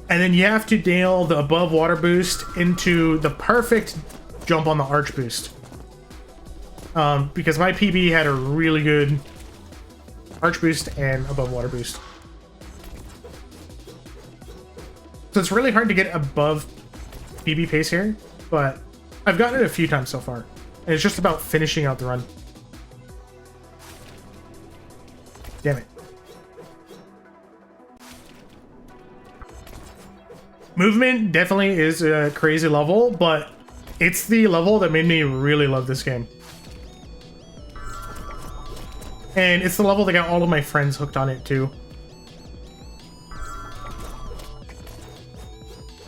And then you have to nail the above water boost into the perfect jump on the arch boost. Because my PB had a really good arch boost and above water boost. So it's really hard to get above PB pace here, but I've gotten it a few times so far. And it's just about finishing out the run. Damn it. Movement definitely is a crazy level, but it's the level that made me really love this game. And it's the level that got all of my friends hooked on it too.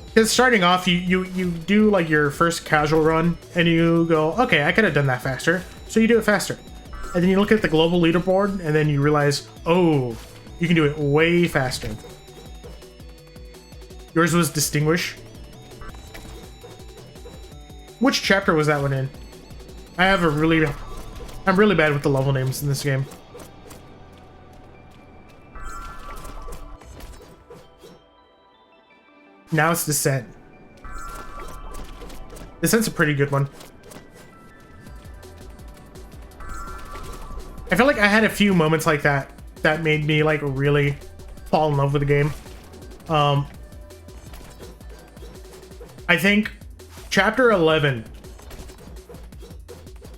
Because starting off, you do like your first casual run, and you go, okay, I could have done that faster. So you do it faster. And then you look at the global leaderboard, and then you realize, oh, you can do it way faster. Yours was Distinguish. Which chapter was that one in? I'm really bad with the level names in this game. Now it's Descent. Descent's a pretty good one. I feel like I had a few moments like that that made me like really fall in love with the game. I think chapter 11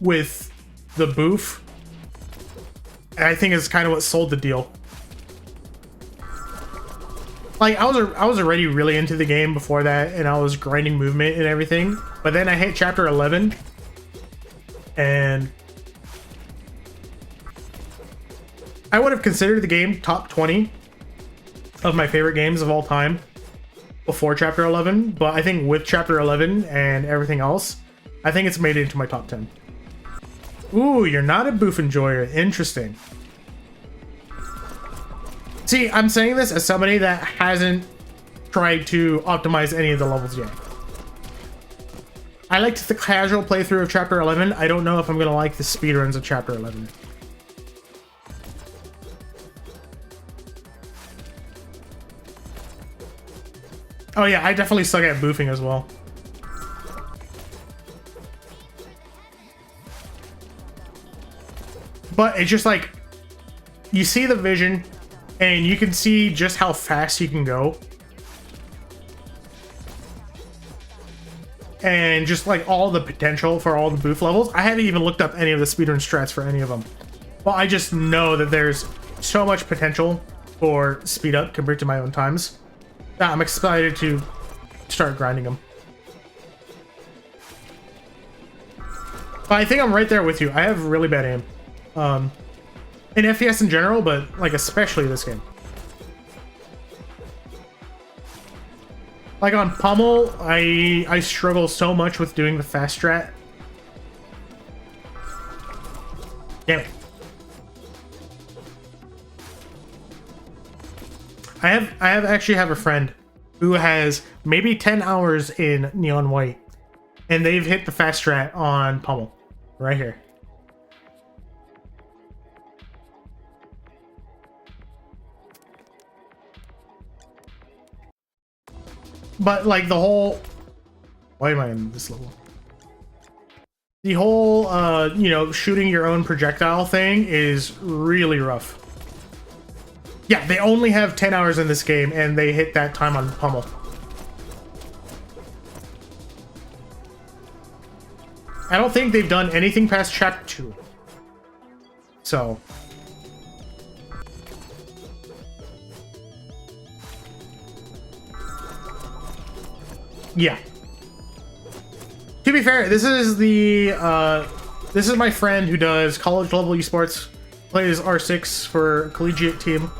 with the boof, I think is kind of what sold the deal. Like I was already really into the game before that, and I was grinding movement and everything. But then I hit chapter 11, and I would have considered the game top 20 of my favorite games of all time before chapter 11. But I think with chapter 11 and everything else, I think it's made it into my top 10. Ooh, you're not a boof enjoyer. Interesting. See, I'm saying this as somebody that hasn't tried to optimize any of the levels yet. I liked the casual playthrough of chapter 11. I don't know if I'm going to like the speedruns of chapter 11. Oh yeah, I definitely suck at boofing as well. But it's just like, you see the vision, and you can see just how fast you can go. And just like all the potential for all the boof levels. I haven't even looked up any of the speedrun strats for any of them. Well, I just know that there's so much potential for speed up compared to my own times. Yeah, I'm excited to start grinding them. But I think I'm right there with you. I have really bad aim. In FPS in general, but like especially this game. Like on Pummel, I struggle so much with doing the fast strat. Damn it. I actually have a friend who has maybe 10 hours in Neon White, and they've hit the fast strat on Pummel right here. But like the whole, why am I in this level? The whole you know, shooting your own projectile thing is really rough. Yeah, they only have 10 hours in this game, and they hit that time on Pummel. I don't think they've done anything past chapter 2. So. Yeah. To be fair, this is my friend who does college level esports, plays R6 for a collegiate team.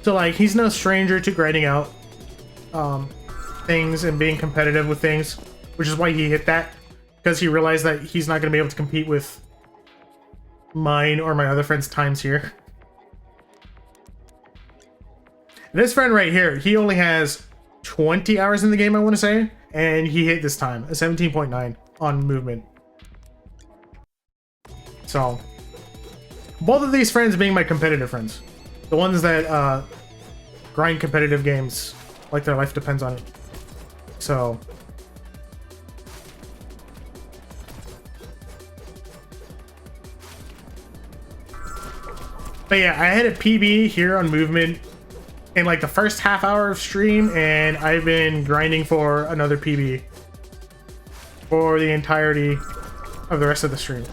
So like, he's no stranger to grinding out things and being competitive with things, which is why he hit that, because he realized that he's not going to be able to compete with mine or my other friends' times here. This friend right here, he only has 20 hours in the game, I want to say, and he hit this time a 17.9 on movement. So both of these friends being my competitive friends, the ones that grind competitive games like their life depends on it. So but yeah, I had a PB here on movement in like the first half hour of stream, and I've been grinding for another PB for the entirety of the rest of the stream.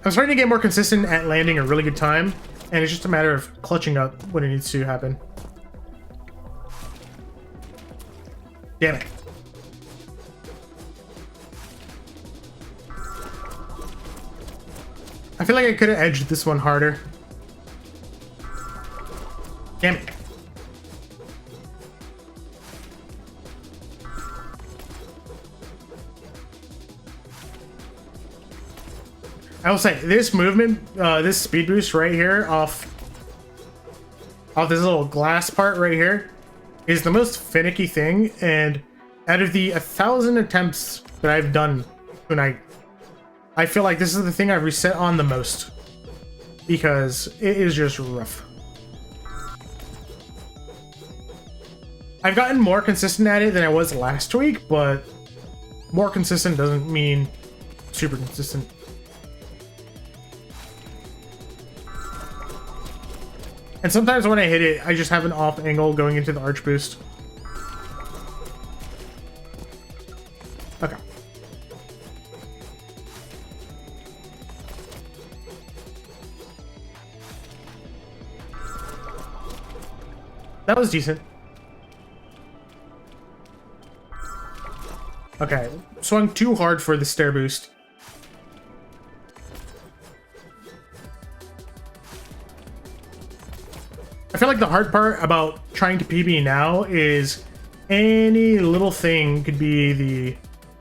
I'm starting to get more consistent at landing a really good time, and it's just a matter of clutching up when it needs to happen. Damn it. I feel like I could have edged this one harder. Damn it. I will say, this movement, this speed boost right here off this little glass part right here is the most finicky thing, and out of the 1,000 attempts that I've done tonight, I feel like this is the thing I've reset on the most, because it is just rough. I've gotten more consistent at it than I was last week, but more consistent doesn't mean super consistent. And sometimes when I hit it, I just have an off angle going into the arch boost. Okay. That was decent. Okay, swung too hard for the stair boost. I feel like the hard part about trying to PB now is any little thing could be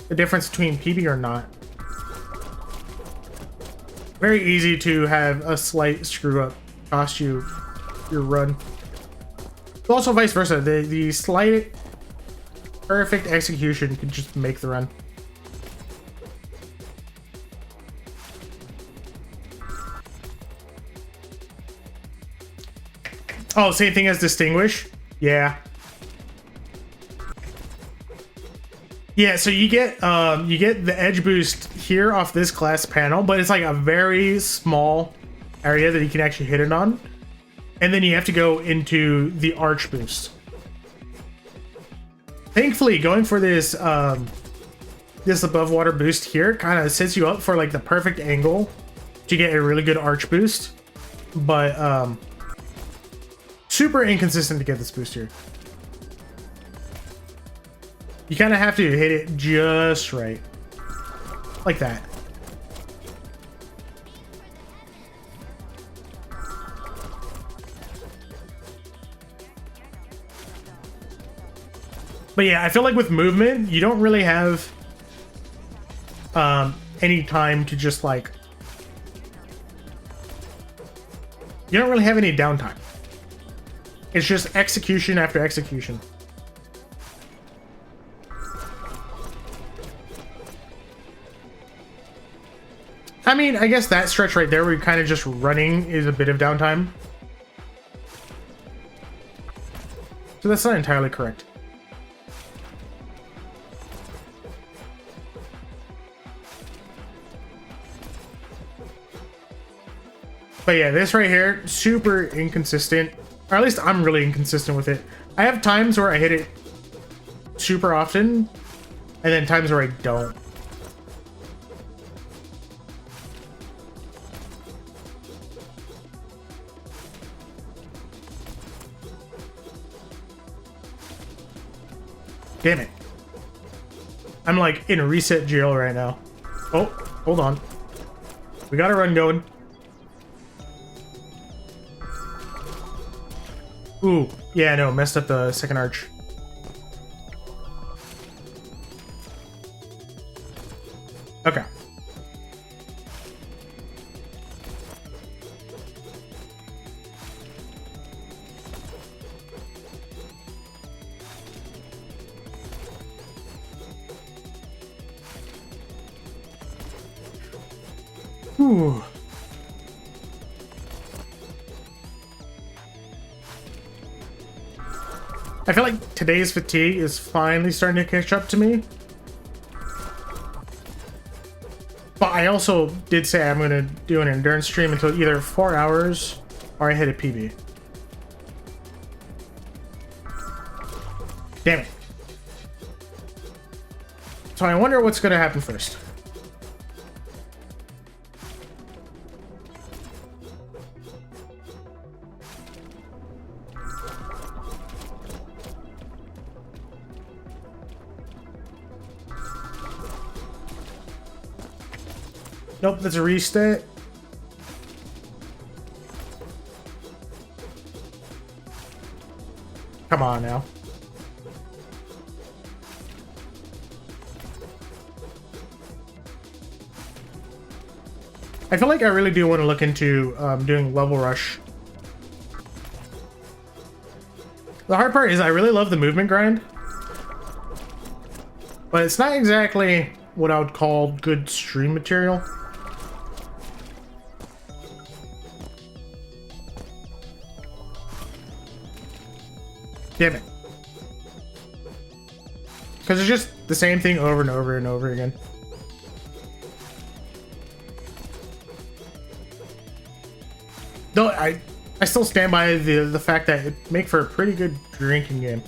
the difference between PB or not. Very easy to have a slight screw up cost you your run. But also vice versa, the slight perfect execution could just make the run. Oh, same thing as Distinguish? Yeah. Yeah, so you get the edge boost here off this glass panel, but it's like a very small area that you can actually hit it on. And then you have to go into the arch boost. Thankfully, going for this this above water boost here kind of sets you up for like the perfect angle to get a really good arch boost. but super inconsistent to get this boost here. You kind of have to hit it just right, like that. But yeah, I feel like with movement, you don't really have any time to just like, you don't really have any downtime. It's just execution after execution. I mean, I guess that stretch right there where you're kind of just running is a bit of downtime. So that's not entirely correct. But yeah, this right here, super inconsistent. Or at least I'm really inconsistent with it. I have times where I hit it super often, and then times where I don't. Damn it. I'm like in reset jail right now. Oh, hold on. We got a run going. Ooh, yeah, no, messed up the second arch. Okay. Ooh. I feel like today's fatigue is finally starting to catch up to me. But I also did say I'm going to do an endurance stream until either 4 hours or I hit a PB. Damn it. So I wonder what's going to happen first. Nope, that's a reset. Come on now. I feel like I really do want to look into doing level rush. The hard part is I really love the movement grind, but it's not exactly what I would call good stream material. Damn it. Because it's just the same thing over and over and over again. Though I still stand by the fact that it make for a pretty good drinking game.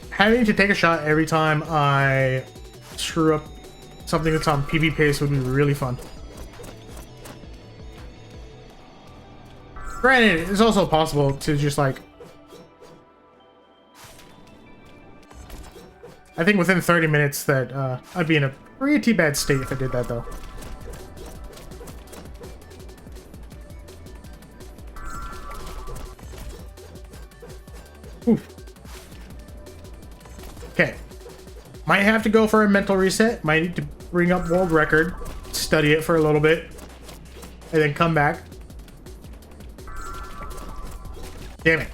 Having to take a shot every time I screw up something that's on PB pace would be really fun. Granted, it's also possible to just like... I think within 30 minutes that I'd be in a pretty bad state if I did that though. Oof. Okay. Might have to go for a mental reset. Might need to bring up world record, study it for a little bit, and then come back. Damn it.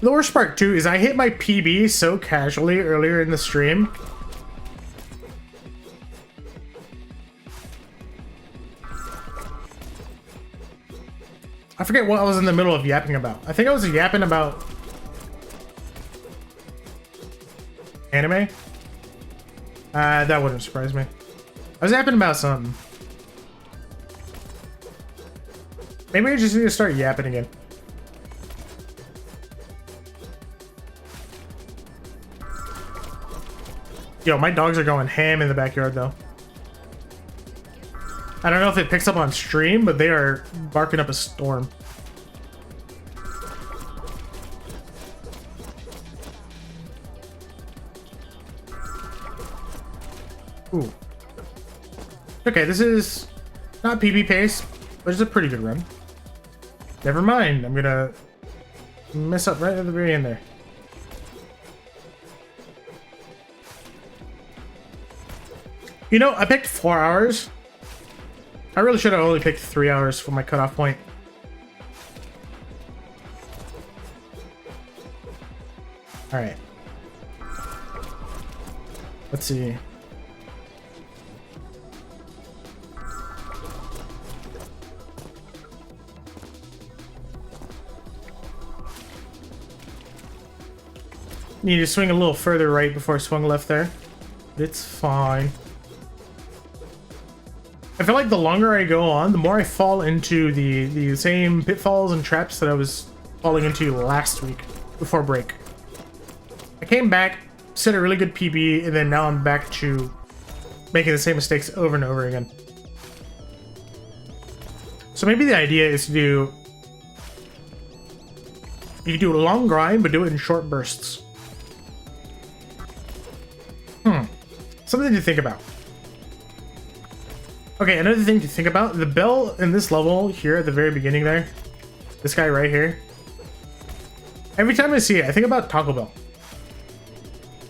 The worst part too is I hit my PB so casually earlier in the stream. I forget what I was in the middle of yapping about. I think I was yapping about anime. That wouldn't surprise me. I was yapping about something. Maybe I just need to start yapping again. Yo, my dogs are going ham in the backyard, though. I don't know if it picks up on stream, but they are barking up a storm. Ooh. Okay, this is not PB pace, but it's a pretty good run. Never mind, I'm gonna mess up right at the very end there. You know, I picked 4 hours. I really should have only picked 3 hours for my cutoff point. All right. Let's see. Need to swing a little further right before I swung left there. It's fine. I feel like the longer I go on, the more I fall into the same pitfalls and traps that I was falling into last week before break. I came back, set a really good PB, and then now I'm back to making the same mistakes over and over again. So maybe the idea is to do... You can do a long grind, but do it in short bursts. Something to think about. Okay, another thing to think about. The bell in this level here at the very beginning there. This guy right here. Every time I see it, I think about Taco Bell.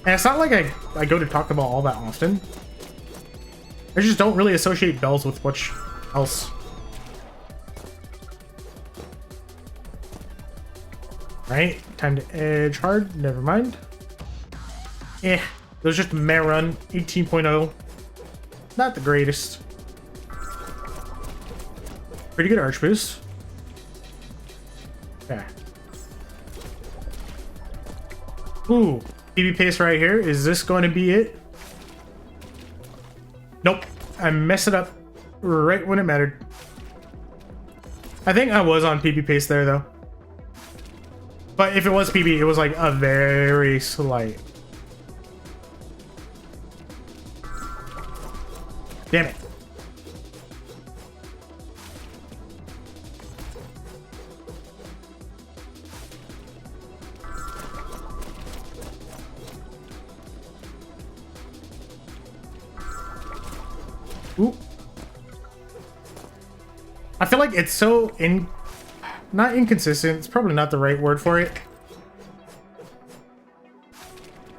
And it's not like I go to Taco Bell all that often. I just don't really associate bells with much else. Right, time to edge hard. Never mind. Eh. It was just a meh run, 18.0. Not the greatest. Pretty good arch boost. Okay. Ooh, PB pace right here. Is this going to be it? Nope. I messed it up right when it mattered. I think I was on PB pace there, though. But if it was PB, it was like a very slight. Damn it. Ooh. I feel like it's so not inconsistent. It's probably not the right word for it.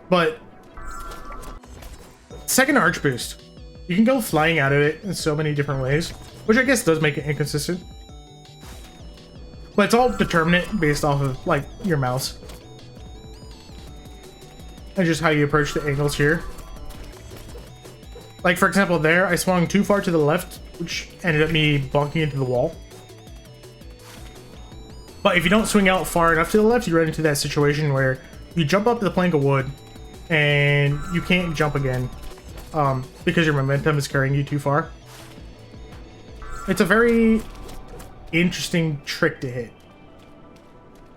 But second arch boost. You can go flying out of it in so many different ways, which I guess does make it inconsistent. But it's all determinate based off of, like, your mouse. And just how you approach the angles here. Like, for example, there, I swung too far to the left, which ended up me bonking into the wall. But if you don't swing out far enough to the left, you run into that situation where you jump up the plank of wood, and you can't jump again. Because your momentum is carrying you too far. It's a very interesting trick to hit.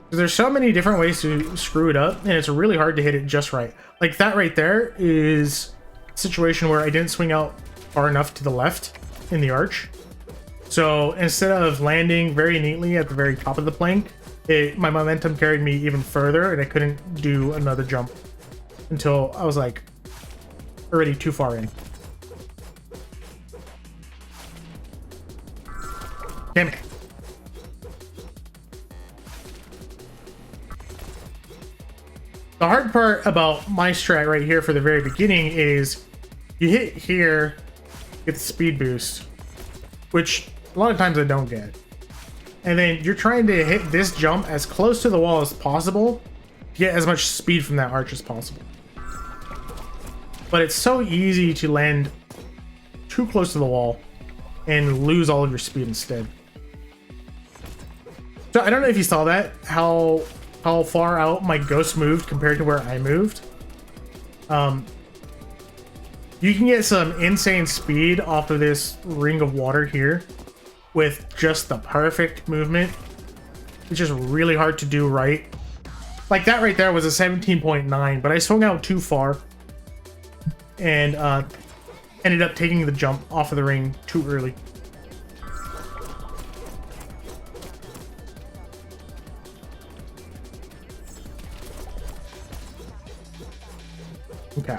There's so many different ways to screw it up, and it's really hard to hit it just right. Like that right there is a situation where I didn't swing out far enough to the left in the arch. So instead of landing very neatly at the very top of the plank, my momentum carried me even further, and I couldn't do another jump until I was like already too far in. Damn it. The hard part about my strat right here for the very beginning is you hit here, get the speed boost, which a lot of times I don't get. And then you're trying to hit this jump as close to the wall as possible to get as much speed from that arch as possible. But it's so easy to land too close to the wall and lose all of your speed instead. So I don't know if you saw that, how far out my ghost moved compared to where I moved. You can get some insane speed off of this ring of water here with just the perfect movement. It's just really hard to do right. Like that right there was a 17.9, but I swung out too far and ended up taking the jump off of the ring too early. Okay.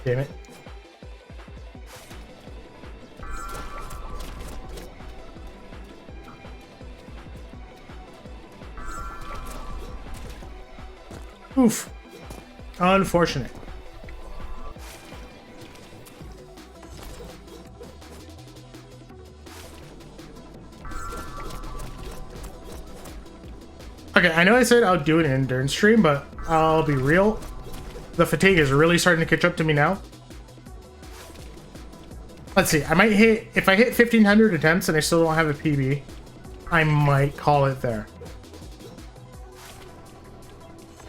Damn it. Oof. Unfortunate. Okay, I know I said I'll do an endurance stream, but I'll be real. The fatigue is really starting to catch up to me now. Let's see, I might hit, if I hit 1,500 attempts and I still don't have a PB, I might call it there.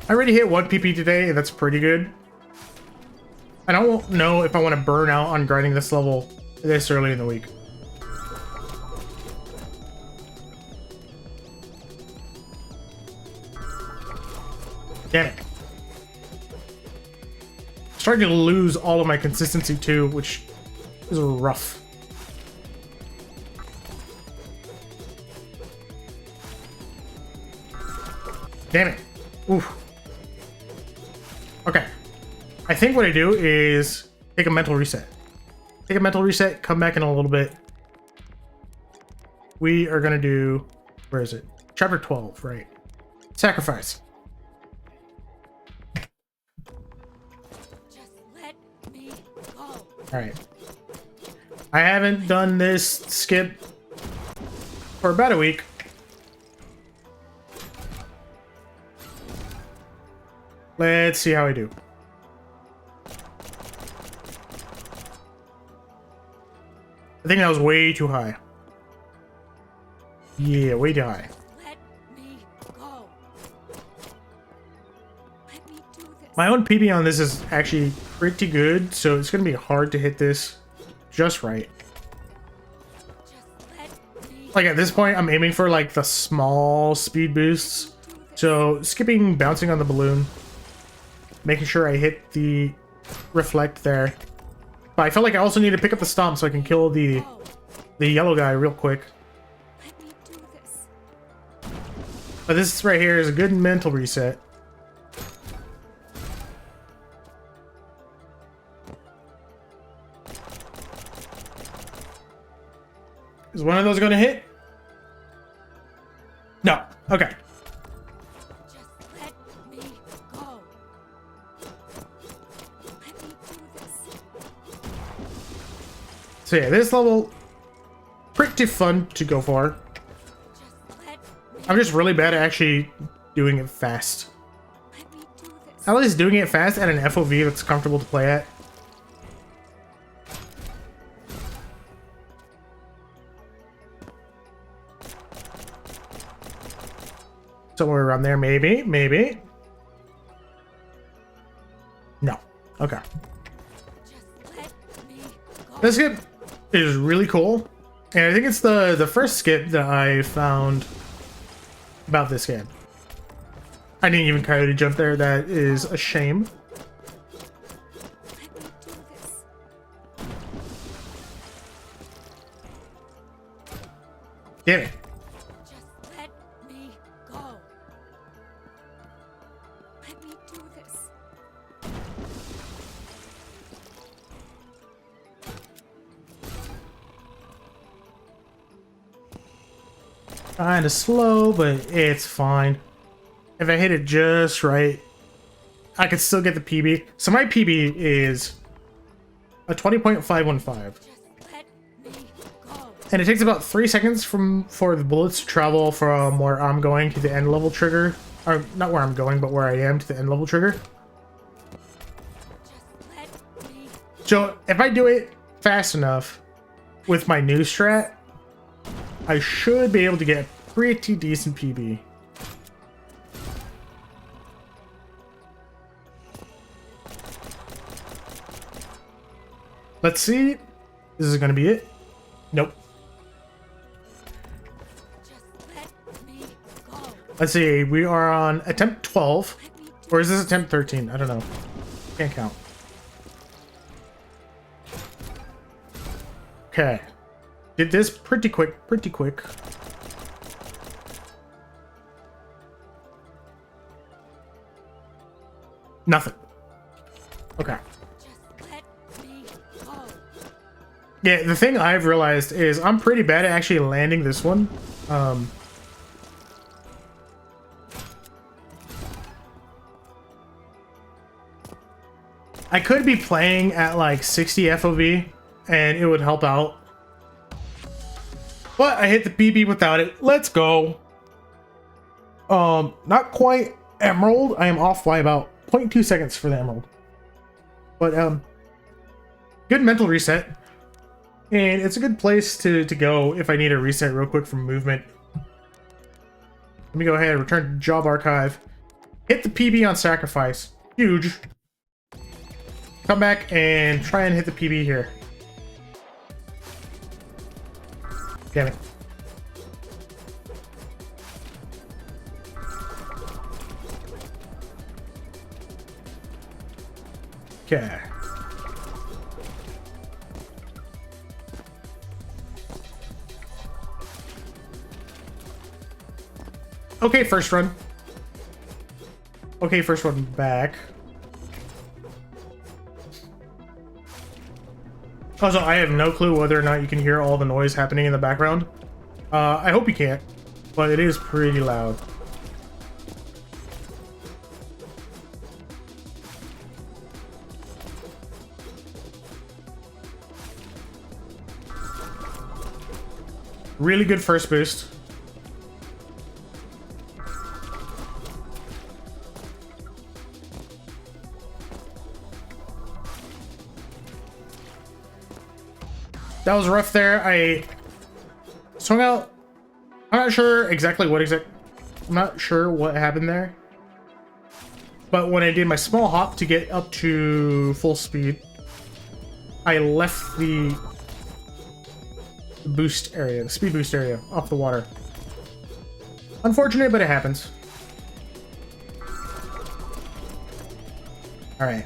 I already hit 1 PP today, and that's pretty good. I don't know if I want to burn out on grinding this level this early in the week. Damn it. Starting to lose all of my consistency too, which is rough. Damn it. Oof. Okay. I think what I do is take a mental reset. Take a mental reset, come back in a little bit. We are gonna do, where is it? Chapter 12, right? Sacrifice. Just let me go. Alright. I haven't done this skip for about a week. Let's see how I do. I think that was way too high. Yeah, way too high. Let me go. Let me do this. My own PB on this is actually pretty good, so it's going to be hard to hit this just right. Just let me Like at this point, I'm aiming for like the small speed boosts. So skipping, bouncing on the balloon, making sure I hit the reflect there. But I feel like I also need to pick up the stomp so I can kill the yellow guy real quick. let me do this. But this right here is a good mental reset. Is one of those going to hit? No. Okay. Just let me go. Let me do this. So yeah, this level, pretty fun to go for. Just let me, I'm just really bad at actually doing it fast. let me do this. At least doing it fast at an FOV that's comfortable to play at. Somewhere around there, maybe, maybe. No. Okay. Just let me go. This skip is really cool. And I think it's the first skip that I found about this game. I didn't even coyote jump there. That is a shame. Let me do this. Damn it. Just let me go. Let me do this. Kinda slow, but it's fine. If I hit it just right, I could still get the PB. So my PB is a 20.515. Just let me go. And it takes about 3 seconds for the bullets to travel from where I'm going to the end level trigger. Or not where I'm going, but where I am to the end level trigger. So if I do it fast enough with my new strat, I should be able to get a pretty decent PB. Let's see. This is going to be it. Nope. Just let me go. Let's see. We are on attempt 12. Or is this attempt 13? I don't know. Can't count. Okay. Did this pretty quick. Pretty quick. Nothing. Okay. Just let me go. Yeah, the thing I've realized is I'm pretty bad at actually landing this one. I could be playing at like 60 FOV and it would help out. But I hit the PB without it. Let's go. Not quite emerald. I am off by about 0.2 seconds for the emerald. But good mental reset. And it's a good place to go if I need a reset real quick from movement. Let me go ahead, return to job archive. Hit the PB on sacrifice. Huge. Come back and try and hit the PB here. Damn it. Okay. Okay, first run. Okay, first run back. Also, I have no clue whether or not you can hear all the noise happening in the background. I hope you can't, but it is pretty loud. Really good first boost. That was rough there. I swung out. I'm not sure exactly what I'm not sure what happened there. But when I did my small hop to get up to full speed, I left the boost area, the speed boost area, off the water. Unfortunate, but it happens. All right.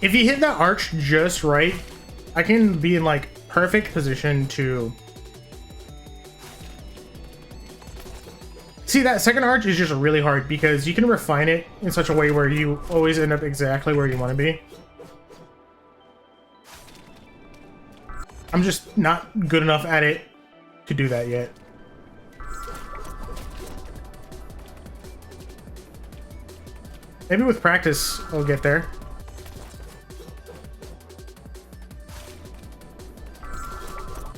If you hit that arch just right, I can be in like perfect position to see. That second arch is just really hard because you can refine it in such a way where you always end up exactly where you want to be. I'm just not good enough at it to do that yet. Maybe with practice I'll get there.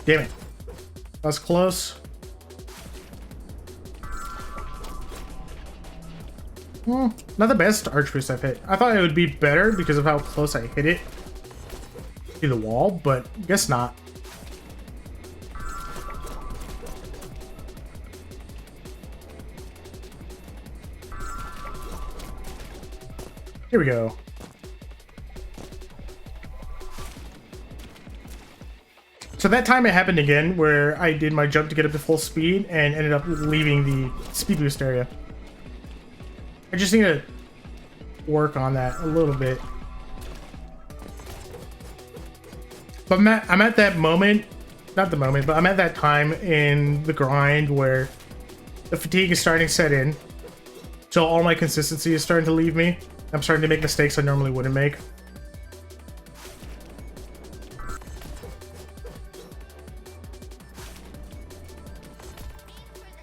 Damn it. That was close. Not the best arch boost I've hit. I thought it would be better because of how close I hit it to the wall, but guess not. Here we go. So that time it happened again where I did my jump to get up to full speed and ended up leaving the speed boost area. I just need to work on that a little bit. But I'm at that moment, not the moment, but I'm at that time in the grind where the fatigue is starting to set in. So all my consistency is starting to leave me. I'm starting to make mistakes I normally wouldn't make.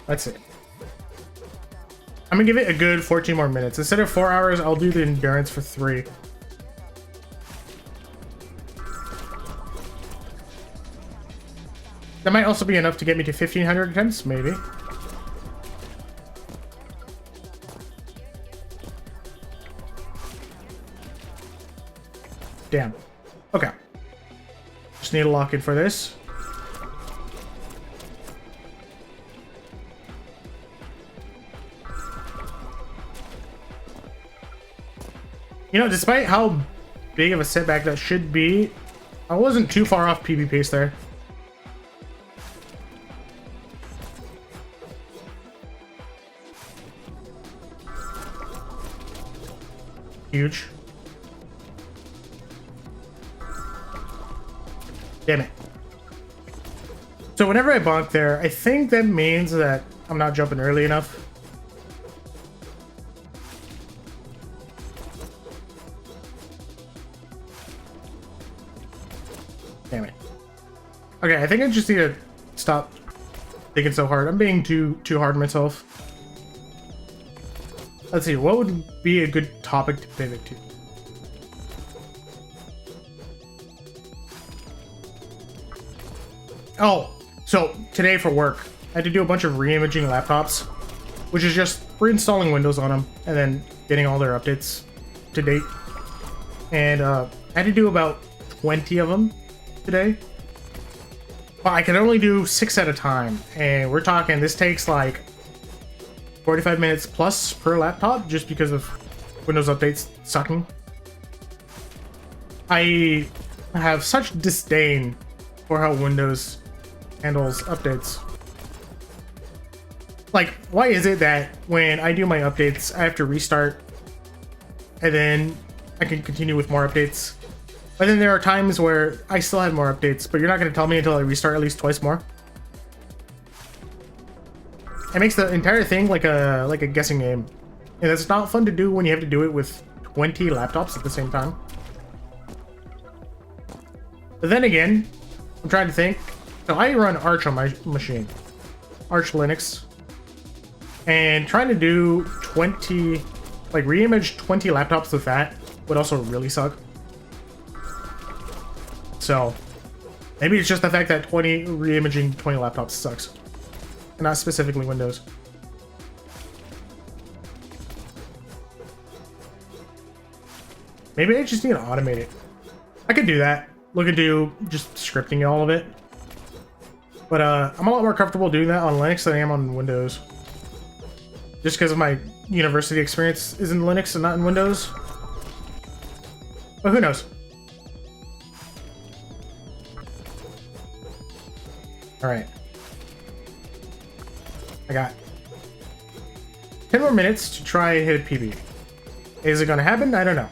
That's it. I'm gonna give it a good 14 more minutes. Instead of 4 hours, I'll do the endurance for 3. That might also be enough to get me to 1,500 attempts, maybe. Damn. Okay. Just need to lock in for this. You know, despite how big of a setback that should be, I wasn't too far off PB pace there. Huge. Damn it. So whenever I bonk there, I think that means that I'm not jumping early enough. Damn it. Okay, I think I just need to stop thinking so hard. I'm being too hard on myself. Let's see, what would be a good topic to pivot to? Oh, so today for work, I had to do a bunch of re-imaging laptops, which is just reinstalling Windows on them and then getting all their updates to date. And I had to do about 20 of them today. But I can only do 6 at a time. And we're talking, this takes like 45 minutes plus per laptop just because of Windows updates sucking. I have such disdain for how Windows handles updates. Like, why is it that when I do my updates, I have to restart and then I can continue with more updates? But then there are times where I still have more updates, but you're not going to tell me until I restart at least twice more. It makes the entire thing like a guessing game. And it's not fun to do when you have to do it with 20 laptops at the same time. But then again, I'm trying to think. So I run Arch on my machine. Arch Linux. And trying to do 20, like re-image 20 laptops with that would also really suck. So maybe it's just the fact that re-imaging 20 laptops sucks. And not specifically Windows. Maybe I just need to automate it. I could do that. Look into just scripting all of it. But I'm a lot more comfortable doing that on Linux than I am on Windows. Just because of my university experience is in Linux and not in Windows. But who knows? Alright. I got 10 more minutes to try and hit a PB. Is it going to happen? I don't know.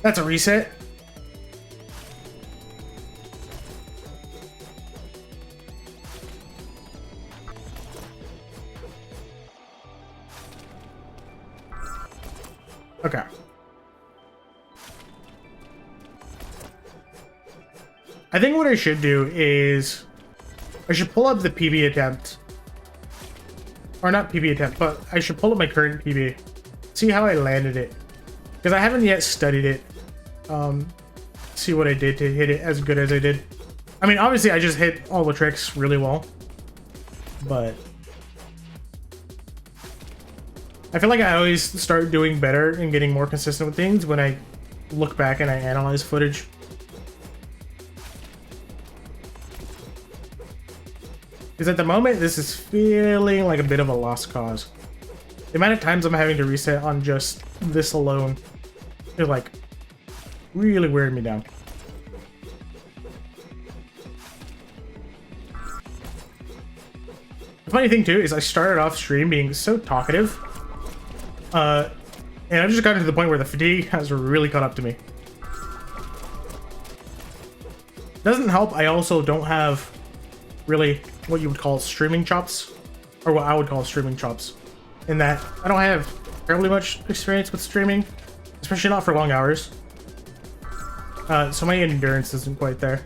That's a reset. Okay. I think what I should do is I should pull up the PB attempt. Or not PB attempt, but I should pull up my current PB. See how I landed it. Because I haven't yet studied it. See what I did to hit it as good as I did. I mean, obviously I just hit all the tricks really well. But I feel like I always start doing better and getting more consistent with things when I look back and I analyze footage. Because at the moment, this is feeling like a bit of a lost cause. The amount of times I'm having to reset on just this alone is like really wearing me down. The funny thing too is I started off stream being so talkative. And I've just gotten to the point where the fatigue has really caught up to me. Doesn't help, I also don't have really what you would call streaming chops. Or what I would call streaming chops. In that I don't have terribly much experience with streaming. Especially not for long hours. So my endurance isn't quite there.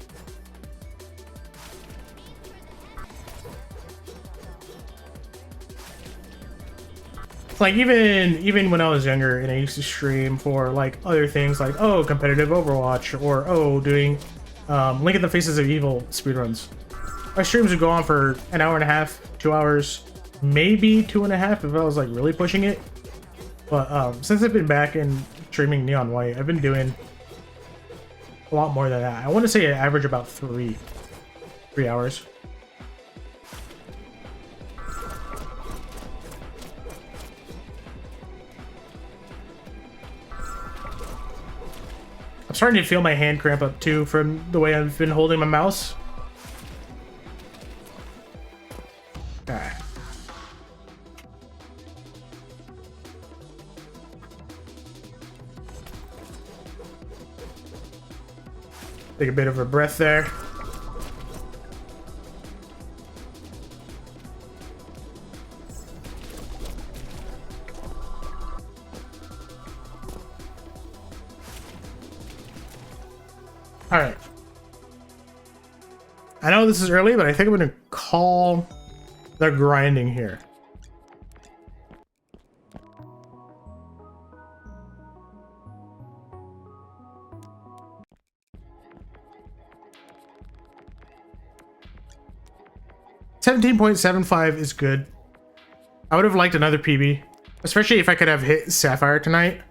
Like even when I was younger and I used to stream for like other things like, oh, competitive Overwatch, or oh, doing Link in the Faces of Evil speedruns. My streams would go on for an hour and a half, 2 hours, maybe 2.5 if I was like really pushing it. But since I've been back and streaming Neon White, I've been doing a lot more than that. I want to say I average about 3 hours. I'm starting to feel my hand cramp up too from the way I've been holding my mouse. Okay. Take a bit of a breath there. All right. I know this is early, but I think I'm going to call the grinding here. $17.75 is good. I would have liked another PB, especially if I could have hit Sapphire tonight.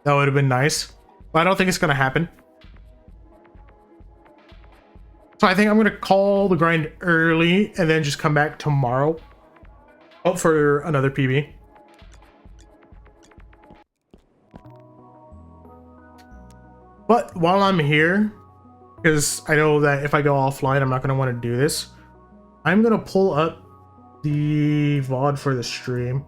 That would have been nice, but I don't think it's going to happen. So I think I'm going to call the grind early and then just come back tomorrow. Hope for another PB. But while I'm here, because I know that if I go offline, I'm not going to want to do this. I'm going to pull up the VOD for the stream.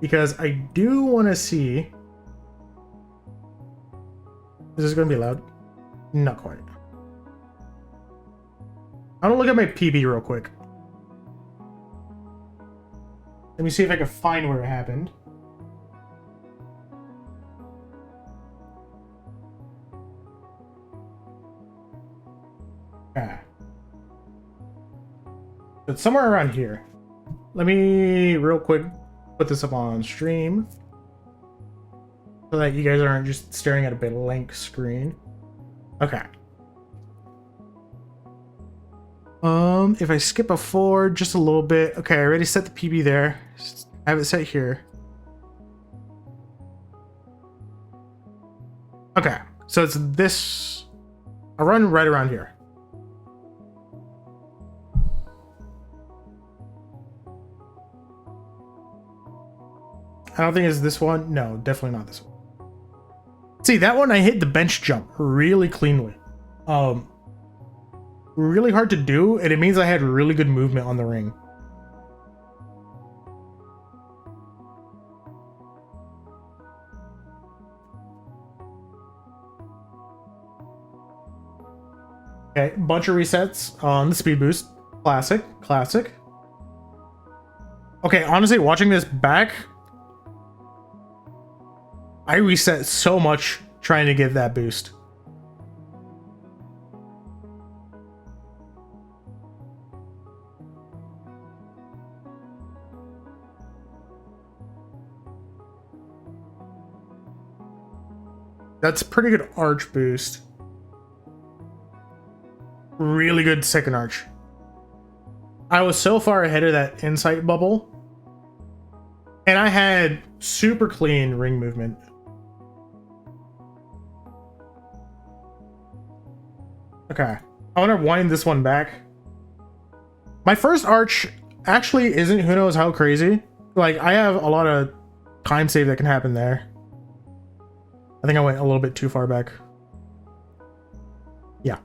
Because I do want to see... Is this going to be loud? Not quite. I want to look at my PB real quick. Let me see if I can find where it happened. Okay. It's somewhere around here. Let me real quick put this up on stream so that you guys aren't just staring at a blank screen. Okay. If I skip a forward just a little bit. Okay, I already set the PB there. I have it set here. Okay, so it's this. I'll run right around here. I don't think it's this one. No, definitely not this one. See, that one I hit the bench jump really cleanly. Really hard to do, and it means I had really good movement on the ring. Okay, bunch of resets on the speed boost. Classic. Okay, honestly, watching this back, I reset so much trying to get that boost. That's pretty good arch boost. Really good second arch. I was so far ahead of that insight bubble. And I had super clean ring movement. Okay. I want to wind this one back. My first arch actually isn't who knows how crazy. Like, I have a lot of time save that can happen there. I think I went a little bit too far back. Yeah.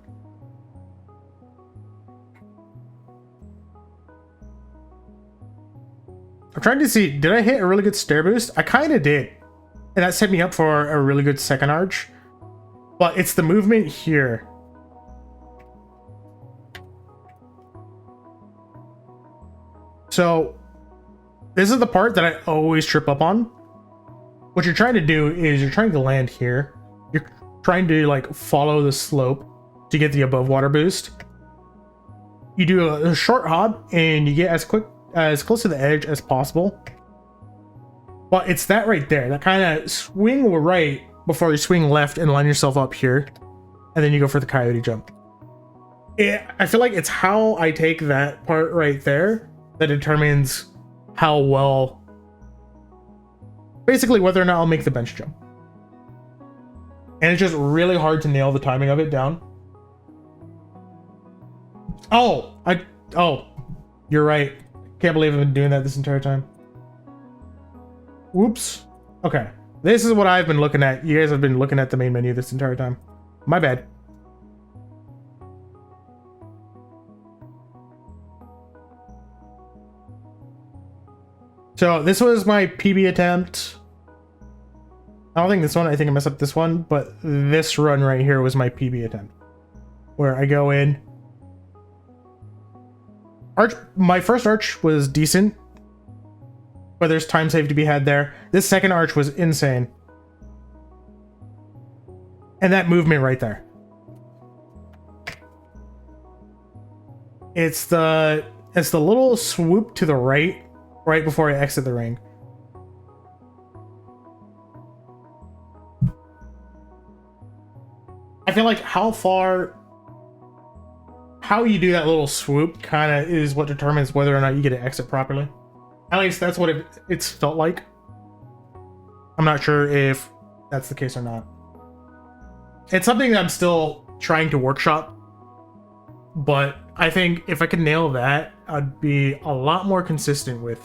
I'm trying to see, did I hit a really good stair boost? I kind of did. And that set me up for a really good second arch. But it's the movement here. So, this is the part that I always trip up on. What you're trying to do is you're trying to land here. You're trying to like follow the slope to get the above water boost. You do a short hop and you get as close to the edge as possible. But it's that right there. That kind of swing right before you swing left and line yourself up here. And then you go for the coyote jump. I feel like it's how I take that part right there that determines how well, basically whether or not I'll make the bench jump. And it's just really hard to nail the timing of it down. Oh, you're right. Can't believe I've been doing that this entire time. Whoops. Okay. This is what I've been looking at. You guys have been looking at the main menu this entire time. My bad. So this was my PB attempt. I don't think this one, I think I messed up this one, but this run right here was my PB attempt. Where I go in. My first arch was decent, but there's time save to be had there. This second arch was insane. And that movement right there. It's the little swoop to the right before I exit the ring. I feel like how you do that little swoop kind of is what determines whether or not you get to exit properly. At least that's what it's felt like. I'm not sure if that's the case or not. It's something that I'm still trying to workshop, but I think if I could nail that, I'd be a lot more consistent with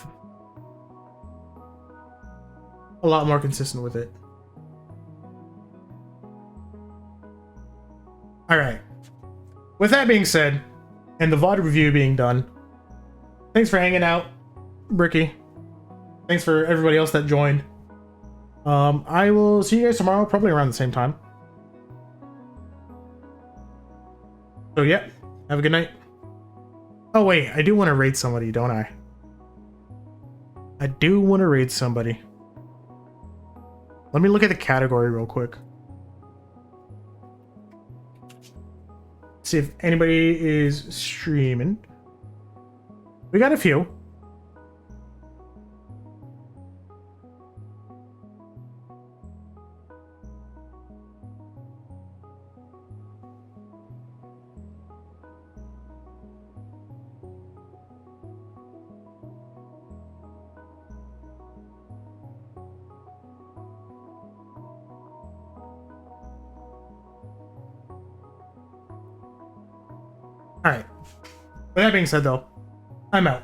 it. All right. With that being said, and the VOD review being done, thanks for hanging out, Bricky. Thanks for everybody else that joined. I will see you guys tomorrow, probably around the same time. So yeah, have a good night. Oh wait, I do want to raid somebody, don't I? I do want to raid somebody. Let me look at the category real quick. See if anybody is streaming. We got a few. All right. With that being said, though, I'm out.